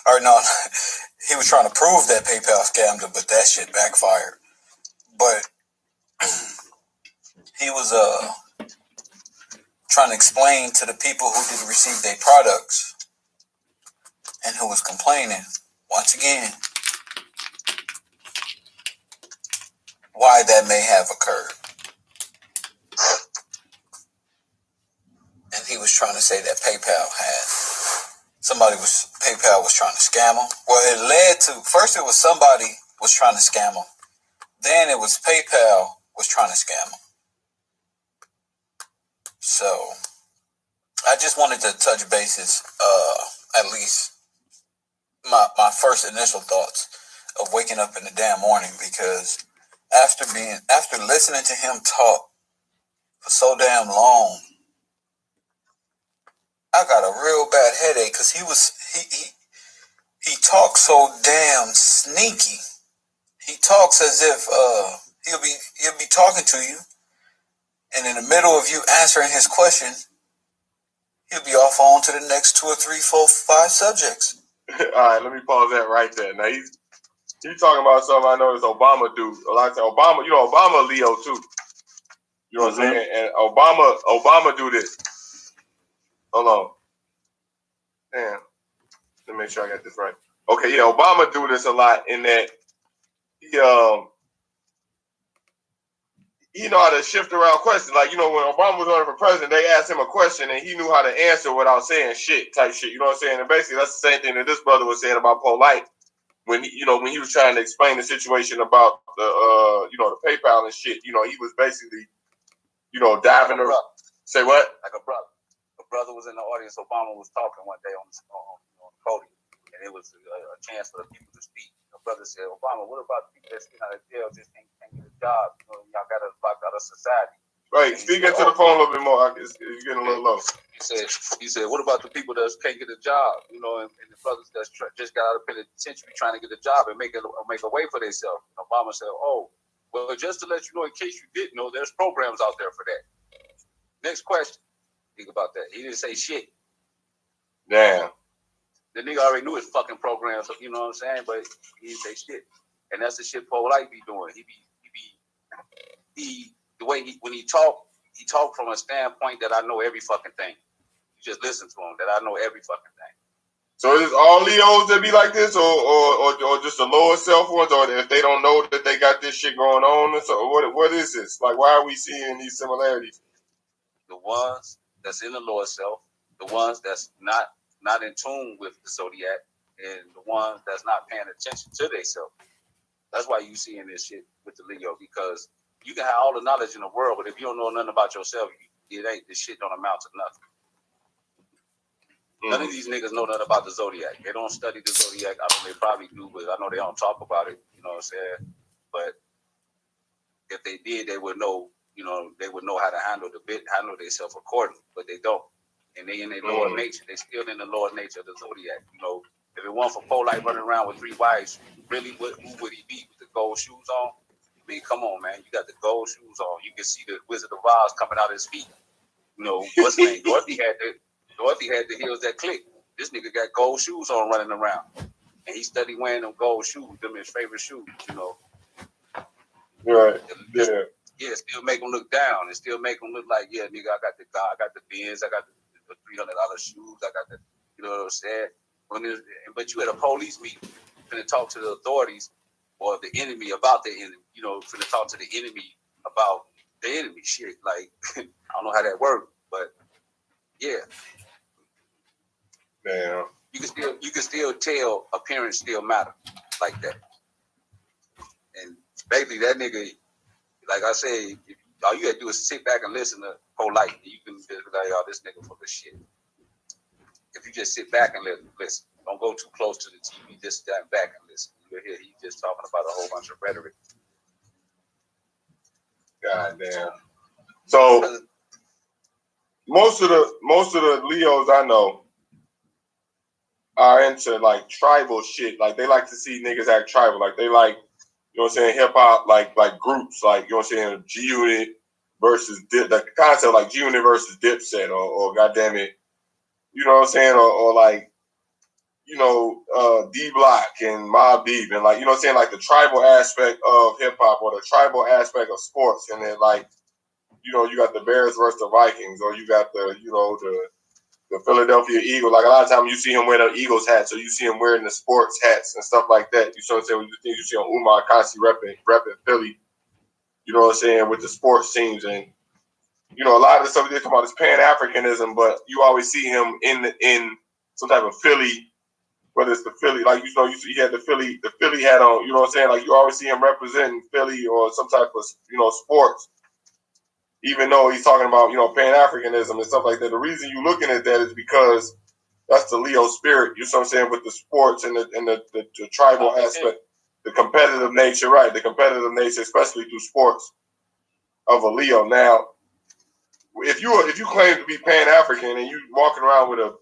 Or no, he was trying to prove that PayPal scammed him, but that shit backfired. But he was trying to explain to the people who didn't receive their products and who was complaining, once again, why that may have occurred. And he was trying to say that PayPal was trying to scam him. Well, it led to, first it was somebody was trying to scam him. Then it was PayPal was trying to scam him. So I just wanted to touch bases, at least my first initial thoughts of waking up in the damn morning, because after listening to him talk for so damn long, I got a real bad headache because he talks so damn sneaky. He talks as if he'll be talking to you, and in the middle of you answering his question, he'll be off on to the next 2 or 3, 4, 5 subjects. All right, let me pause that right there. Now he's talking about something I noticed Obama do. A lot of times, Obama, Obama Leo too. You know what I'm saying? And Obama do this. Hold on. Damn. Let me make sure I got this right. Okay, yeah, Obama do this a lot in that he know how to shift around questions. Like, when Obama was running for president, they asked him a question and he knew how to answer without saying shit type shit. You know what I'm saying? And basically that's the same thing that this brother was saying about Polite when he was trying to explain the situation about the the PayPal and shit. He was basically diving around. Say what? Like a brother. A brother was in the audience. Obama was talking one day on the podium, and it was a chance for the people to speak. The brother said, "Obama, what about the people that sit out of jail just can't get a job? Y'all got to lock out of society." Right. Speak into the phone a little bit more. It's getting a little low. He said, "What about the people that can't get a job? And the brothers that just got out of penitentiary trying to get a job and make a way for themselves." Obama said, "Oh, well, just to let you know, in case you didn't know, there's programs out there for that." Next question. Think about that. He didn't say shit. Damn. The nigga already knew his fucking programs, you know what I'm saying? But he didn't say shit. And that's the shit Polite be doing. The way when he talk from a standpoint that I know every fucking thing. You just listen to him, that I know every fucking thing. So is it all Leos that be like this, or just the lower self ones, or if they don't know that they got this shit going on? So what is this? Like, why are we seeing these similarities? The ones that's in the lower self, the ones that's not in tune with the zodiac, and the ones that's not paying attention to themselves. That's why you seeing this shit with the Leo, because you can have all the knowledge in the world, but if you don't know nothing about yourself, this shit don't amount to nothing. None of these niggas know nothing about the zodiac. They don't study the zodiac. I know they probably do, but I know they don't talk about it. You know what I'm saying? But if they did, they would know. They would know how to handle themselves accordingly, but they don't. And they in their lower nature. They still in the lower nature of the zodiac. If it weren't for Polite running around with 3 wives, really, who would he be with the gold shoes on? I mean, come on, man. You got the gold shoes on. You can see the Wizard of Oz coming out of his feet. What's the name? Dorothy had the heels that click. This nigga got gold shoes on running around. And he studied wearing them gold shoes, them his favorite shoes, Right. Yeah. Yeah, still make them look down and still make them look like, yeah, nigga, I got the Benz, I got the $300 shoes, I got the, you know what I'm saying? But you at a police meeting, finna talk to the authorities or the enemy about the enemy, finna talk to the enemy about the enemy shit. Like, I don't know how that works, but yeah. Damn. You can still tell appearance still matter like that. And basically that nigga, like I say, all you gotta do is sit back and listen to Polite. You can just be like, "Oh, this nigga full of shit." If you just sit back and listen, don't go too close to the TV. Just stand back and listen. You'll hear he's just talking about a whole bunch of rhetoric. God damn. So most of the Leos I know are into like tribal shit. Like they like to see niggas act tribal. Like they like, you know what I'm saying, hip hop, like groups, like, you know what I'm saying, G Unit versus the concept like G Unit versus Dipset or goddamn it, you know what I'm saying, or like, D Block and Mobb Deep and like, you know what I'm saying, like the tribal aspect of hip hop or the tribal aspect of sports, and then like you got the Bears versus the Vikings, or you got the Philadelphia Eagles. Like a lot of times you see him wear the Eagles hats, or you see him wearing the sports hats and stuff like that. You know what I'm saying? You see on Umar constantly repping Philly. You know what I'm saying, with the sports teams, and a lot of the stuff they're talking about is Pan-Africanism, but you always see him in some type of Philly. Whether it's the Philly, like he had the Philly hat on. You know what I'm saying? Like you always see him representing Philly or some type of sports. Even though he's talking about Pan-Africanism and stuff like that, the reason you're looking at that is because that's the Leo spirit. You know what I'm saying, with the sports and the tribal aspect, the competitive nature, right? The competitive nature, especially through sports, of a Leo. Now, if you claim to be Pan-African and you walking around with a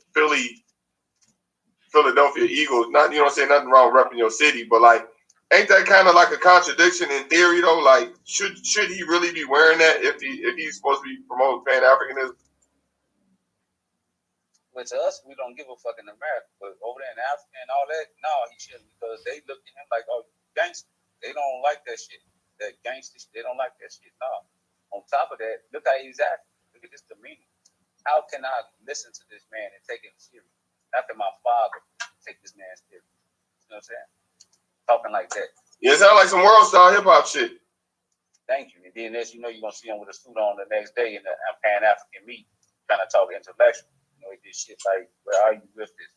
Philadelphia Eagles, not nothing wrong with repping your city, but like, ain't that kind of like a contradiction in theory though? Like, should he really be wearing that if he's supposed to be promoting Pan-Africanism? But to us, we don't give a fuck in America. But over there in Africa and all that, no, he shouldn't, because they look at him like, oh, gangster. They don't like that shit. That gangster shit. They don't like that shit. No. On top of that, look how he's acting. Look at his demeanor. How can I listen to this man and take him serious? How can my father take this man serious? You know what I'm saying? Talking like that. Yeah, it sounds like some world star hip hop shit. Thank you. And then next, you're gonna see him with a suit on the next day in the Pan-African meet, trying to talk intellectual. He did shit like, where are you with this?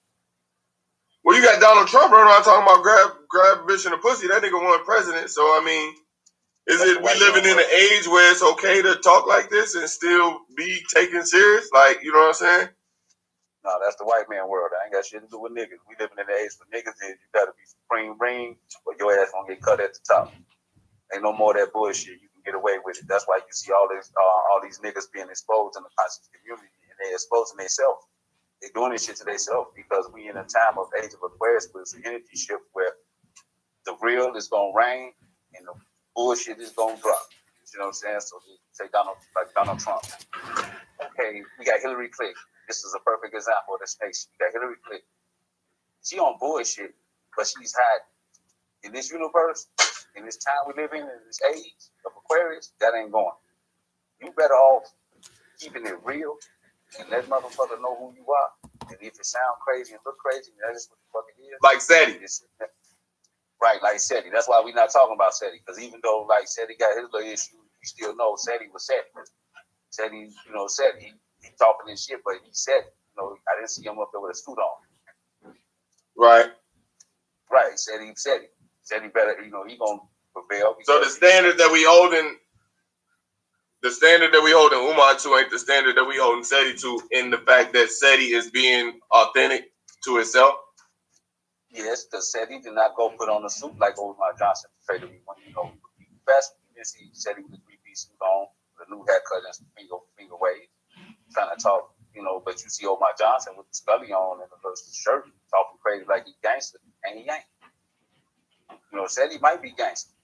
Well, you got Donald Trump running around talking about grab bitch and a pussy. That nigga won president. So I mean, we living in an age where it's okay to talk like this and still be taken serious? Like, you know what I'm saying? No, that's the white man world. I ain't got shit to do with niggas. We living in the age for niggas is you gotta be supreme ring, or your ass gonna get cut at the top. Ain't no more of that bullshit. You can get away with it. That's why you see all these niggas being exposed in the conscious community, and they exposing themselves. They doing this shit to themselves because we in a time of age of Aquarius, where it's an energy shift where the real is gonna reign and the bullshit is gonna drop. You know what I'm saying? So say Donald Trump. Okay, we got Hillary Clinton. This is a perfect example of this nation. We got Hillary Clinton. She on bullshit, but she's hiding. In this universe, in this time we live in this age of Aquarius, that ain't going. You better off keeping it real and let motherfucker know who you are. And if it sound crazy and look crazy, that's what the fuck it is. Like Seti. Right, like Seti. That's why we're not talking about Seti. Because even though like Seti got his little issue, you still know Seti was Seti. Seti, Seti. He talking this shit, but he said, I didn't see him up there with a suit on. Right. Right. Seti. Seti better, he gonna prevail. So the standard that we hold in Umar to ain't the standard that we hold in Seti to, in the fact that Seti is being authentic to itself. Yes, because Seti did not go put on a suit like Omar Johnson portrayed to be one. Best you didn't see Seti with a 3-piece suit on, with a new haircut and some finger waves, trying to talk, but you see Omar Johnson with the scully on and a little shirt, talking crazy like he gangster, and he ain't. Seti might be gangster,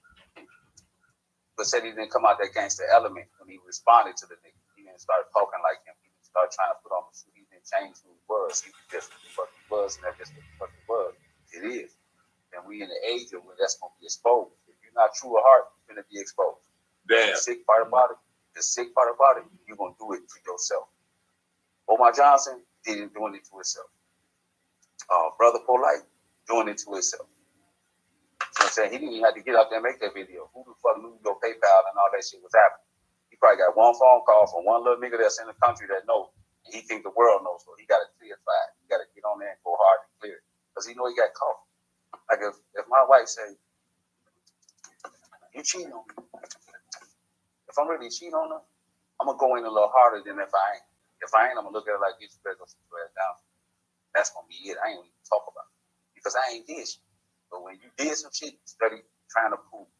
but Seti didn't come out that gangster element when he responded to the nigga. He didn't start talking like him. He didn't start trying to put on the suit. He didn't change who he was. He was just what he was, and that's just what he was. It is. And we in the age of where that's going to be exposed. If you're not true of heart, you're going to be exposed. Damn. The sick part about it, you're going to do it to yourself. Omar Johnson didn't doing it to himself. Brother Polite doing it to himself. You know what I'm saying? He didn't even have to get out there and make that video. Who the fuck knew your PayPal and all that shit was happening? He probably got one phone call from one little nigga that's in the country that knows. And he think the world knows, so he got to clear it fine. He got to get on there and go hard and clear it. Because he know he got caught. Like if my wife say, you cheating on me. If I'm really cheating on her, I'm going to go in a little harder than if I ain't. If I ain't, I'm going to look at her like, you better go sit your ass down. That's going to be it. I ain't even talk about it. Because I ain't did shit. But when you did some shit, you study trying to prove.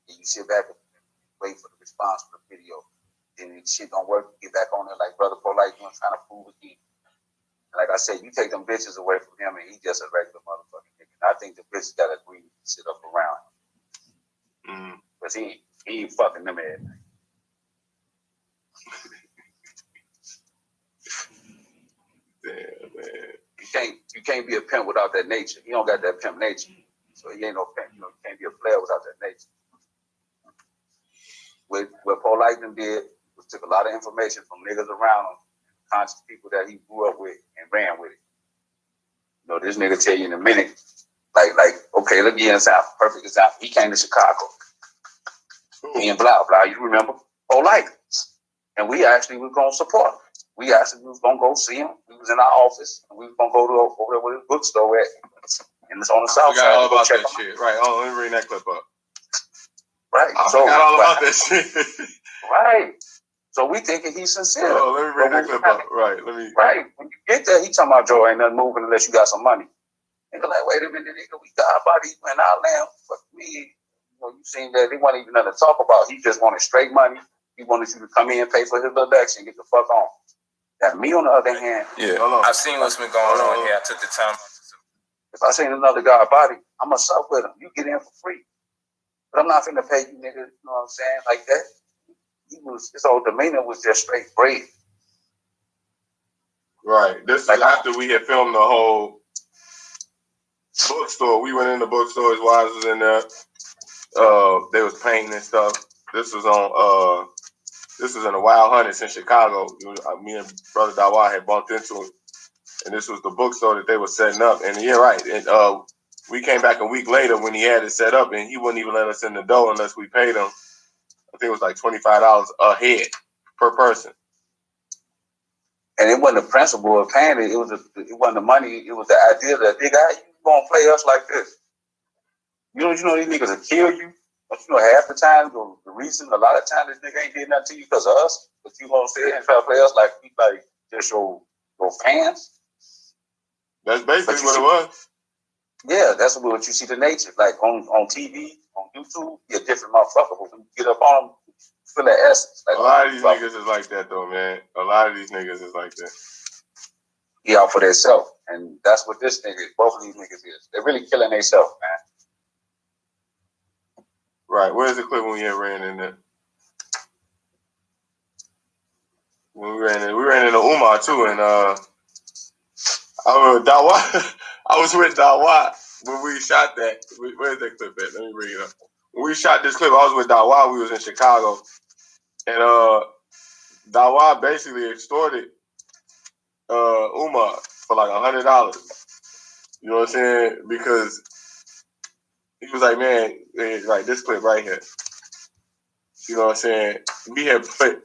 And you sit back and wait for the response for the video. Then the shit don't work, you get back on there like Brother Polite doing, trying to prove again. Like I said, you take them bitches away from him and he just a regular motherfucking nigga. And I think the bitches got to agree to sit up around him. Because he ain't fucking them everything. Damn, man. You can't be a pimp without that nature. He don't got that pimp nature. So he ain't no pimp. You can't be a player without that nature. what Paul Lightning did was took a lot of information from niggas around him, conscious people that he grew up with and ran with it. You know, this nigga tell you in a minute, like, okay, let me give you an example. Perfect example. He came to Chicago. Me and blah, blah, you remember? Paul Lightning. And we actually was going to support him. We actually was going to go see him. We was in our office, and we was going to go to over there where his bookstore at. And it's on the south side. I forgot all about that shit. Right. Oh, let me bring that clip up. Right. I forgot all about that shit. Right. So we thinking he's sincere. Oh, let me bring that clip up. Right. Right. When you get there, he talking about Joe ain't nothing moving unless you got some money. Nigga like, wait a minute, nigga, we got our body in our lamb. Fuck me. You know, you seen that they wasn't even nothing to talk about. He just wanted straight money. He wanted you to come in, pay for his election, get the fuck on. That me on the other hand. Yeah. I've seen what's been going on here. I took the time. If I seen another guy body, I'm gonna suck with him. You get in for free. But I'm not finna pay you nigga, you know what I'm saying? Like that. His whole demeanor was just straight brave. Right. This is after we had filmed the whole bookstore. We went in the bookstore, his wives was in there. They was painting and stuff. This was in the Wild Hunters in Chicago. Me and Brother Dawa had bumped into it. And this was the bookstore that they were setting up. And yeah, right. And we came back a week later when he had it set up, and he wouldn't even let us in the door unless we paid him. I think it was like $25 a head per person. And it wasn't the principle of paying it. It wasn't the money. It was the idea that, nigga, how you gonna play us like this? You know these niggas will kill you. But you know, half the time, the reason a lot of times this nigga ain't did nothing to you because of us, but you gonna sit and try to play us like we like just your fans. That's basically what it was. Yeah, that's what you see the nature. Like on TV, on YouTube, you're a different motherfucker. But when you get up on them, you feel that essence. Like, a lot of these niggas is like that though, man. A lot of these niggas is like that. He out for themselves. And that's what this nigga, both of these niggas is. They're really killing themselves, man. Right. Where's the clip when we had ran in there? When we ran into Umar too, and I was with Dawa when we shot that. Where's that clip at? Let me bring it up. When we shot this clip, I was with Dawa. We was in Chicago, and Dawa basically extorted Umar for like $100. You know what I'm saying? Because he was like, man, right, this clip right here. You know what I'm saying? We had put,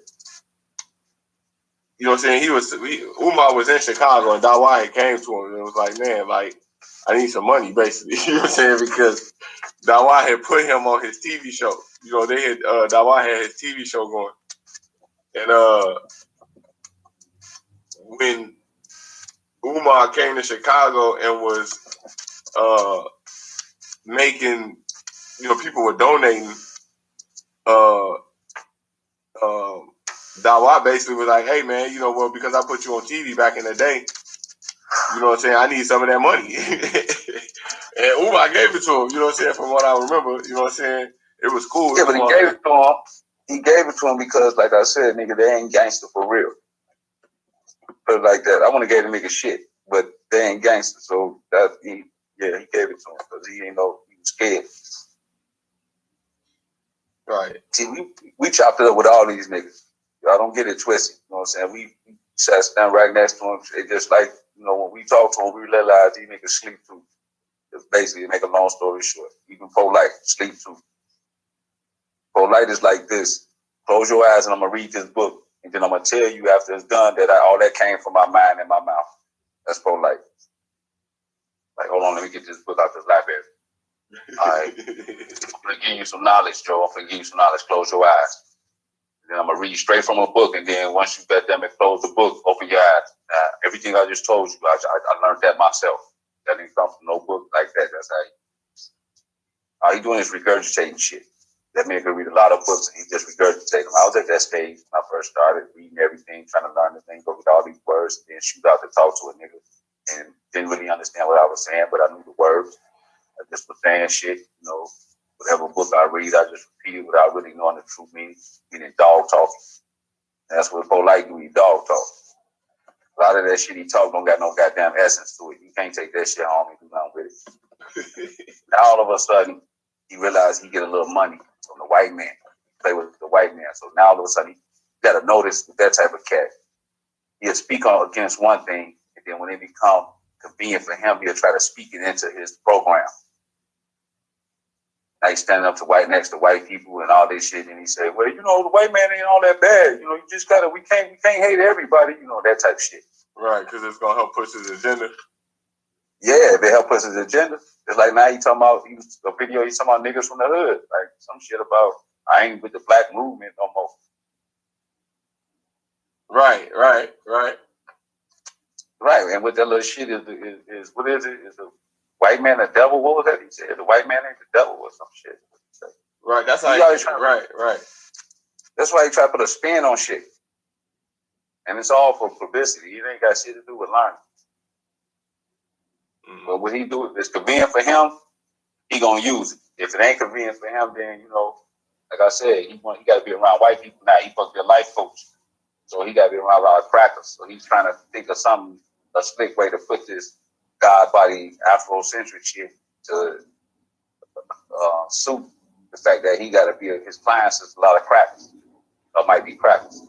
you know what I'm saying? Umar was in Chicago, and Dawa had came to him and was like, man, like, I need some money, basically. You know what I'm saying? Because Dawa had put him on his TV show. You know, they had Dawa had his TV show going. And when Umar came to Chicago and was making, you know, people were donating, Dawa basically was like, hey man, you know, well, because I put you on TV back in the day, you know what I'm saying, I need some of that money. And Umar gave it to him, you know what I'm saying, from what I remember, you know what I'm saying, it was cool. Yeah, but he gave it to him. He gave it to him because, like I said, nigga, they ain't gangster for real. Put it like that. I want to give the nigga shit, but they ain't gangster. So he gave it to him because he ain't know, he was scared. Right. See, we chopped it up with all these niggas. Y'all don't get it twisted. You know what I'm saying? We sat down right next to him. It just like, you know, when we talked to him, we realized these niggas sleep too. Just basically, make a long story short. Even Polite sleep too. Polite is like this. Close your eyes and I'm going to read this book. And then I'm going to tell you after it's done that all that came from my mind and my mouth. That's Polite. Like, hold on, let me get this book out this library. All right. I'm going to give you some knowledge, Joe. I'm going to give you some knowledge. Close your eyes. And then I'm going to read straight from a book. And then once you bet them and close the book, open your eyes. Everything I just told you, I learned that myself. That didn't come from no book like that. That's how all he doing is regurgitating shit. That man could read a lot of books and he just regurgitated them. I was at that stage when I first started reading everything, trying to learn the thing, go with all these words, and then shoot out to talk to a nigga. And didn't really understand what I was saying, but I knew the words. I just was saying shit, you know, whatever book I read, I just repeated without really knowing the true meaning dog talking. And that's what Polite do, he dog talk. A lot of that shit he talk don't got no goddamn essence to it. You can't take that shit home and do nothing with it. Now all of a sudden, he realized he get a little money from the white man. play with the white man. So now all of a sudden, you got to notice that type of cat. He'll speak on against one thing, and then when it become convenient for him, he'll try to speak it into his program. Now he's standing up to next to white people and all this shit, and he say, "Well, you know, the white man ain't all that bad. You know, you just gotta we can't hate everybody. You know, that type of shit." Right, because it's gonna help push his agenda. Yeah, if it help push his agenda. It's like now he's talking about a video. He's talking about niggas from the hood, like some shit about I ain't with the black movement no more. Right. And what that little shit is what is it? Is the white man the devil? What was that? He said the white man ain't the devil or some shit. Right. That's how. Right. That's why he try to put a spin on shit, and it's all for publicity. It ain't got shit to do with learning. Mm-hmm. But what he do, if it's convenient for him, he gonna use it. If it ain't convenient for him, then you know, like I said, he got to be around white people now. He supposed to be a life coach, so he got to be around a lot of crackers. So he's trying to think of a slick way to put this God body Afrocentric shit to suit the fact that he got to be his clients is a lot of crackers, or might be crackers.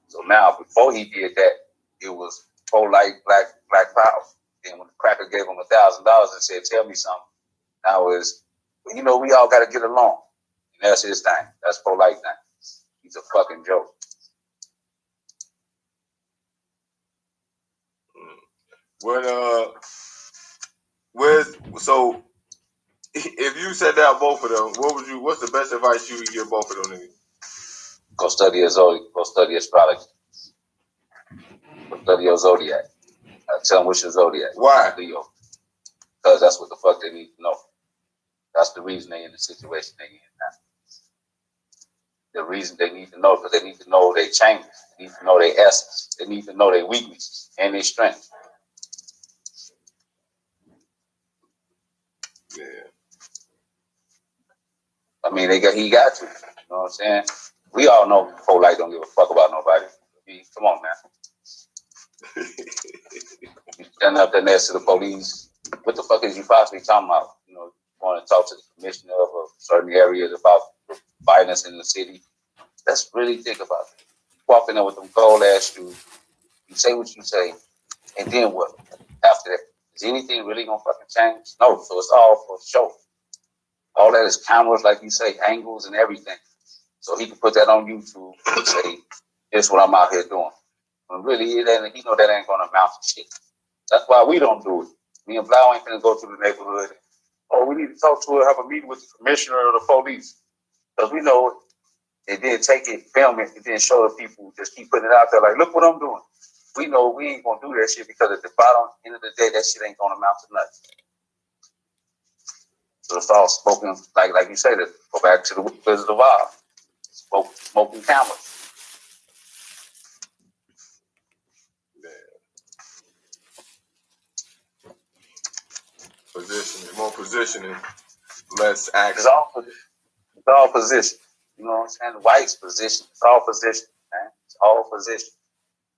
So now, before he did that, it was pro-life, black power. Then when the cracker gave him $1,000 and said, "Tell me something," now is, you know, we all got to get along. And that's his thing. That's pro-life thing. He's a fucking joke. So if you said that both of them, what's the best advice you would give both of them niggas? Go study astrology. Go study your zodiac. Tell them what's your zodiac. Why? Leo. Because that's what the fuck they need to know. That's the reason they in the situation they in now. The reason they need to know, because they need to know their changes. They need to know their essence. They need to know their weaknesses and their strengths. Yeah. I mean, he got to. You know what I'm saying? We all know pro-life don't give a fuck about nobody. I mean, come on, man. You stand up there next to the police. What the fuck is you possibly talking about? You know, you want to talk to the commissioner of a certain areas about violence in the city. Let's really think about it. Walk in there with them gold ass shoes. You say what you say, and then what? After that, is anything really gonna fucking change? No. So it's all for show. All that is cameras, like you say, angles and everything. So he can put that on YouTube and say, "This is what I'm out here doing." When really, he know that ain't gonna amount to shit. That's why we don't do it. Me and Blau ain't gonna go to the neighborhood. Oh, we need to talk to her, have a meeting with the commissioner of the police. Because we know it didn't take it, film it, it didn't show the people, just keep putting it out there like, look what I'm doing. We know we ain't gonna do that shit because at the end of the day, that shit ain't gonna amount to nothing. So it's all spoken, like you said, go back to the Wizard of Oz. Smoking cameras. More positioning, less action. It's all position. You know what I'm saying? The white's position. It's all position, man. It's all position.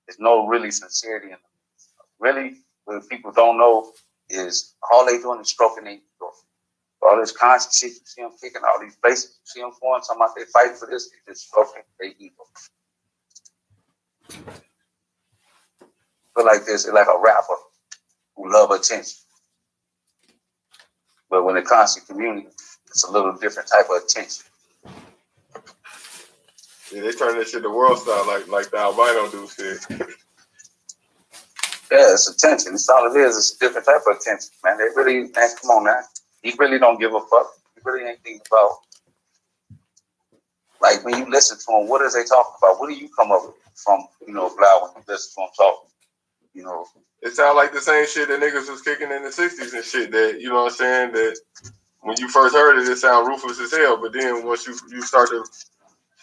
There's no really sincerity in them. Really, what people don't know is all they doing is stroking their ego. All this constant shit you see them kicking, all these places you see them going, talking about they fighting for this, they just stroking their ego. Feel like this, like a rapper who love attention. But when it comes to community, it's a little different type of attention. Yeah, they turn this shit to world style, like the albino dude said. Yeah, it's attention. It's all it is. It's a different type of attention, man. They really, man, come on, man. He really don't give a fuck. He really ain't thinking about, like, when you listen to him, what is they talking about? What do you come up with from, you know, Blau when you listen to him talk? You know, it sounds like the same shit that niggas was kicking in the 60s and shit that, you know what I'm saying, that when you first heard it, it sounded ruthless as hell. But then once you start to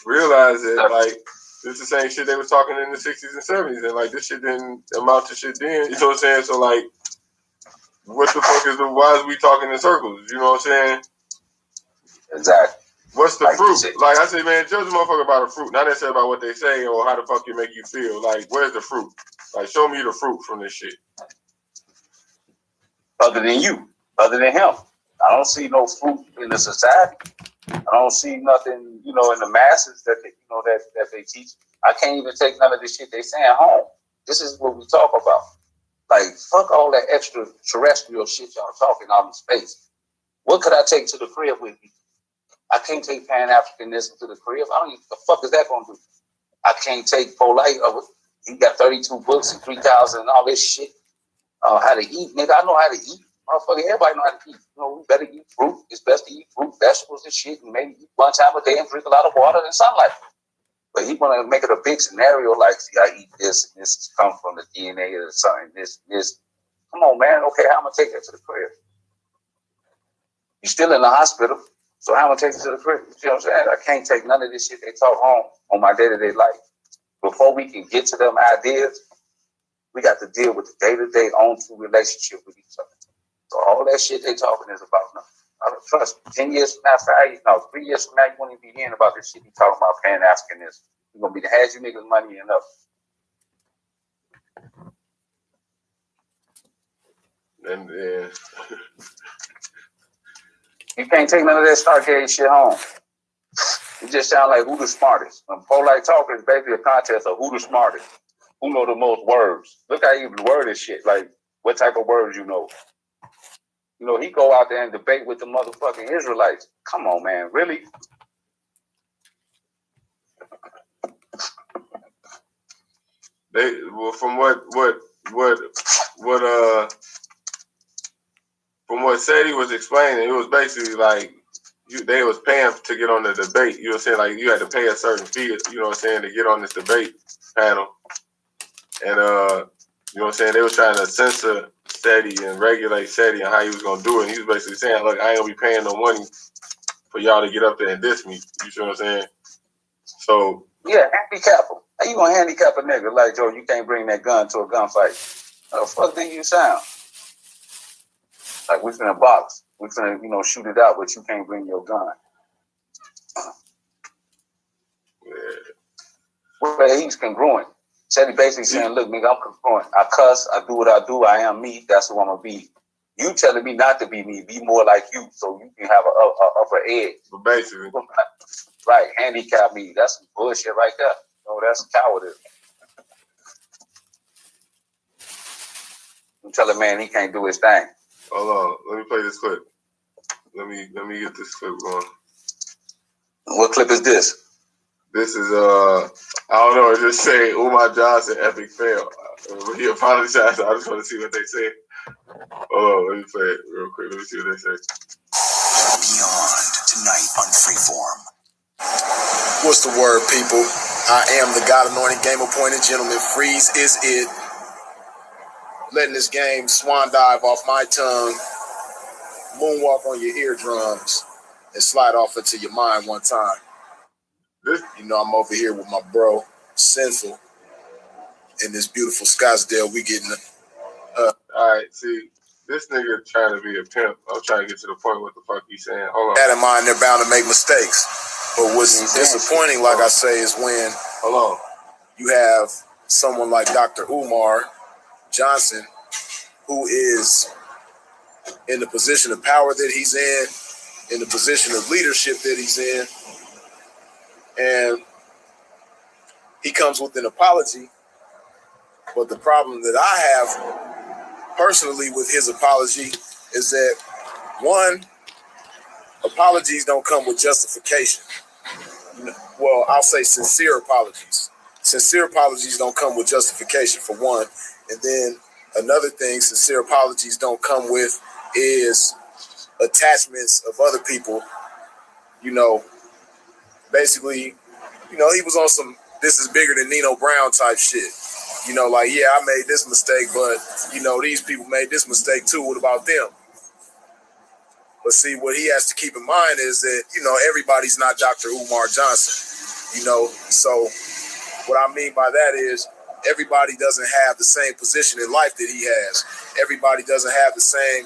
realize that, like, it's the same shit they was talking in the 60s and 70s. And, like, this shit didn't amount to shit then. You know what I'm saying? So, like, what the fuck why is we talking in circles? You know what I'm saying? Exactly. What's the fruit? Like I say, man, judge a motherfucker by the fruit, not necessarily about what they say or how the fuck it make you feel. Like, where's the fruit? Like, show me the fruit from this shit. Other than you, other than him. I don't see no fruit in the society. I don't see nothing, in the masses that they, that they teach. I can't even take none of this shit they saying home. This is what we talk about. Like, fuck all that extraterrestrial shit y'all talking out in space. What could I take to the crib with me? I can't take Pan-Africanism to the crib. I don't even, the fuck is that going to do? I can't take Polite. He got 32 books and 3,000 and all this shit. How to eat, nigga. I know how to eat. Motherfucker, everybody know how to eat. We better eat fruit. It's best to eat fruit, vegetables, and shit, and maybe eat one time a day and drink a lot of water and sunlight. But he want to make it a big scenario like, see, I eat this, and this comes from the DNA or something, this. Come on, man. Okay, how am I going to take that to the crib? You're still in the hospital, so how am I going to take it to the crib? You see what I'm saying? I can't take none of this shit they talk home on my day-to-day life. Before we can get to them ideas, we got to deal with the day-to-day on-to relationship with each other. So all that shit they talking is about nothing. I don't trust me. 10 years from now, 3 years from now, you won't even be hearing about this shit you talking about Pan-Africanism. You're going to be the had you niggas money enough. And You can't take none of that Stargate shit home. It just sound like who the smartest. When polite talking is basically a contest of who the smartest. Who know the most words? Look how you word this shit. Like, what type of words you know? He go out there and debate with the motherfucking Israelites. Come on, man. Really? From what Sadie was explaining, it was basically like they was paying to get on the debate. You know what I'm saying? Like, you had to pay a certain fee, to get on this debate panel. And you know what I'm saying? They were trying to censor Sadie and regulate Sadie and how he was gonna do it. And he was basically saying, look, I ain't gonna be paying no money for y'all to get up there and diss me. You see what I'm saying? So yeah, handicap him. How you gonna handicap a nigga like, Joe, you can't bring that gun to a gunfight? How the fuck do you sound? Like, we finna box. We finna, shoot it out, but you can't bring your gun. yeah. Well, he's congruent. Sadie basically saying, look, nigga, I'm congruent. I cuss, I do what I do, I am me, that's who I'm gonna be. You telling me not to be me, be more like you, so you can have a upper edge. But basically. Right, handicap me. That's some bullshit right there. That's cowardice. You tell a man he can't do his thing. Hold on, let me play this clip. Let me get this clip going. What clip is this? This is I don't know, just say Umar Johnson epic fail. He apologized. I just want to see what they say. Hold on, let me play it real quick. Let me see what they say. Beyond tonight on Freeform. What's the word, people? I am the God anointed game appointed gentleman. Freeze is it. Letting this game swan dive off my tongue, moonwalk on your eardrums, and slide off into your mind one time. I'm over here with my bro, Sinful, in this beautiful Scottsdale. We getting all right, see, this nigga trying to be a pimp. I'm trying to get to the point what the fuck he's saying. Hold on. that in mind, they're bound to make mistakes. But what's disappointing, like I say, is when you have someone like Dr. Umar Johnson, who is in the position of power that he's in the position of leadership that he's in, and he comes with an apology. But the problem that I have personally with his apology is that, one, apologies don't come with justification. Well, I'll say sincere apologies. Sincere apologies don't come with justification, for one. And then another thing sincere apologies don't come with is attachments of other people. Basically, he was on some this is bigger than Nino Brown type shit. Like, yeah, I made this mistake, but, these people made this mistake too. What about them? But see, what he has to keep in mind is that, everybody's not Dr. Umar Johnson, So what I mean by that is everybody doesn't have the same position in life that he has. Everybody doesn't have the same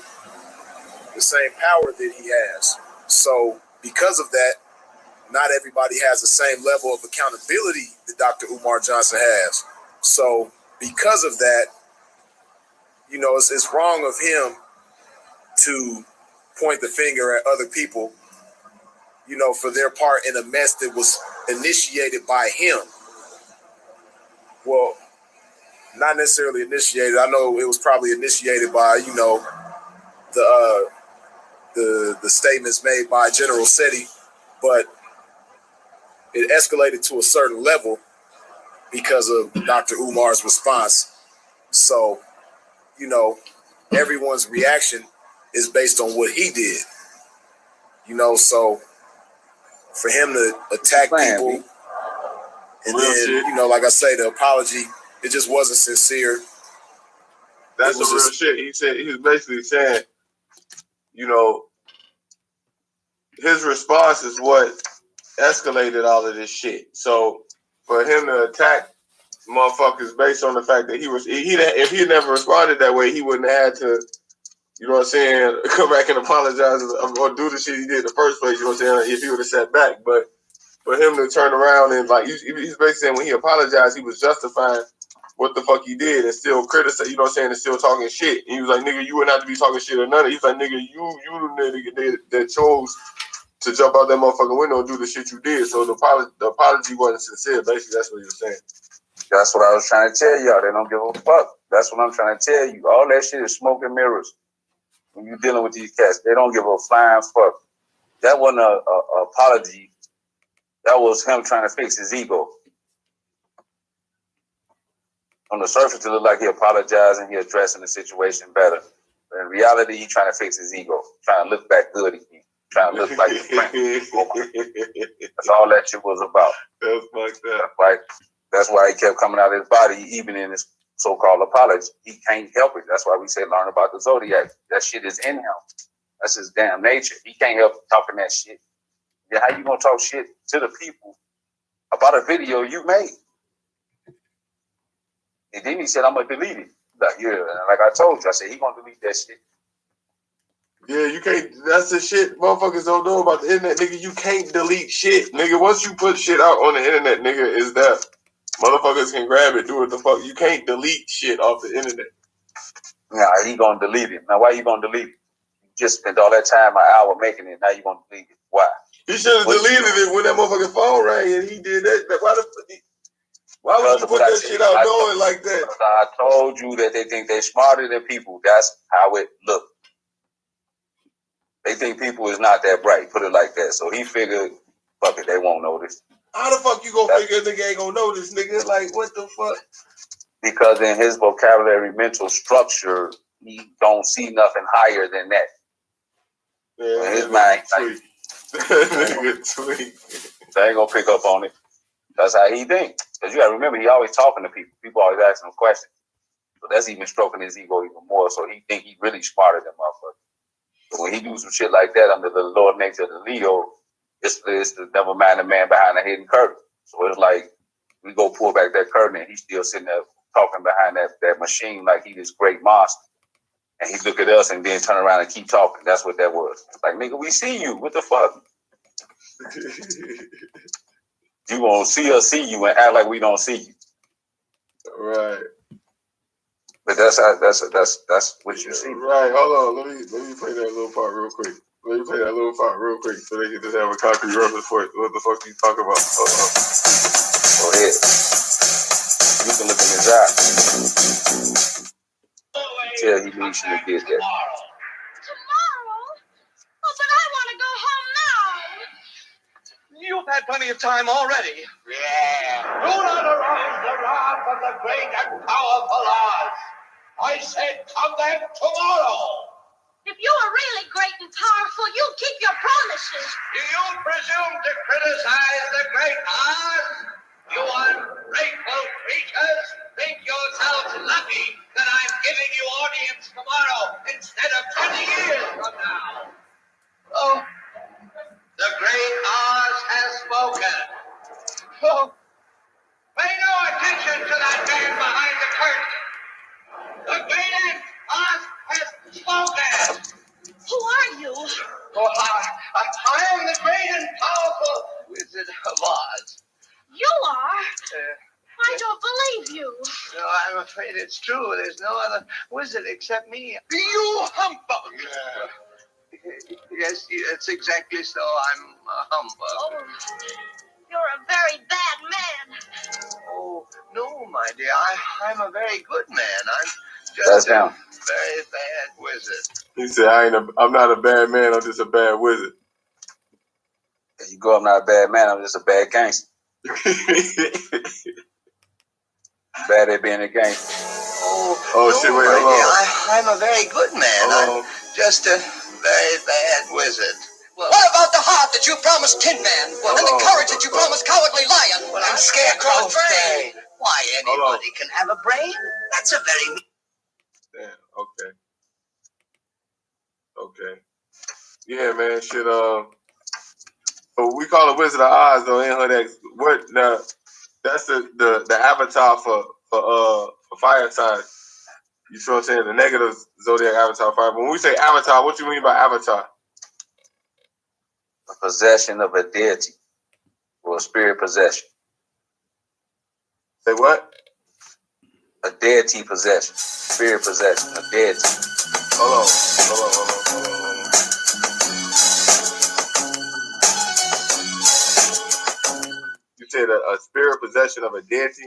power that he has. So because of that, not everybody has the same level of accountability that Dr. Umar Johnson has. So because of that, it's wrong of him to point the finger at other people, you know, for their part in a mess that was initiated by him. Well, not necessarily initiated. I know it was probably initiated by, you know, the statements made by General Seti, but it escalated to a certain level because of Dr. Umar's response. So, you know, everyone's reaction is based on what he did. You know, so for him to attack people and then, you know, like I say, the apology, it just wasn't sincere. That's some real shit. He said, he was basically saying, you know, his response is what escalated all of this shit. So for him to attack motherfuckers based on the fact that if he never responded that way, he wouldn't have had to, you know what I'm saying, come back and apologize or do the shit he did in the first place, you know what I'm saying, if he would have sat back. But for him to turn around and, like, he's basically saying when he apologized, he was justifying what the fuck he did and still criticize, you know what I'm saying, and still talking shit. And he was like, nigga, you wouldn't have to be talking shit or nothing. He's like, nigga, you the nigga that chose to jump out that motherfucking window and do the shit you did. So the apology wasn't sincere. Basically, that's what he was saying. That's what I was trying to tell y'all. They don't give a fuck. That's what I'm trying to tell you. All that shit is smoke and mirrors. When you're dealing with these cats, they don't give a flying fuck. That wasn't a apology. That was him trying to fix his ego. On the surface, it looked like he apologized and he addressing the situation better. But in reality, he trying to fix his ego, trying to look back good again, trying to look like the friend. That's all that shit was about. That's fucked up. Like, that's why he kept coming out of his body, even in his so-called apology. He can't help it. That's why we say learn about the Zodiac. That shit is in him. That's his damn nature. He can't help talking that shit. Yeah, how you gonna talk shit to the people about a video you made? And then he said, I'm gonna delete it. Like, yeah, like I told you, I said he gonna delete that shit. Yeah, you can't. That's the shit motherfuckers don't know about the internet, nigga. You can't delete shit, nigga. Once you put shit out on the internet, nigga, is that motherfuckers can grab it, do what the fuck. You can't delete shit off the internet. Nah, he gonna delete it. Now, why you gonna delete it? You just spent all that time, an hour making it. Now you gonna delete it? Why? He should have deleted it when that motherfucking phone rang and he did that. Why would you put that shit out knowing like that? I told you that they think they're smarter than people. That's how it looked. They think people is not that bright. Put it like that. So he figured, fuck it, they won't notice. How the fuck you gonna figure a nigga ain't gonna notice, nigga? Like, what the fuck? Because in his vocabulary, mental structure, he don't see nothing higher than that. Yeah, in his mind, like, nigga tweak. They ain't gonna pick up on it. That's how he think. Because you gotta remember, he always talking to people. People always asking him questions. So that's even stroking his ego even more. So he think he really smarter than motherfuckers. So when he do some shit like that under the Lord nature of the Leo, it's the never mind the man behind the hidden curtain. So it's like we go pull back that curtain and he's still sitting there talking behind that machine like he this great monster. And he look at us and then turn around and keep talking. That's what that was. Like, nigga, we see you. What the fuck? You gonna see us see you and act like we don't see you. Right. But that's what you see. Right. Hold on. Let me play that little part real quick. So they can just have a concrete reference for what the fuck you talking about. Hold on. Go ahead. You can look in his eye. Tell he knew you should have did that. Tomorrow? Oh, but I want to go home now. You've had plenty of time already. Yeah. Do not arouse the wrath of the great and powerful Oz. I said come then tomorrow. If you are really great and powerful, you'll keep your promises. Do you presume to criticize the great Oz? You ungrateful creatures think yourselves lucky that I'm giving you audience tomorrow instead of 20 years from now. Oh, the great Oz has spoken. Oh, pay no attention to that man behind the curtain. The great Oz has spoken. Who are you? Oh, I am the great and powerful Wizard of Oz. You are? I don't believe you. No, I'm afraid it's true. There's no other wizard except me. You humbug! Yes, it's exactly so. I'm a humbug. Oh, you're a very bad man. Oh, no, my dear. I'm a very good man. I'm That's just a him. very bad wizard. He said, I'm not a bad man. I'm just a bad wizard. There you go. I'm not a bad man. I'm just a bad gangster. Bad at being a gangster. Oh, no, shit, wait, my hold on. dear. I'm a very good man. Hold on. I'm just a very bad wizard. Well, What about the heart that you promised Tin Man? And the courage that you promised Cowardly Lion? well, And Scarecrow brain. Brain? Why, Hold on. anybody can have a brain. That's a very... Damn, okay. Yeah, man, shit, but we call it Wizard of Oz, though, in Hood X. What, now, that's the avatar for fire signs. You see what I'm saying? The negative zodiac avatar fire. When we say avatar, what you mean by avatar? A possession of a deity or a spirit possession. Say what? A deity possession. Spirit possession. A deity. Hold on. You said a spirit possession of a deity?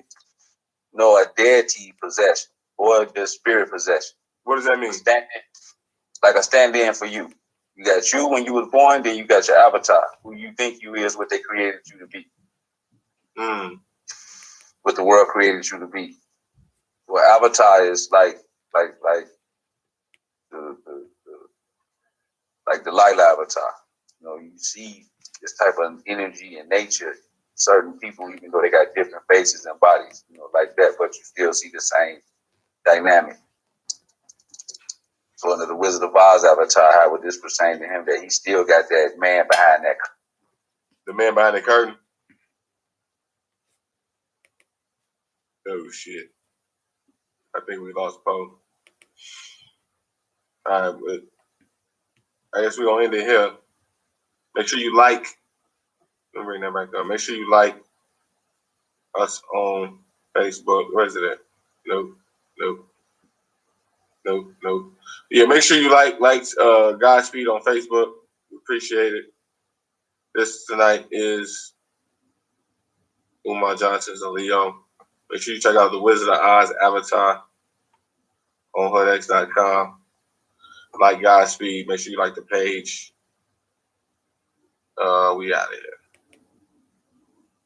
No, a deity possession or the spirit possession. What does that mean? Like a stand-in for you. You got you when you was born, then you got your avatar, who you think you is, what they created you to be. What the world created you to be. Well, avatar is like the light avatar. You know, you see this type of energy in nature. Certain people, even though they got different faces and bodies, you know, like that, but you still see the same dynamic. So under the Wizard of Oz avatar, how would this pertain to him that he still got that man behind that? The man behind the curtain? Oh, shit. I think we lost Poe. All right, but I guess we're going to end it here. Make sure you like. Let me bring that back up. Make sure you like us on Facebook. Where is it at? Nope. Yeah, make sure you like Godspeed on Facebook. We appreciate it. This tonight is Umar Johnson's and Leo. Make sure you check out the Wizard of Oz avatar on hoodx.com. Like Godspeed. Make sure you like the page. We out of here.